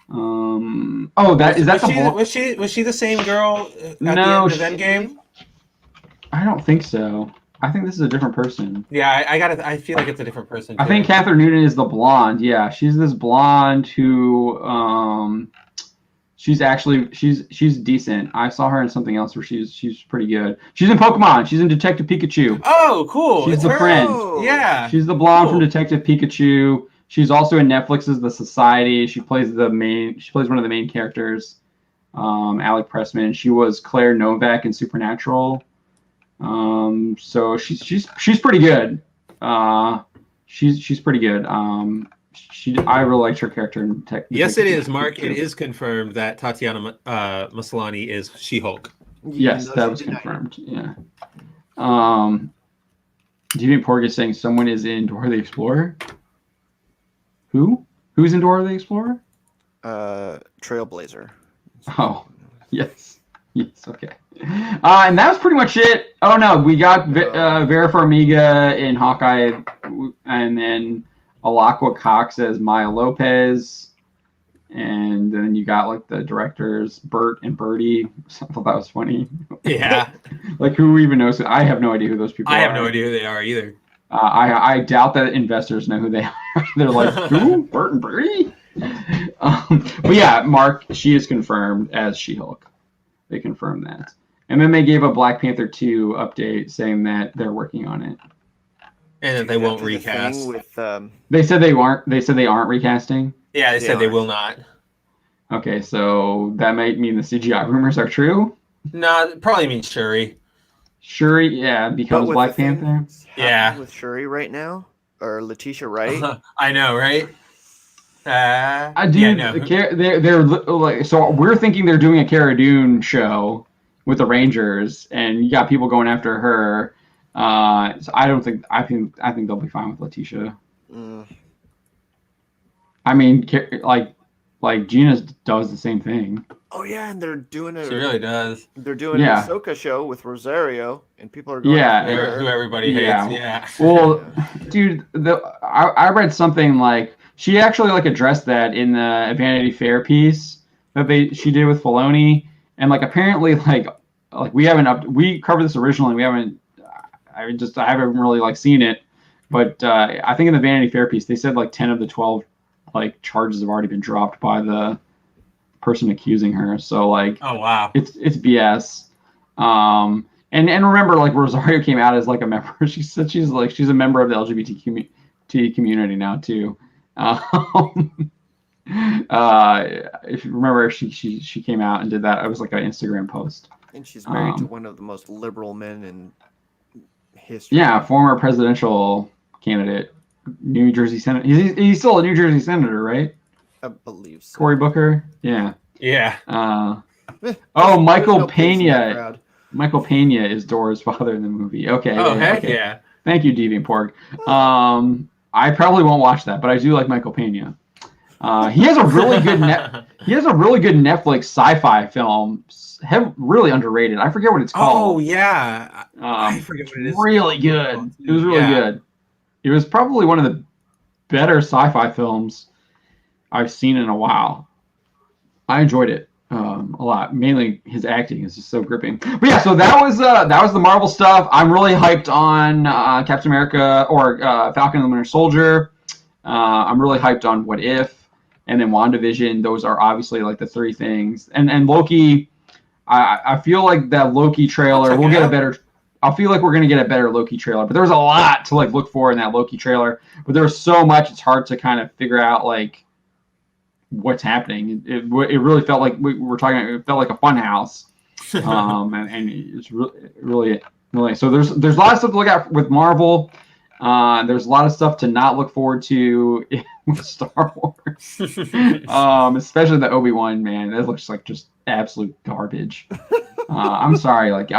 Was she the same girl at the end of Endgame? I don't think so. I think this is a different person. Yeah, I feel like it's a different person. Too. I think Catherine Newton is the blonde. Yeah, she's this blonde who she's decent. I saw her in something else where she's pretty good. She's in Pokemon. She's in Detective Pikachu. Oh, cool. She's the friend. Yeah. She's the blonde from Detective Pikachu. She's also in Netflix's The Society. She plays one of the main characters. Alec Pressman. She was Claire Novak in Supernatural. So she's pretty good. She's pretty good. I really liked her character in Yes, it is, Mark. It is confirmed that Tatiana Maslany is She-Hulk. Yes, that was confirmed. Yeah. Deviant Porg is saying someone is in Dora the Explorer. Who? Who's in Dora the Explorer? Trailblazer. Oh, yes. Yes, okay. And that was pretty much it. Oh, no, we got Vera Farmiga in Hawkeye, and then Alaqua Cox as Maya Lopez, and then you got like the directors Bert and Bertie. I thought that was funny. Yeah. Like who even knows? I have no idea who those people are. I have no idea who they are either. I doubt that investors know who they are. They're like, who? Bert and Bertie? But yeah, Mark, she is confirmed as She-Hulk. They confirmed that. And then they gave a Black Panther 2 update saying that they're working on it. And that they won't recast. They said they aren't. They said they aren't recasting. Yeah, they said they will not. Okay, so that might mean the CGI rumors are true. No, it probably means Shuri. Shuri, yeah, becomes Black Panther. Yeah, with Shuri right now or Letitia Wright. I know, right? I do. Yeah, they're like, so we're thinking they're doing a Cara Dune show with the Rangers, and you got people going after her. So I think they'll be fine with Letitia. I mean, like Gina does the same thing. Oh yeah, and they're doing it. She really does. They're doing an Ahsoka show with Rosario, and people are going. Who everybody hates. Yeah. Well, dude, I read something like she actually like addressed that in the Vanity Fair piece that she did with Filoni, and like apparently like we covered this originally. I haven't really like seen it, but I think in the Vanity Fair piece they said like 10 of the 12 like charges have already been dropped by the person accusing her. So like, oh wow, it's BS. And remember, like Rosario came out as like a member. She said she's a member of the LGBT community now too. If you remember, she came out and did that. It was like an Instagram post. And she's married to one of the most liberal men in history. Yeah, former presidential candidate, New Jersey Senator. He's still a New Jersey senator, right? I believe so. Cory Booker. Yeah. Yeah. Michael Pena. Michael Pena is Dora's father in the movie. Okay. Oh, heck yeah. Thank you, Deviant Porg. I probably won't watch that, but I do like Michael Pena. He has a really good Netflix sci-fi film, really underrated. I forget what it's called. Oh yeah, I forget what it is. Really good. It was really good. It was probably one of the better sci-fi films I've seen in a while. I enjoyed it a lot. Mainly his acting is just so gripping. But yeah, so that was the Marvel stuff. I'm really hyped on Captain America or Falcon and the Winter Soldier. I'm really hyped on What If, and then WandaVision. Those are obviously like the three things. And Loki, I feel like that Loki trailer we'll get a better. I feel like we're gonna get a better Loki trailer, but there's a lot to like look for in that Loki trailer. But there's so much; it's hard to kind of figure out like what's happening. It really felt like we were talking. It felt like a fun house, and it's really. So there's a lot of stuff to look at with Marvel. There's a lot of stuff to not look forward to with Star Wars, especially the Obi-Wan, man. That looks like just absolute garbage. I'm sorry, like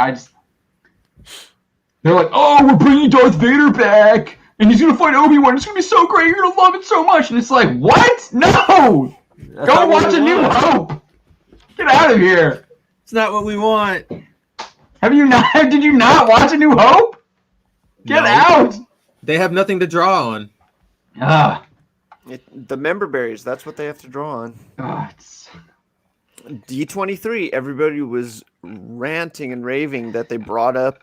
they're like, oh, we're bringing Darth Vader back, and he's gonna fight Obi-Wan. It's gonna be so great. You're gonna love it so much. And it's like, what? No, go watch A New Hope. Get out of here. It's not what we want. Have you not? Did you not watch A New Hope? Get out. They have nothing to draw on. The member berries, that's what they have to draw on. D23, everybody was ranting and raving that they brought up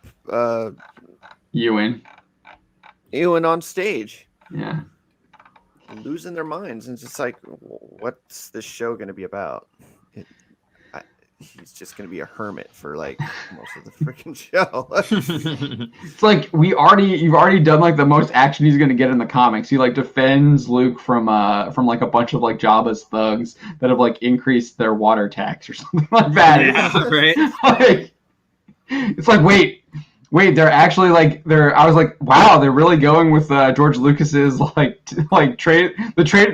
Ewan on stage. Yeah. Losing their minds. And it's just like, what's this show going to be about? He's just going to be a hermit for like most of the freaking show. It's like you've already done like the most action he's going to get in the comics. He like defends Luke from like a bunch of like Jabba's thugs that have like increased their water tax or something like that. Yeah, right. Like, it's like wait, they're actually like I was like, wow, they're really going with George Lucas's the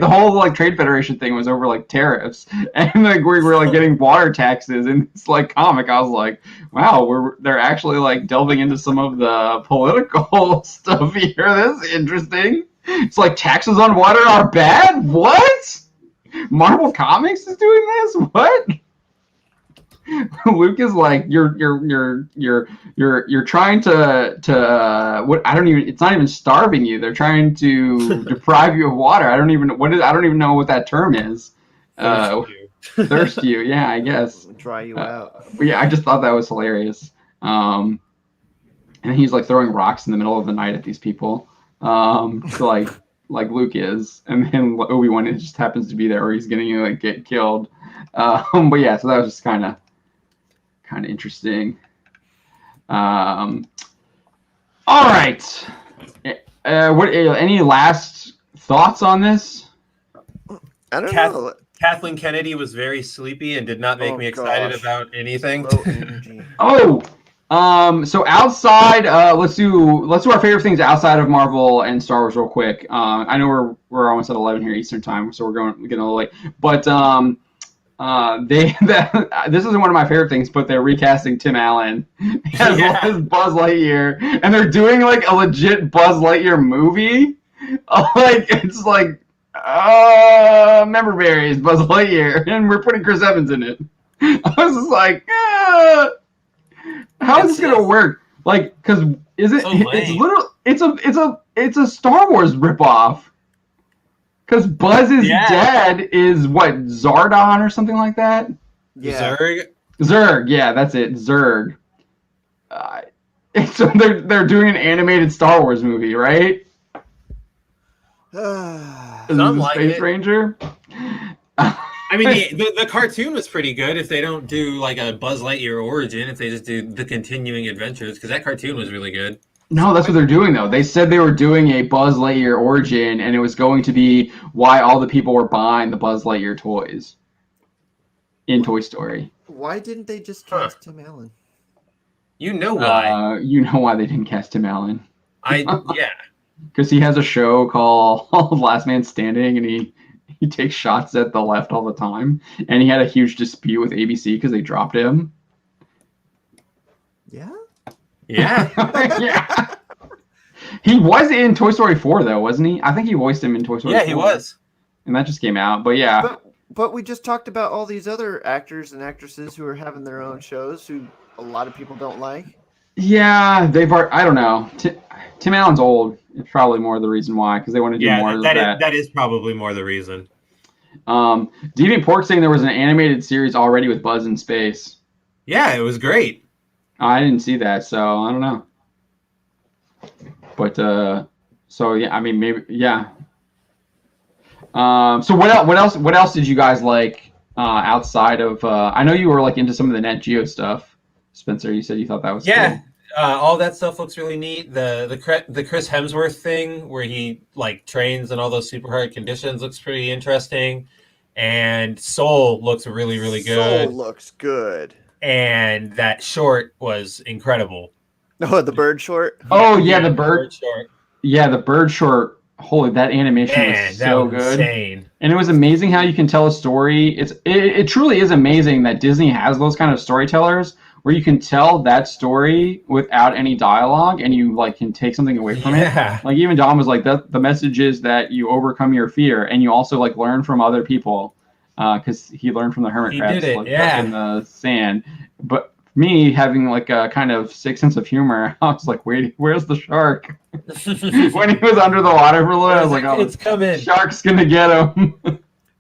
whole like trade federation thing was over like tariffs, and like we were like getting water taxes in this like comic. I was like, wow, they're actually like delving into some of the political stuff here. This is interesting. It's like taxes on water are bad. What? Marvel Comics is doing this? What? Luke is like, you're trying to what? I don't even. It's not even starving you. They're trying to deprive you of water. I don't even know what that term is. Thirst you, yeah, I guess. Dry you out. But yeah, I just thought that was hilarious. And he's like throwing rocks in the middle of the night at these people. So like Luke is, and then Obi-Wan just happens to be there, or he's gonna get killed. But yeah, so that was just kind of interesting. All right. Any last thoughts on this? I don't know. Kathleen Kennedy was very sleepy and did not make me excited about anything. Low energy. So outside, let's do our favorite things outside of Marvel and Star Wars real quick. I know we're almost at 11 here Eastern time, so we're getting a little late. But this isn't one of my favorite things, but they're recasting Tim Allen as Buzz Lightyear, and they're doing like a legit Buzz Lightyear movie. It's like member berries, Buzz Lightyear, and we're putting Chris Evans in it. I was just like, how is this gonna work? Like, because it's literally it's a Star Wars ripoff. Because Buzz is dead is what, Zardon or something like that? Yeah. Zurg, yeah, that's it, Zurg. So they're doing an animated Star Wars movie, right? Space Ranger. I mean, the cartoon was pretty good. If they don't do like a Buzz Lightyear origin, if they just do the continuing adventures, because that cartoon was really good. No, that's what they're doing though. They said they were doing a Buzz Lightyear origin, and it was going to be why all the people were buying the Buzz Lightyear toys in Toy Story. Why didn't they just cast Tim Allen? You know why? You know why they didn't cast Tim Allen? Yeah. Because he has a show called Last Man Standing, and he takes shots at the left all the time, and he had a huge dispute with ABC because they dropped him. Yeah. Yeah. Yeah. He was in Toy Story 4 though, wasn't he? I think he voiced him in Toy Story 4. Yeah, he was. And that just came out, but yeah. But we just talked about all these other actors and actresses who are having their own shows who a lot of people don't like. Yeah, I don't know. Tim Allen's old. It's probably more the reason why, because they want to do more of that. That is probably more the reason. Deviant Pork saying there was an animated series already with Buzz in space. Yeah, it was great. I didn't see that, so I don't know. But so yeah, I mean maybe yeah. So what else did you guys like outside of? I know you were like into some of the Net Geo stuff, Spencer. You said you thought that was cool. All that stuff looks really neat. The Chris Hemsworth thing where he like trains in all those super hard conditions looks pretty interesting, and Soul looks really good. Soul looks good. And that short was incredible. Oh, the bird short? Oh, yeah, the bird short. Yeah, the bird short. Holy, that animation was so good. Insane. And it was amazing how you can tell a story. It truly is amazing that Disney has those kind of storytellers where you can tell that story without any dialogue, and you like can take something away from it. Like even Dom was like, the message is that you overcome your fear, and you also like learn from other people. Because he learned from the hermit crabs in the sand. But me having like a kind of sick sense of humor, I was like, wait, where's the shark? When he was under the water for a little, I was like, oh, it's coming. Shark's gonna get him.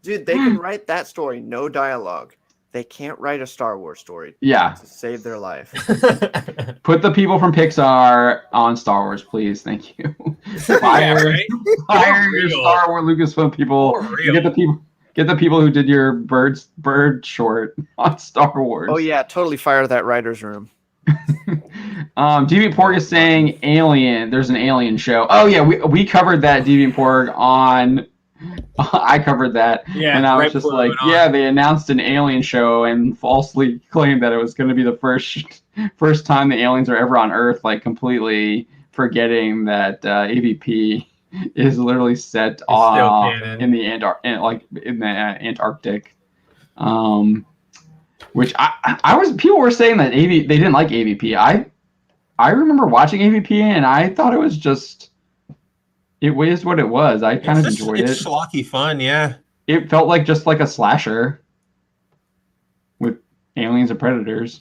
Dude, they can write that story, no dialogue. They can't write a Star Wars story. Yeah. To save their life. Put the people from Pixar on Star Wars, please. Thank you. Fire your Star Wars Lucasfilm people. Get the people who did your bird short on Star Wars. Oh yeah, totally fire that writer's room. Deviant Porg is saying Alien. There's an Alien show. Oh yeah, we covered that, Deviant Porg, on. I covered that, and I was just like, yeah, they announced an Alien show and falsely claimed that it was going to be the first time the aliens are ever on Earth, like completely forgetting that AVP is literally set in the Antarctic, which people were saying that they didn't like AVP. I remember watching AVP and I thought it was just. It was what it was. I kind of enjoyed it. It's schlocky fun, yeah. It felt like just like a slasher with aliens and predators.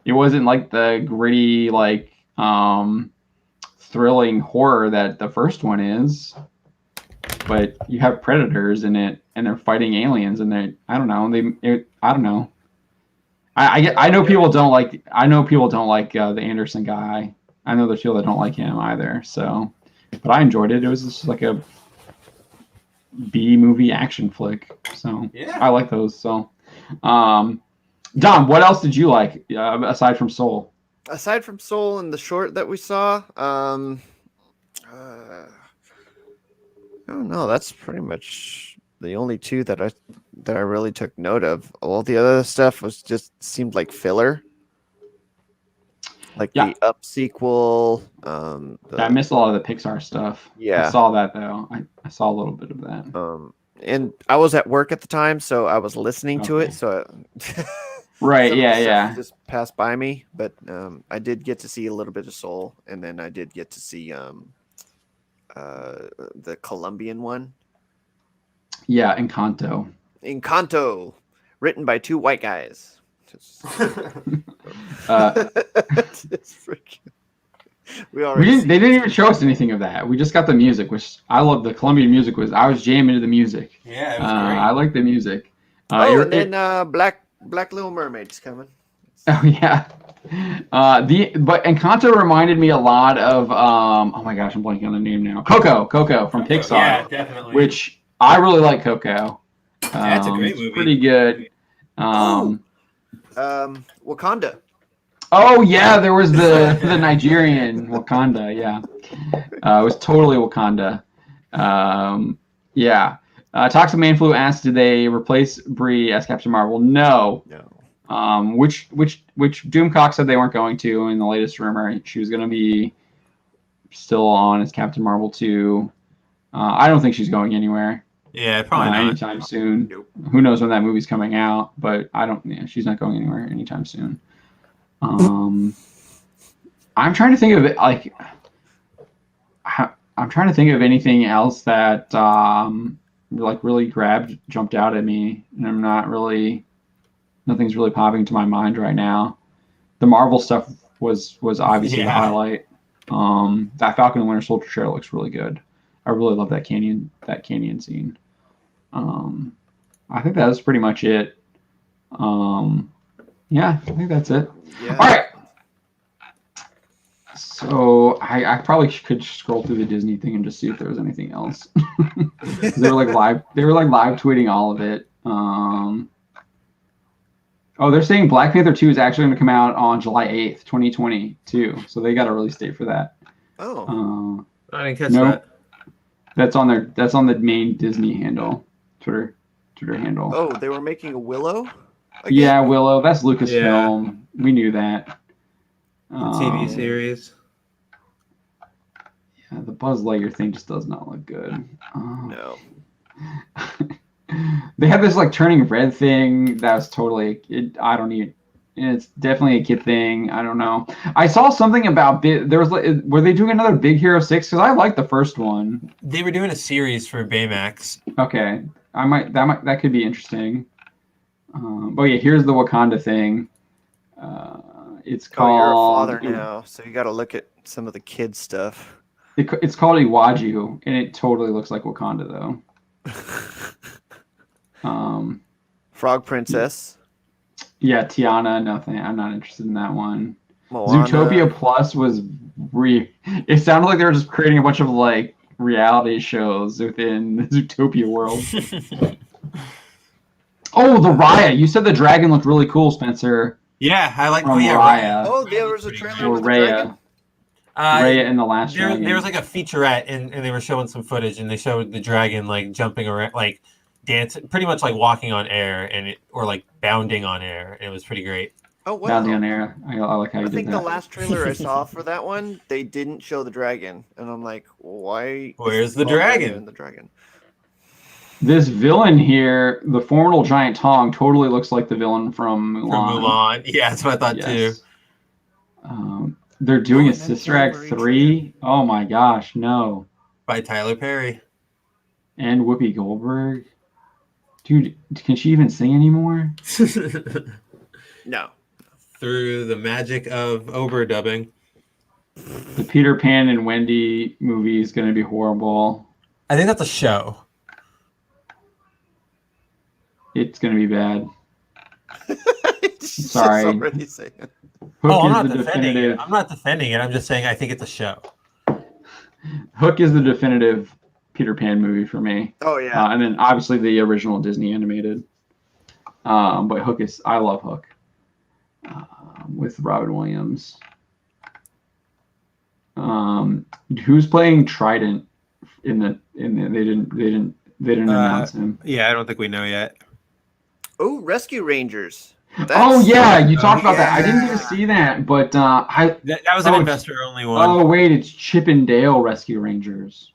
It wasn't like the gritty, like thrilling horror that the first one is. but you have predators in it, and they're fighting aliens, and I don't know. I don't know. I know people don't like the Anderson guy. I know there's people that don't like him either. So, but I enjoyed it. It was just like a B movie action flick. So Yeah. I like those. So, Dom, what else did you like aside from Soul? Aside from Soul and the short that we saw, I don't know. That's pretty much the only two that I really took note of. All the other stuff was just seemed like filler. Like the Up sequel. I missed a lot of the Pixar stuff. Yeah. I saw that though. I saw a little bit of that. And I was at work at the time, so I was listening to it. So right, yeah. Just passed by me, but I did get to see a little bit of Soul, and then I did get to see the Colombian one. Yeah, Encanto, written by two white guys. They didn't even show us anything of that. We just got the music, which I love. The Colombian music I was jamming to the music. Yeah, it was great. I like the music. And then Black Little Mermaid's coming. Oh yeah. But Encanto reminded me a lot of oh my gosh, I'm blanking on the name now. Coco from Pixar. Yeah, definitely. Which I really like Coco. That's a great movie. It's pretty good. Wakanda. Oh yeah, there was the Nigerian Wakanda. Yeah, it was totally Wakanda. Yeah. Toxic Man Flu asked, did they replace Brie as Captain Marvel? No. Which Doomcock said they weren't going to in the latest rumor. She was going to be still on as Captain Marvel 2. I don't think she's going anywhere. Yeah, probably not anytime soon. Nope. Who knows when that movie's coming out? But she's not going anywhere anytime soon. I'm trying to think of it I'm trying to think of anything else that really jumped out at me, and nothing's really popping to my mind right now. The Marvel stuff was obviously the highlight. That Falcon and Winter Soldier trailer looks really good. I really love that canyon scene. I think that was pretty much it. Yeah, I think that's it. Yeah. All right. So I probably could scroll through the Disney thing and just see if there was anything else. They were live tweeting all of it. They're saying Black Panther 2 is actually going to come out on July 8th, 2022. So they got a release date for that. Oh. I didn't catch that. That's on the main Disney handle, Twitter handle. Oh, they were making a Willow? Again? Yeah, Willow. That's Lucasfilm. Yeah. We knew that. TV series. Yeah, the Buzz Lightyear thing just does not look good. No. They had this turning red thing that was totally. It's definitely a kid thing. I don't know. I saw something about were they doing another Big Hero 6? Because I liked the first one. They were doing a series for Baymax. Okay, that could be interesting. But yeah, here's the Wakanda thing. It's called. You're a father now, so you got to look at some of the kid stuff. It's called Iwaju, and it totally looks like Wakanda though. Frog Princess. Yeah, Tiana. Nothing. I'm not interested in that one. Moana. Zootopia Plus was It sounded like they were just creating a bunch of reality shows within the Zootopia world. Oh, the Raya. You said the dragon looked really cool, Spencer. Yeah, I like Raya. Oh, there was a trailer with the dragon. Raya in the last dragon. There was a featurette, and they were showing some footage, and they showed the dragon jumping around, dancing, pretty much walking on air, or bounding on air, and it was pretty great. Oh, wow. Bounding on air. I like how you did that. I think the last trailer I saw for that one, they didn't show the dragon, and I'm like, why? Where's the dragon? The dragon. This villain here, the formidable giant Tong, totally looks like the villain from Mulan. Yeah, that's what I thought too. They're doing a Sister Act 3. Oh my gosh, no. By Tyler Perry. And Whoopi Goldberg. Dude, can she even sing anymore? No. Through the magic of overdubbing. The Peter Pan and Wendy movie is going to be horrible. I think that's a show. It's gonna be bad. She's Sorry. already saying. Hook I'm is not the defending definitive. it. I'm not defending it. I'm just saying I think it's a show. Hook is the definitive Peter Pan movie for me. Oh yeah. And then obviously the original Disney animated. But Hook is, I love Hook. With Robin Williams. Who's playing Trident in the they didn't announce him. Yeah, I don't think we know yet. Oh, Rescue Rangers. Oh yeah, you talked about that. I didn't get to see that, but That was an investor only one. Oh wait, it's Chip and Dale Rescue Rangers.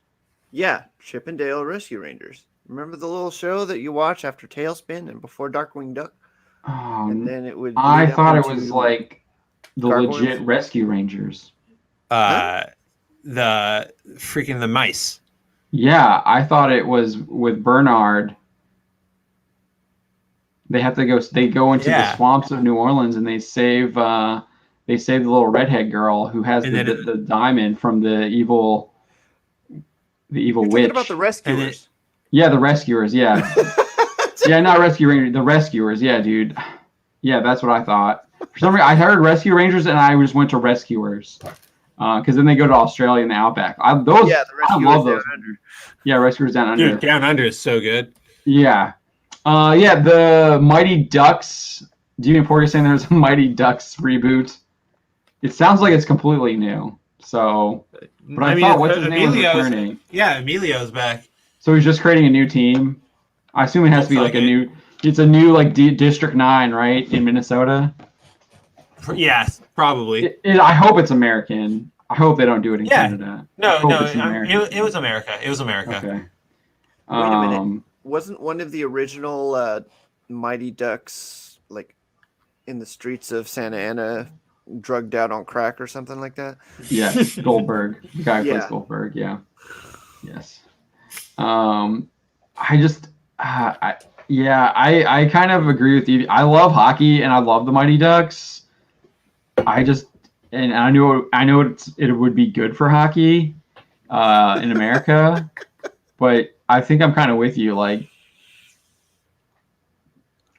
Yeah, Chip and Dale Rescue Rangers. Remember the little show that you watch after Tailspin and before Darkwing Duck? And then it would. I lead up thought it into was like the Gargoyles? legit Rescue Rangers. The freaking the mice. Yeah, I thought it was with Bernard. They have to go. They go into the swamps of New Orleans and they save the little redhead girl who has the diamond from the evil You're witch. talking about the Rescuers. Yeah, the Rescuers. Yeah, yeah, not Rescue Rangers. The Rescuers. Yeah, dude. Yeah, that's what I thought. For some reason, I heard Rescue Rangers and I just went to Rescuers. Because then they go to Australia in the outback. I love those. Down Under. Yeah, Rescuers Down Under. Dude, Down Under is so good. Yeah. Yeah, the Mighty Ducks. Deviant Pork is saying there's a Mighty Ducks reboot. It sounds like it's completely new. So, but I thought what's his name was returning. Yeah, Emilio's back. So he's just creating a new team. I assume it has to be like a new. It's a new like District 9, right, in Minnesota. Yes, probably. I hope it's American. I hope they don't do it in Canada. No, it was America. It was America. Okay. Wait a minute. Wasn't one of the original Mighty Ducks like in the streets of Santa Ana drugged out on crack or something like that? Yes, Goldberg. The guy who plays Goldberg, yeah. Yes. I just I kind of agree with you. I love hockey and I love the Mighty Ducks. I know it would be good for hockey in America, but I think I'm kind of with you. Like,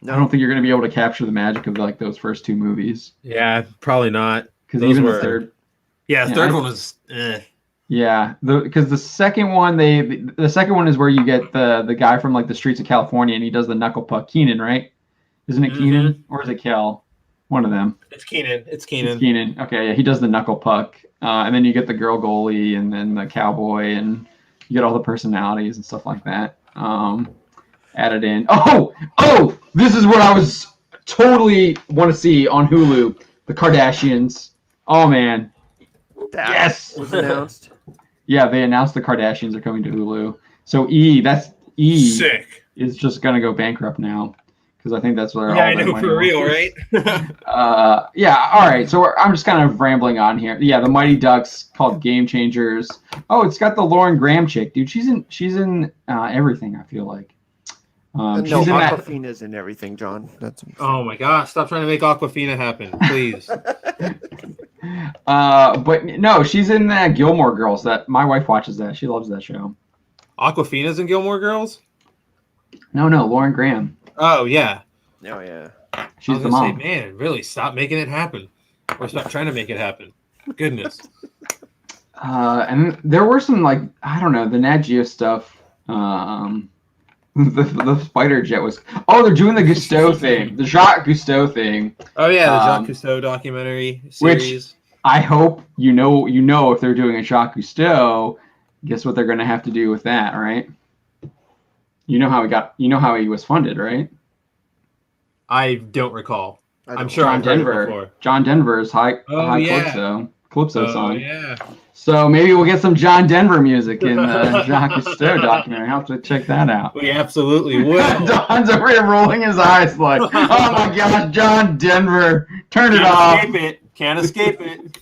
I don't think you're going to be able to capture the magic of like those first two movies. Yeah, probably not. Because even the third. Yeah, the third one was. Yeah, because the second one the second one is where you get the guy from like the streets of California and he does the knuckle puck. Keenan, right? Isn't it Keenan or is it Kel? One of them. It's Keenan. It's Keenan. Okay, yeah, he does the knuckle puck, and then you get the girl goalie, and then the cowboy, and you get all the personalities and stuff like that added in. Oh! This is what I was totally want to see on Hulu. The Kardashians. Oh man. Yes. Was announced. Yeah, they announced the Kardashians are coming to Hulu. So Sick. is just gonna go bankrupt now. Because I think that's where I know for real, right? Yeah, all right. So I'm just kind of rambling on here. Yeah, the Mighty Ducks called Game Changers. Oh, it's got the Lauren Graham chick, dude. She's in everything. I feel like. No, Aquafina's in everything, John. Oh my gosh! Stop trying to make Aquafina happen, please. But no, she's in that Gilmore Girls. That my wife watches that. She loves that show. Aquafina's in Gilmore Girls? No, Lauren Graham. Oh yeah. Oh yeah. She's the mom. Say, man, really, stop making it happen, or stop trying to make it happen. Goodness. And there were some like I don't know the Nat Geo stuff. The spider jet was. Oh, they're doing the Cousteau thing, the Jacques Cousteau thing. Oh yeah, the Jacques Cousteau documentary series. Which I hope you know if they're doing a Jacques Cousteau, guess what they're going to have to do with that, right? You know how he was funded, right? I don't recall. I'm sure John Denver. John Denver's High Calypso song. Oh yeah. So maybe we'll get some John Denver music in the Jacques Cousteau documentary. I'll have to check that out. We absolutely will. Don's over here rolling his eyes like, oh my gosh, John Denver, turn it off. Can't escape it.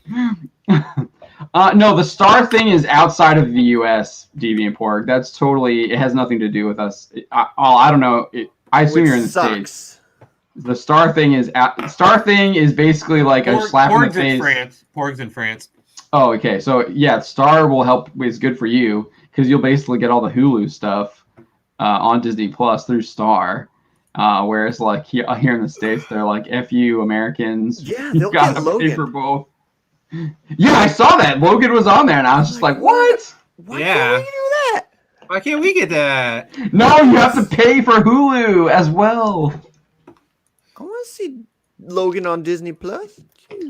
No, the Star thing is outside of the U.S. Deviant Pork. That's totally. It has nothing to do with us. I don't know. I assume you're in the States. The Star thing is basically like a slap in the face. Porg's in France. Oh, okay. So yeah, Star will help. Is good for you because you'll basically get all the Hulu stuff on Disney Plus through Star. Whereas like here in the States, they're like, "F you Americans." Yeah, you they'll gotta get pay for Logan. both. Yeah, I saw that Logan was on there, and I was just like, "What? Why Yeah. can't we do that? Why can't we get that? No, you have to pay for Hulu as well." I want to see Logan on Disney Plus.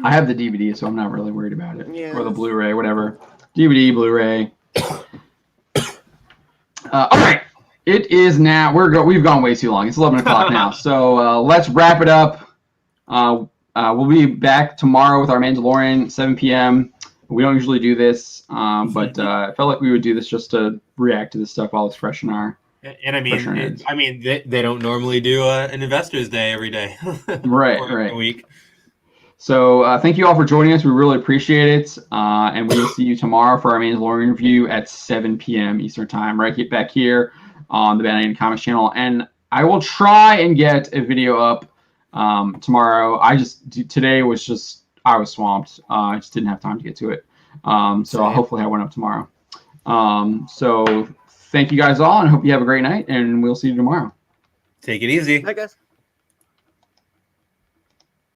I have the DVD, so I'm not really worried about it. Yeah. Or the Blu-ray, whatever. DVD, Blu-ray. All right. It is now. We've gone way too long. It's 11 o'clock now. So let's wrap it up. We'll be back tomorrow with our Mandalorian, 7 p.m. We don't usually do this, but I felt like we would do this just to react to this stuff while it's fresh in our. And I mean, they don't normally do an Investors Day every day. Right, or right. A week. So thank you all for joining us. We really appreciate it. And we will see you tomorrow for our Mandalorian review at 7 p.m. Eastern Time, right back here on the Bandana Comics channel. And I will try and get a video up tomorrow. Today was just, I was swamped. I just didn't have time to get to it. So I'll hopefully have one up tomorrow. So thank you guys all, and hope you have a great night, and we'll see you tomorrow. Take it easy. Bye, guys.